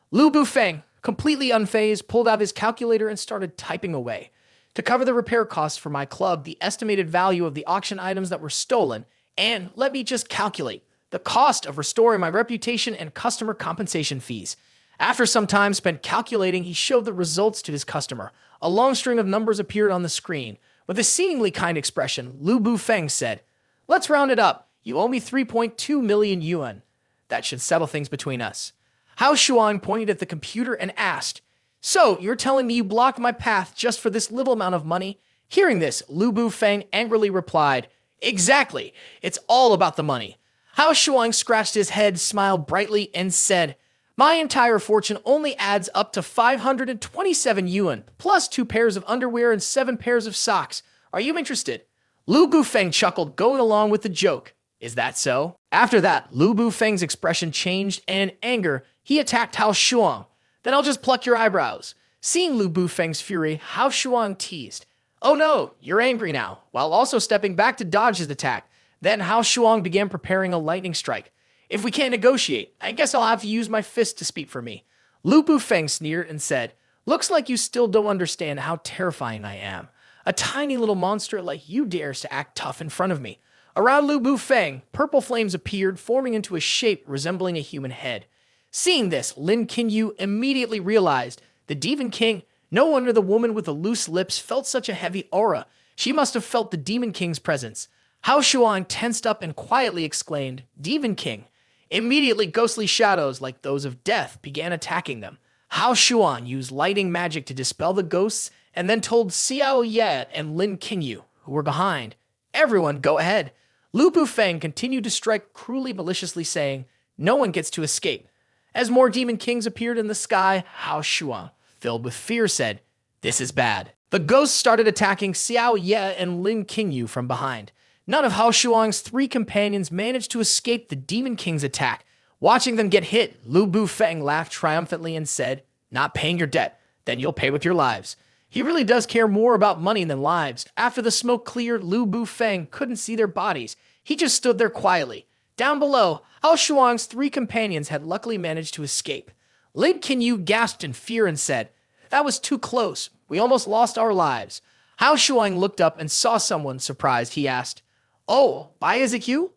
Lu Bufeng, completely unfazed, pulled out his calculator and started typing away. To cover the repair costs for my club, the estimated value of the auction items that were stolen, and let me just calculate, the cost of restoring my reputation and customer compensation fees. After some time spent calculating, he showed the results to his customer. A long string of numbers appeared on the screen. With a seemingly kind expression, Lu Bufeng said, Let's round it up. You owe me 3.2 million yuan. That should settle things between us. Hao Shuang pointed at the computer and asked, So, you're telling me you blocked my path just for this little amount of money? Hearing this, Lu Bufeng angrily replied, Exactly. It's all about the money. Hao Shuang scratched his head, smiled brightly, and said, My entire fortune only adds up to 527 yuan, plus 2 pairs of underwear and 7 pairs of socks. Are you interested? Lu Bufeng chuckled, going along with the joke. Is that so? After that, Lu Bufeng's expression changed, and in anger, he attacked Hao Shuang. Then I'll just pluck your eyebrows. Seeing Lu Bufeng's fury, Hao Shuang teased, Oh no, you're angry now, while also stepping back to dodge his attack. Then Hao Shuang began preparing a lightning strike. If we can't negotiate, I guess I'll have to use my fist to speak for me. Lu Bufeng sneered and said, Looks like you still don't understand how terrifying I am. A tiny little monster like you dares to act tough in front of me. Around Lu Bufeng, purple flames appeared, forming into a shape resembling a human head. Seeing this, Lin Qinyu immediately realized the Demon King. No wonder the woman with the loose lips felt such a heavy aura. She must have felt the Demon King's presence. Hao Shuang tensed up and quietly exclaimed, Demon King. Immediately, ghostly shadows like those of death began attacking them. Hao Shuang used lighting magic to dispel the ghosts and then told Xiao Ye and Lin Qinyu, who were behind, Everyone, go ahead. Lu Bufeng continued to strike cruelly maliciously, saying, No one gets to escape. As more Demon Kings appeared in the sky, Hao Shuang, filled with fear, said, This is bad. The ghosts started attacking Xiao Ye and Lin Qinyu from behind. None of Hao Shuang's 3 companions managed to escape the Demon King's attack. Watching them get hit, Lu Bufeng laughed triumphantly and said, Not paying your debt, then you'll pay with your lives. He really does care more about money than lives. After the smoke cleared, Lu Bufeng couldn't see their bodies. He just stood there quietly. Down below, Hao Shuang's 3 companions had luckily managed to escape. Lin Qinyu gasped in fear and said, That was too close. We almost lost our lives. Hao Shuang looked up and saw someone. Surprised, he asked, Oh, is it you?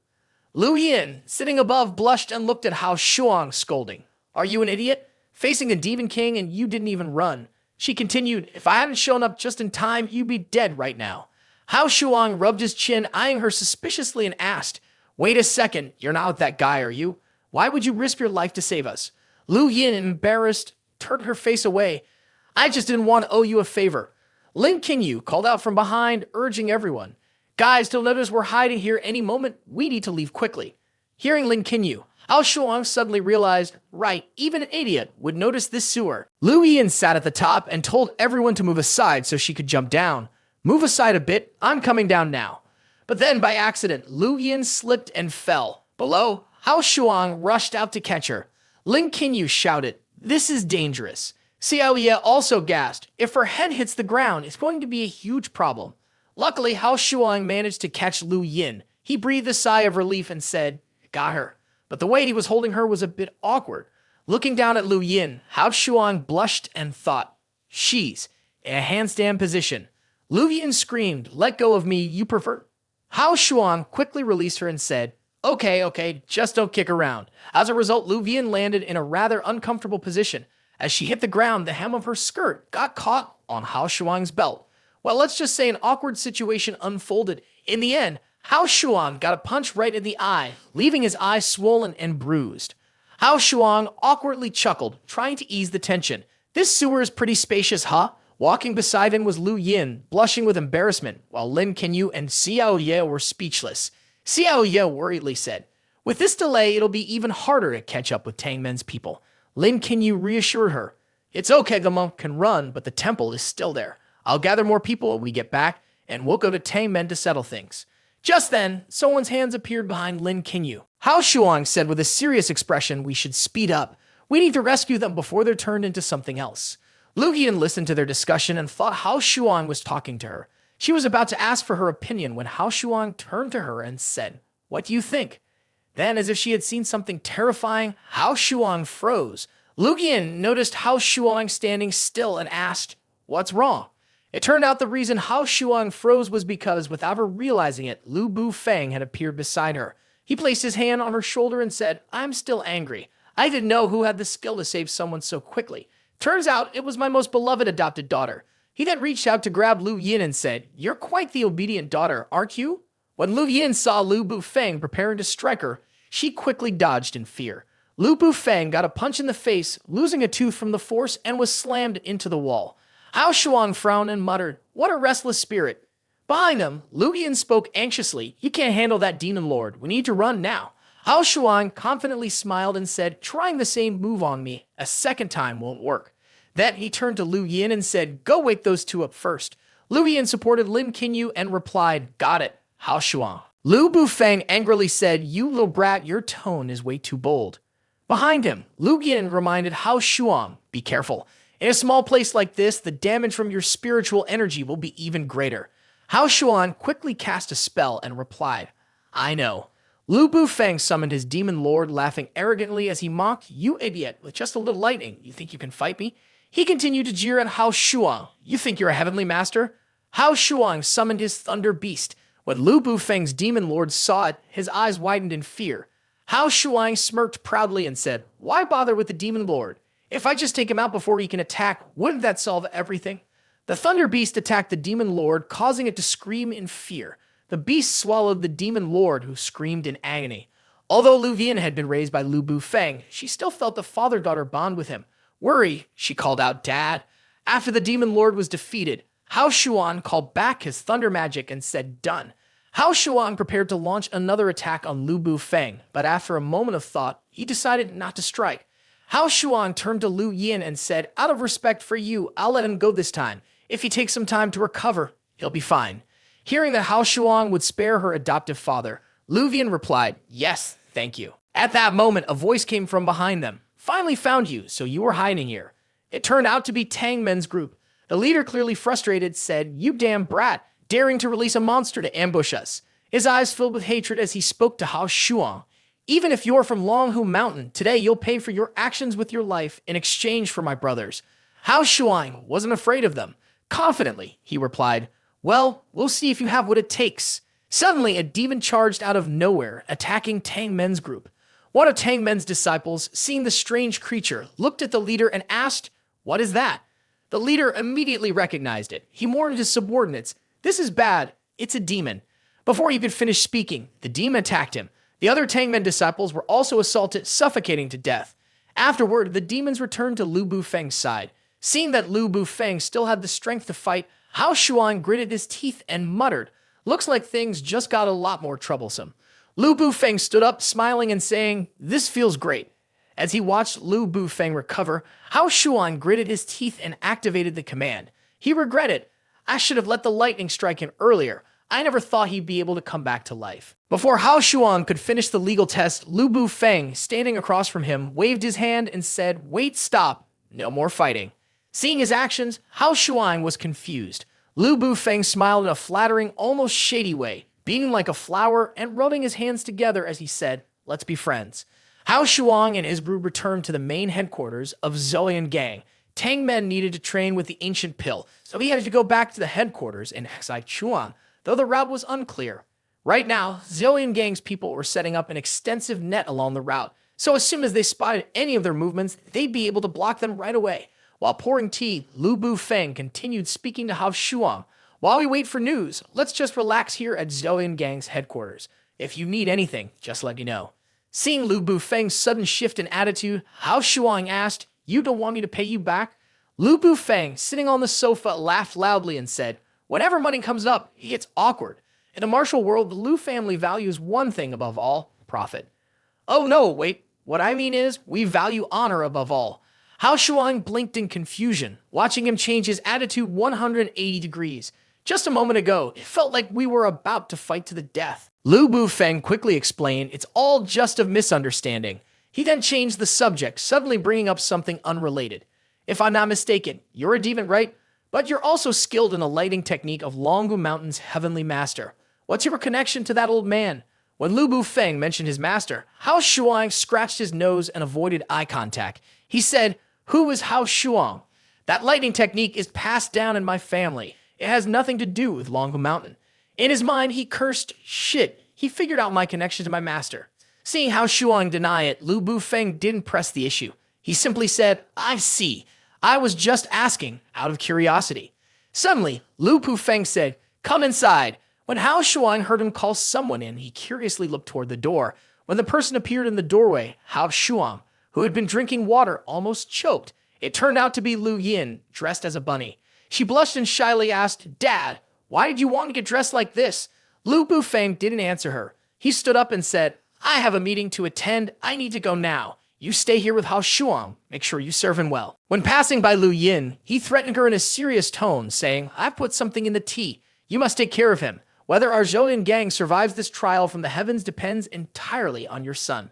Lu Yin, sitting above, blushed and looked at Hao Shuang, scolding. Are you an idiot? Facing a Demon King and you didn't even run. She continued, If I hadn't shown up just in time, you'd be dead right now. Hao Shuang rubbed his chin, eyeing her suspiciously and asked, Wait a second, you're not that guy, are you? Why would you risk your life to save us? Lu Yin, embarrassed, turned her face away. I just didn't want to owe you a favor. Lin Qinyu called out from behind, urging everyone. Guys, don't notice we're hiding here any moment. We need to leave quickly. Hearing Lin Qinyu, Hao Shuang suddenly realized, right, even an idiot would notice this sewer. Lu Yin sat at the top and told everyone to move aside so she could jump down. Move aside a bit, I'm coming down now. But then, by accident, Lu Yin slipped and fell. Below, Hao Shuang rushed out to catch her. Lin Qinyu shouted, This is dangerous. Xiao Ye also gasped, If her head hits the ground, it's going to be a huge problem. Luckily, Hao Shuang managed to catch Lu Yin. He breathed a sigh of relief and said, Got her. But the way he was holding her was a bit awkward. Looking down at Lu Yin, Hao Shuang blushed and thought, She's in a handstand position. Lu Yin screamed, Let go of me, you pervert. Hao Shuang quickly released her and said, Okay, just don't kick around. As a result, Lu Yin landed in a rather uncomfortable position. As she hit the ground, the hem of her skirt got caught on Hao Shuang's belt. Well, let's just say an awkward situation unfolded. In the end, Hao Shuang got a punch right in the eye, leaving his eye swollen and bruised. Hao Shuang awkwardly chuckled, trying to ease the tension. This sewer is pretty spacious, huh? Walking beside him was Lu Yin, blushing with embarrassment, while Lin Qinyu and Xiao Ye were speechless. Xiao Ye worriedly said, With this delay, it'll be even harder to catch up with Tang Men's people. Lin Qinyu reassured her, It's okay, the monk can run, but the temple is still there. I'll gather more people when we get back, and we'll go to Tang Men to settle things. Just then, someone's hands appeared behind Lin Qingyu. Hao Shuang said with a serious expression, we should speed up. We need to rescue them before they're turned into something else. Lu Yin listened to their discussion and thought Hao Shuang was talking to her. She was about to ask for her opinion when Hao Shuang turned to her and said, "What do you think?" Then, as if she had seen something terrifying, Hao Shuang froze. Lu Yin noticed Hao Shuang standing still and asked, "What's wrong?" It turned out the reason Hao Shuang froze was because, without her realizing it, Lu Bufeng had appeared beside her. He placed his hand on her shoulder and said, "I'm still angry. I didn't know who had the skill to save someone so quickly. Turns out it was my most beloved adopted daughter." He then reached out to grab Lu Yin and said, "You're quite the obedient daughter, aren't you?" When Lu Yin saw Lu Bufeng preparing to strike her, she quickly dodged in fear. Lu Bufeng got a punch in the face, losing a tooth from the force, and was slammed into the wall. Hao Shuang frowned and muttered, "What a restless spirit." Behind him, Lu Yin spoke anxiously, "You can't handle that demon lord. We need to run now." Hao Shuang confidently smiled and said, "Trying the same move on me a second time won't work." Then he turned to Lu Yin and said, "Go wake those two up first." Lu Yin supported Lin Qingyu and replied, "Got it, Hao Shuang." Lu Bufeng angrily said, "You little brat, your tone is way too bold." Behind him, Lu Yin reminded Hao Shuang, "Be careful. In a small place like this, the damage from your spiritual energy will be even greater." Hao Shuang quickly cast a spell and replied, "I know." Lu Bufeng summoned his demon lord, laughing arrogantly as he mocked, "You idiot, with just a little lightning, you think you can fight me?" He continued to jeer at Hao Shuang, "You think you're a heavenly master?" Hao Shuang summoned his thunder beast. When Lu Bufeng's demon lord saw it, his eyes widened in fear. Hao Shuang smirked proudly and said, "Why bother with the demon lord? If I just take him out before he can attack, wouldn't that solve everything?" The thunder beast attacked the demon lord, causing it to scream in fear. The beast swallowed the demon lord, who screamed in agony. Although Lu Yin had been raised by Lu Bufeng, she still felt the father-daughter bond with him. "Worry," she called out, "Dad." After the demon lord was defeated, Hao Shuang called back his thunder magic and said, "Done." Hao Shuang prepared to launch another attack on Lu Bufeng, but after a moment of thought, he decided not to strike. Hao Shuang turned to Lu Yin and said, "Out of respect for you, I'll let him go this time. If he takes some time to recover, he'll be fine." Hearing that Hao Shuang would spare her adoptive father, Lu Yin replied, "Yes, thank you." At that moment, a voice came from behind them. "Finally found you, so you were hiding here." It turned out to be Tang Men's group. The leader, clearly frustrated, said, "You damn brat, daring to release a monster to ambush us." His eyes filled with hatred as he spoke to Hao Shuang. "Even if you're from Longhu Mountain, today you'll pay for your actions with your life in exchange for my brothers." Hao Shuang wasn't afraid of them. Confidently, he replied, "Well, we'll see if you have what it takes." Suddenly, a demon charged out of nowhere, attacking Tang Men's group. One of Tang Men's disciples, seeing the strange creature, looked at the leader and asked, "What is that?" The leader immediately recognized it. He warned his subordinates, "This is bad. It's a demon." Before he could finish speaking, the demon attacked him. The other Tang Men disciples were also assaulted, suffocating to death. Afterward, the demons returned to Lu Bufeng's side. Seeing that Lu Bufeng still had the strength to fight, Hao Shuang gritted his teeth and muttered, "Looks like things just got a lot more troublesome." Lu Bufeng stood up, smiling and saying, "This feels great." As he watched Lu Bufeng recover, Hao Shuang gritted his teeth and activated the command. He regretted, "I should have let the lightning strike him earlier. I never thought he'd be able to come back to life." Before Hao Shuang could finish the legal test, Lu Bufeng, standing across from him, waved his hand and said, "Wait, stop. No more fighting." Seeing his actions, Hao Shuang was confused. Lu Bufeng smiled in a flattering, almost shady way, beaming like a flower and rubbing his hands together as he said, "Let's be friends." Hao Shuang and his group returned to the main headquarters of Zhou Gang. Tang Men needed to train with the ancient pill, so he had to go back to the headquarters in Xichuan, though the route was unclear. Right now, Zhou Gang's people were setting up an extensive net along the route, so as soon as they spotted any of their movements, they'd be able to block them right away. While pouring tea, Lu Bufeng continued speaking to Hao Shuang. "While we wait for news, let's just relax here at Zhou Gang's headquarters. If you need anything, just let me know." Seeing Lu Bufeng's sudden shift in attitude, Hao Shuang asked, "You don't want me to pay you back?" Lu Bufeng, sitting on the sofa, laughed loudly and said, "Whenever money comes up, it gets awkward. In a martial world, the Lu family values one thing above all, profit." "Oh no, wait. What I mean is, we value honor above all." Hao Shuang blinked in confusion, watching him change his attitude 180 degrees. Just a moment ago, it felt like we were about to fight to the death. Lu Bufeng quickly explained it's all just a misunderstanding. He then changed the subject, suddenly bringing up something unrelated. If I'm not mistaken, you're a demon, right? But you're also skilled in the lighting technique of Longwu Mountain's heavenly master. What's your connection to that old man? When Lu Bufeng mentioned his master, Hao Shuang scratched his nose and avoided eye contact. He said, "Who is Hao Shuang? That lighting technique is passed down in my family. It has nothing to do with Longwu Mountain." In his mind, he cursed, "Shit, he figured out my connection to my master." Seeing Hao Shuang deny it, Lu Bufeng didn't press the issue. He simply said, "I see. I was just asking, out of curiosity." Suddenly, Lu Bufeng said, "Come inside." When Hao Shuang heard him call someone in, he curiously looked toward the door. When the person appeared in the doorway, Hao Shuang, who had been drinking water, almost choked. It turned out to be Lu Yin, dressed as a bunny. She blushed and shyly asked, "Dad, why did you want to get dressed like this?" Lu Bufeng didn't answer her. He stood up and said, "I have a meeting to attend. I need to go now. You stay here with Hao Shuang. Make sure you serve him well." When passing by Lu Yin, he threatened her in a serious tone, saying, "I've put something in the tea. You must take care of him. Whether our Zhouyan gang survives this trial from the heavens depends entirely on your son."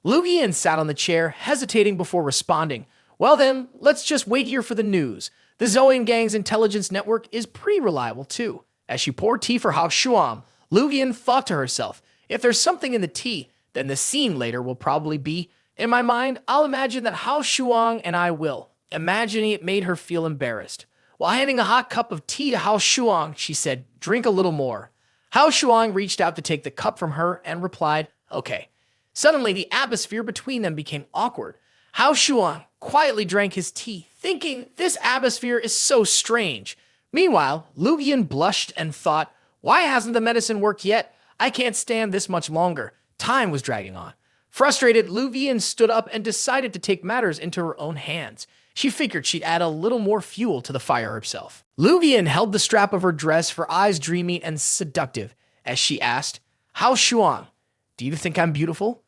Lu Yin sat on the chair, hesitating before responding. "Well then, let's just wait here for the news. The Zhouyan gang's intelligence network is pretty reliable too." As she poured tea for Hao Shuang, Lu Yin thought to herself, if there's something in the tea, then the scene later will probably be, in my mind, I'll imagine that Hao Shuang and I will. Imagining it made her feel embarrassed. While handing a hot cup of tea to Hao Shuang, she said, "Drink a little more." Hao Shuang reached out to take the cup from her and replied, "Okay." Suddenly, the atmosphere between them became awkward. Hao Shuang quietly drank his tea, thinking this atmosphere is so strange. Meanwhile, Lu Yin blushed and thought, "Why hasn't the medicine worked yet? I can't stand this much longer." Time was dragging on. Frustrated, Lu Yin stood up and decided to take matters into her own hands. She figured she'd add a little more fuel to the fire herself. Lu Yin held the strap of her dress, her eyes dreamy and seductive, as she asked, "Hao Shuang, do you think I'm beautiful?"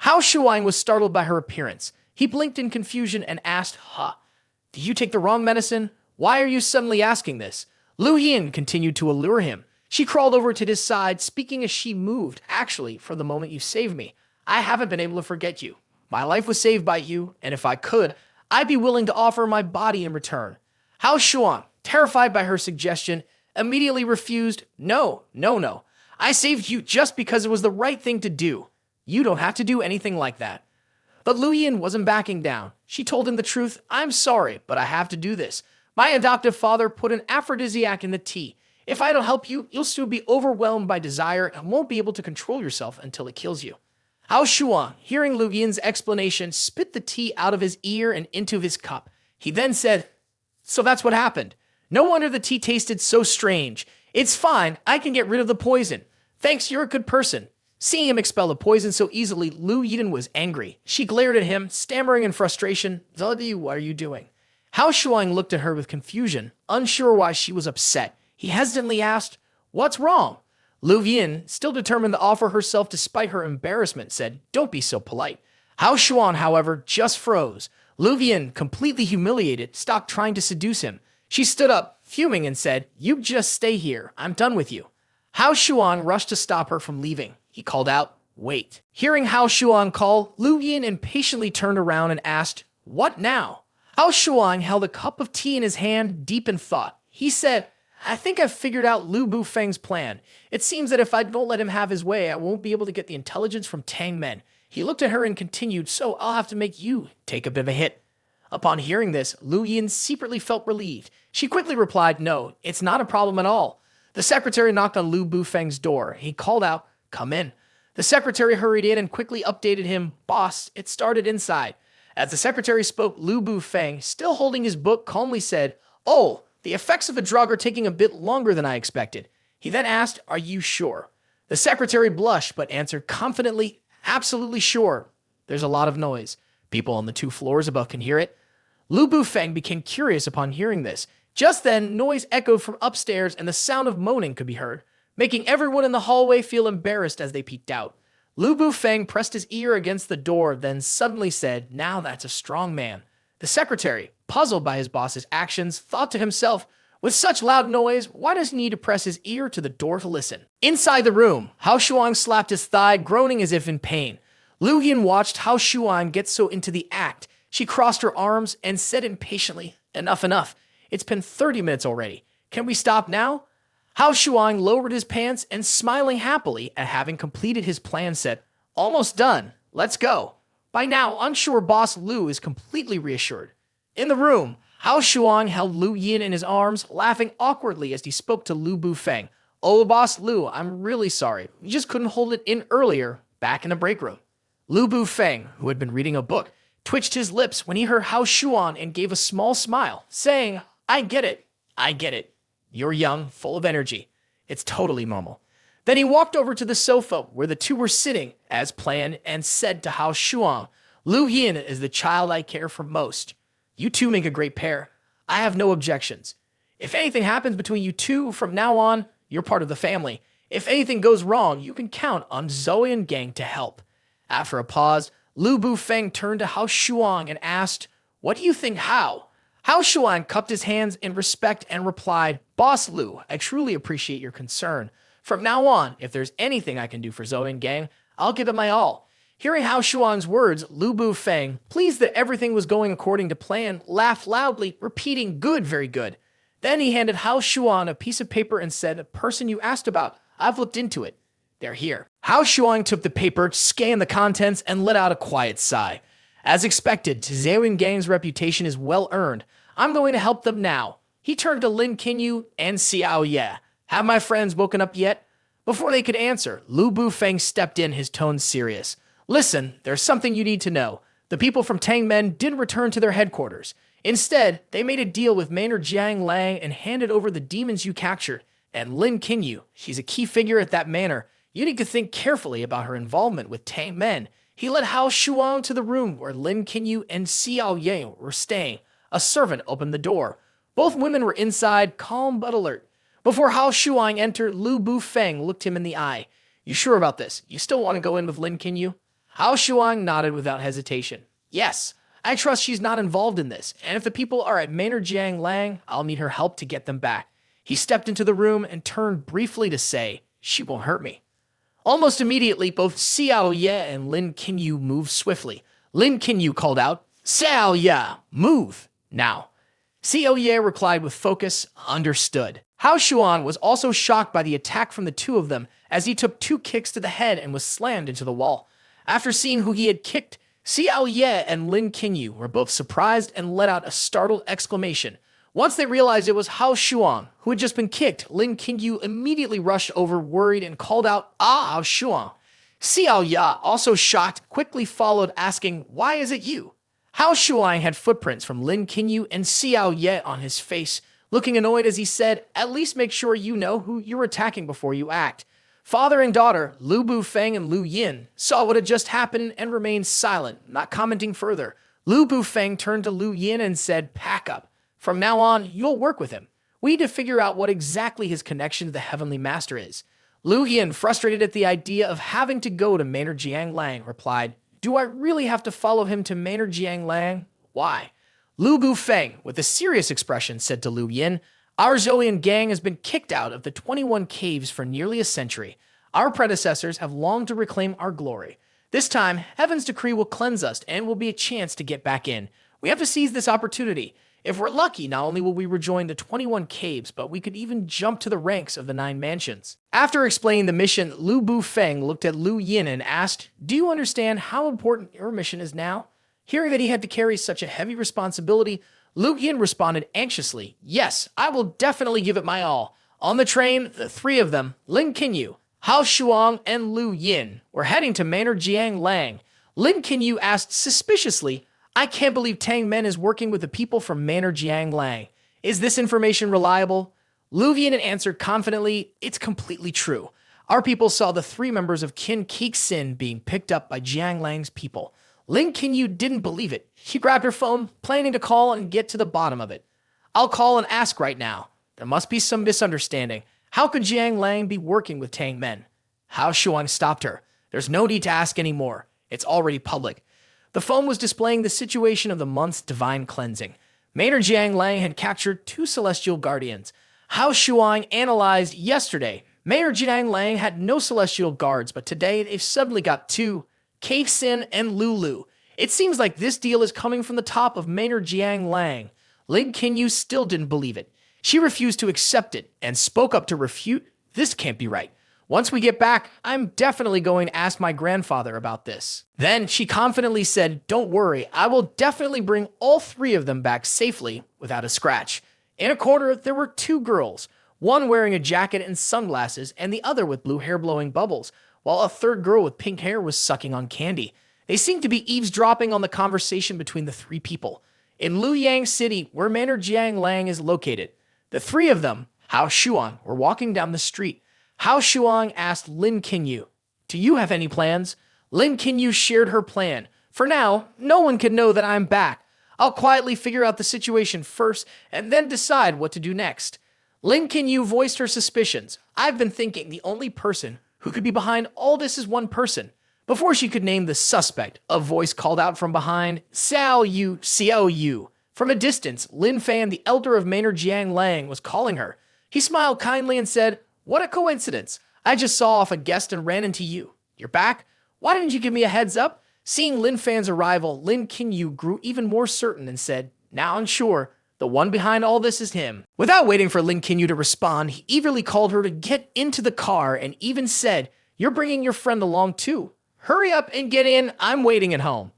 Hao Shuang was startled by her appearance. He blinked in confusion and asked, "Did you take the wrong medicine? Why are you suddenly asking this?" Lu Yin continued to allure him. She crawled over to his side, speaking as she moved. "Actually, for the moment you saved me, I haven't been able to forget you. My life was saved by you, and if I could, I'd be willing to offer my body in return." Hao Shuang, terrified by her suggestion, immediately refused. No. I saved you just because it was the right thing to do. You don't have to do anything like that." But Lu Yin wasn't backing down. She told him the truth. "I'm sorry, but I have to do this. My adoptive father put an aphrodisiac in the tea. If I don't help you, you'll soon be overwhelmed by desire and won't be able to control yourself until it kills you." Hao Shuang, hearing Lu Yin's explanation, spit the tea out of his ear and into his cup. He then said, "So that's what happened. No wonder the tea tasted so strange. It's fine. I can get rid of the poison. Thanks, you're a good person." Seeing him expel the poison so easily, Lu Yin was angry. She glared at him, stammering in frustration, "Zodi, what are you doing?" Hao Shuang looked at her with confusion, unsure why she was upset. He hesitantly asked, "What's wrong?" Lu Yin, still determined to offer herself despite her embarrassment, said, "Don't be so polite." Hao Shuang, however, just froze. Lu Yin, completely humiliated, stopped trying to seduce him. She stood up, fuming, and said, "You just stay here. I'm done with you." Hao Shuang rushed to stop her from leaving. He called out, "Wait." Hearing Hao Shuang call, Lu Yin impatiently turned around and asked, "What now?" Hao Shuang held a cup of tea in his hand, deep in thought. He said, "I think I've figured out Lu Bufeng's plan. It seems that if I don't let him have his way, I won't be able to get the intelligence from Tang Men." He looked at her and continued, "So I'll have to make you take a bit of a hit." Upon hearing this, Lu Yin secretly felt relieved. She quickly replied, "No, it's not a problem at all." The secretary knocked on Lu Bufeng's door. He called out, "Come in." The secretary hurried in and quickly updated him, "Boss, it started inside." As the secretary spoke, Lu Bufeng, still holding his book, calmly said, "Oh, the effects of the drug are taking a bit longer than I expected." He then asked, "Are you sure?" The secretary blushed, but answered confidently, "Absolutely sure. There's a lot of noise. People on the 2 floors above can hear it." Lu Bufeng became curious upon hearing this. Just then, noise echoed from upstairs and the sound of moaning could be heard, making everyone in the hallway feel embarrassed as they peeked out. Lu Bufeng pressed his ear against the door, then suddenly said, "Now that's a strong man." The secretary, puzzled by his boss's actions, thought to himself, with such loud noise, why does he need to press his ear to the door to listen? Inside the room, Hao Shuang slapped his thigh, groaning as if in pain. Lu Yin watched Hao Shuang get so into the act. She crossed her arms and said impatiently, "Enough, enough. It's been 30 minutes already. Can we stop now?" Hao Shuang lowered his pants and, smiling happily at having completed his plan, said, "Almost done. Let's go." By now, unsure boss Lu is completely reassured. In the room, Hao Shuang held Lu Yin in his arms, laughing awkwardly as he spoke to Lu Bufeng. "Oh, boss Lu, I'm really sorry. We just couldn't hold it in earlier, back in the break room." Lu Bufeng, who had been reading a book, twitched his lips when he heard Hao Shuang and gave a small smile, saying, I get it. You're young, full of energy. It's totally normal." Then he walked over to the sofa where the two were sitting, as planned, and said to Hao Shuang, "Lu Yin is the child I care for most. You two make a great pair. I have no objections. If anything happens between you two from now on, you're part of the family. If anything goes wrong, you can count on Zoe and gang to help." After a pause, Lu Bufeng turned to Hao Shuang and asked, "What do you think, Hao?" Hao Shuang cupped his hands in respect and replied, "Boss Lu, I truly appreciate your concern. From now on, if there's anything I can do for Zoe and gang, I'll give it my all." Hearing Hao Shuang's words, Lu Bufeng, pleased that everything was going according to plan, laughed loudly, repeating, "Good, very good." Then he handed Hao Shuang a piece of paper and said, "The person you asked about, I've looked into it. They're here." Hao Shuang took the paper, scanned the contents, and let out a quiet sigh. As expected, Zoe and gang's reputation is well earned. I'm going to help them now. He turned to Lin Qinyu and Xiao Ye. "Have my friends woken up yet?" Before they could answer, Lu Bufeng stepped in, his tone serious. "Listen, there's something you need to know. The people from Tang Men didn't return to their headquarters. Instead, they made a deal with Manor Jiang Lang and handed over the demons you captured. And Lin Qinyu, she's a key figure at that manor. You need to think carefully about her involvement with Tang Men." He led Hao Shuang to the room where Lin Qinyu and Xiao Ye were staying. A servant opened the door. Both women were inside, calm but alert. Before Hao Shuang entered, Lu Bufeng looked him in the eye. "You sure about this? You still want to go in with Lin Qinyu?" Hao Shuang nodded without hesitation. "Yes, I trust she's not involved in this, and if the people are at Manor Jiang Lang, I'll need her help to get them back." He stepped into the room and turned briefly to say, "She won't hurt me." Almost immediately, both Xiao Ye and Lin Qinyu moved swiftly. Lin Qinyu called out, "Xiao Ye, move, now." Xiao Ye replied with focus, "Understood." Hao Shuang was also shocked by the attack from the two of them, as he took 2 kicks to the head and was slammed into the wall. After seeing who he had kicked, Xiao Ye and Lin Qinyu were both surprised and let out a startled exclamation. Once they realized it was Hao Shuang, who had just been kicked, Lin Qinyu immediately rushed over, worried, and called out, "Ah, Hao Shuang." Xiao Ye, also shocked, quickly followed, asking, "Why is it you?" Hao Shuang had footprints from Lin Qinyu and Xiao Ye on his face, looking annoyed as he said, "At least make sure you know who you're attacking before you act." Father and daughter, Lu Bufeng and Lu Yin, saw what had just happened and remained silent, not commenting further. Lu Bufeng turned to Lu Yin and said, "Pack up. From now on, you'll work with him. We need to figure out what exactly his connection to the Heavenly Master is." Lu Yin, frustrated at the idea of having to go to Manor Jiang Lang, replied, "Do I really have to follow him to Manor Jiang Lang? Why?" Lu Bufeng, with a serious expression, said to Lu Yin, "Our Zoan gang has been kicked out of the 21 caves for nearly a century. Our predecessors have longed to reclaim our glory. This time, Heaven's decree will cleanse us and will be a chance to get back in. We have to seize this opportunity. If we're lucky, not only will we rejoin the 21 caves, but we could even jump to the ranks of the 9 mansions." After explaining the mission, Lu Bufeng looked at Lu Yin and asked, "Do you understand how important your mission is now?" Hearing that he had to carry such a heavy responsibility, Lu Yin responded anxiously, "Yes, I will definitely give it my all." On the train, the 3 of them, Lin Qinyu, Hao Shuang, and Lu Yin, were heading to Manor Jiang Lang. Lin Qinyu asked suspiciously, "I can't believe Tang Men is working with the people from Manor Jiang Lang. Is this information reliable?" Lu Yin answered confidently, "It's completely true. Our people saw the 3 members of Qin Kixin being picked up by Jiang Lang's people." Lin Qinyu didn't believe it. She grabbed her phone, planning to call and get to the bottom of it. "I'll call and ask right now. There must be some misunderstanding. How could Jiang Lang be working with Tang Men?" Hao Shuang stopped her. "There's no need to ask anymore. It's already public." The phone was displaying the situation of the month's divine cleansing. Manor Jiang Lang had captured 2 celestial guardians. Hao Shuang analyzed yesterday. Manor Jiang Lang had no celestial guards, but today they've suddenly got 2, Cave Sin and Lulu. It seems like this deal is coming from the top of Manor Jiang Lang. Lin Qinyu still didn't believe it. She refused to accept it and spoke up to refute. This can't be right. Once we get back, I'm definitely going to ask my grandfather about this. Then she confidently said, don't worry, I will definitely bring all 3 of them back safely without a scratch. In a corner, there were 2 girls, one wearing a jacket and sunglasses and the other with blue hair blowing bubbles, while a third girl with pink hair was sucking on candy. They seemed to be eavesdropping on the conversation between the 3 people. In Luoyang City, where Manor Jiang Lang is located, the 3 of them, Hao Shuang, were walking down the street. Hao Shuang asked Lin Qinyu, do you have any plans? Lin Qinyu shared her plan. For now, no one can know that I'm back. I'll quietly figure out the situation first and then decide what to do next. Lin Qinyu voiced her suspicions. I've been thinking the only person who could be behind all this is one person. Before she could name the suspect, a voice called out from behind, Xiao Yu. From a distance, Lin Fan, the elder of Manor Jiang Lang, was calling her. He smiled kindly and said, what a coincidence. I just saw off a guest and ran into you. You're back? Why didn't you give me a heads up? Seeing Lin Fan's arrival, Lin Qinyu grew even more certain and said, now I'm sure the one behind all this is him. Without waiting for Lin Qinyu to respond, he eagerly called her to get into the car and even said, you're bringing your friend along too. Hurry up and get in, I'm waiting at home.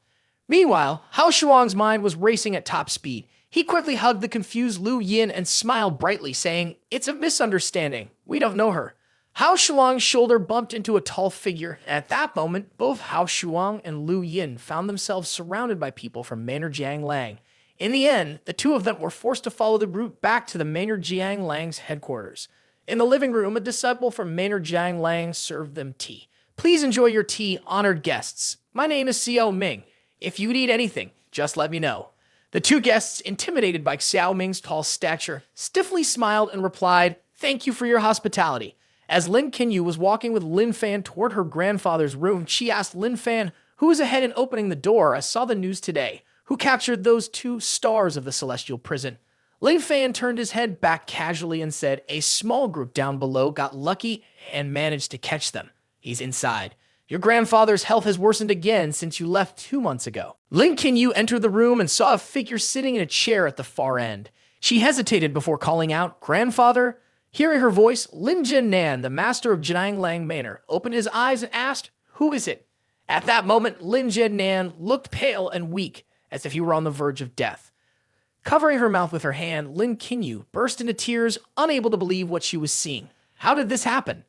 Meanwhile, Hao Shuang's mind was racing at top speed. He quickly hugged the confused Lu Yin and smiled brightly, saying, it's a misunderstanding. We don't know her. Hao Shuang's shoulder bumped into a tall figure. At that moment, both Hao Shuang and Lu Yin found themselves surrounded by people from Manor Jiang Lang. In the end, the 2 of them were forced to follow the route back to the Manor Jiang Lang's headquarters. In the living room, a disciple from Manor Jiang Lang served them tea. Please enjoy your tea, honored guests. My name is Xiao Ming. If you need anything, just let me know. The 2 guests, intimidated by Xiao Ming's tall stature, stiffly smiled and replied, thank you for your hospitality. As Lin Qinyu was walking with Lin Fan toward her grandfather's room, she asked Lin Fan, who was ahead in opening the door. I saw the news today. Who captured those 2 stars of the celestial prison? Lin Fan turned his head back casually and said, a small group down below got lucky and managed to catch them. He's inside. Your grandfather's health has worsened again since you left 2 months ago. Lin Qinyu entered the room and saw a figure sitting in a chair at the far end. She hesitated before calling out, grandfather? Hearing her voice, Lin Jinan, the master of Jiang Lang Manor, opened his eyes and asked, who is it? At that moment, Lin Jinan looked pale and weak, as if he were on the verge of death. Covering her mouth with her hand, Lin Qinyu burst into tears, unable to believe what she was seeing. How did this happen?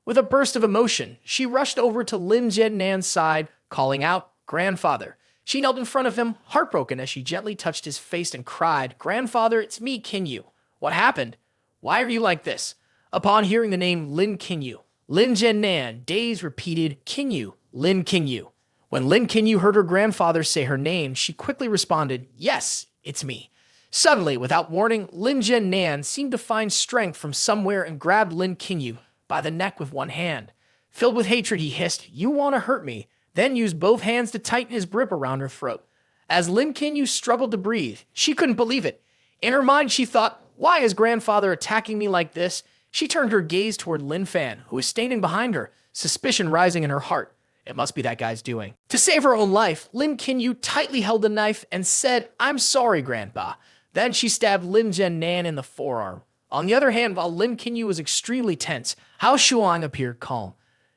With a burst of emotion, she rushed over to Lin Jianan's side, calling out, grandfather. She knelt in front of him, heartbroken as she gently touched his face and cried, grandfather, it's me, Qinyu. What happened? Why are you like this? Upon hearing the name Lin Qinyu, Lin Jianan, dazed, repeated, Qinyu, Lin Qinyu. When Lin Qinyu heard her grandfather say her name, she quickly responded, yes, it's me. Suddenly, without warning, Lin Jianan seemed to find strength from somewhere and grabbed Lin Qinyu by the neck with one hand. Filled with hatred, he hissed, you want to hurt me, then used both hands to tighten his grip around her throat. As Lin Qinyu struggled to breathe, she couldn't believe it. In her mind, she thought, why is grandfather attacking me like this? She turned her gaze toward Lin Fan, who was standing behind her, suspicion rising in her heart. It must be that guy's doing. To save her own life, Lin Qinyu tightly held the knife and said, I'm sorry, Grandpa. Then she stabbed Lin Jianan in the forearm. On the other hand, while Lin Qinyu was extremely tense, Hao Shuang appeared calm.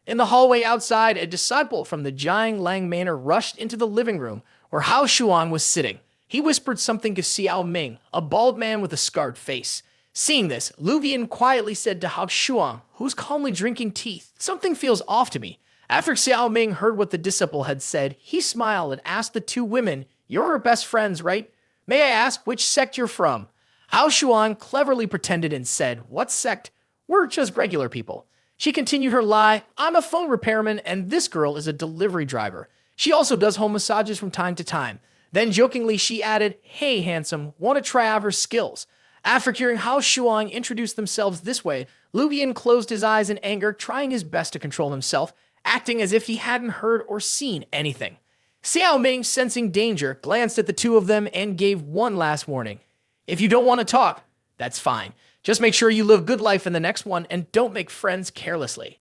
In the hallway outside, a disciple from the Jiang Lang Manor rushed into the living room where Hao Shuang was sitting. He whispered something to Xiao Ming, a bald man with a scarred face. Seeing this, Lu Yin quietly said to Hao Shuang, who was calmly drinking tea, something feels off to me. After Xiao Ming heard what the disciple had said, he smiled and asked the 2 women, you're her best friends, right? May I ask which sect you're from? Hao Shuang cleverly pretended and said, what sect? We're just regular people. She continued her lie, I'm a phone repairman and this girl is a delivery driver. She also does home massages from time to time. Then jokingly she added, hey handsome, want to try out her skills? After hearing Hao Shuang introduce themselves this way, Lu Yin closed his eyes in anger, trying his best to control himself, acting as if he hadn't heard or seen anything. Xiao Ming, sensing danger, glanced at the two of them and gave one last warning. If you don't want to talk, that's fine. Just make sure you live a good life in the next one and don't make friends carelessly.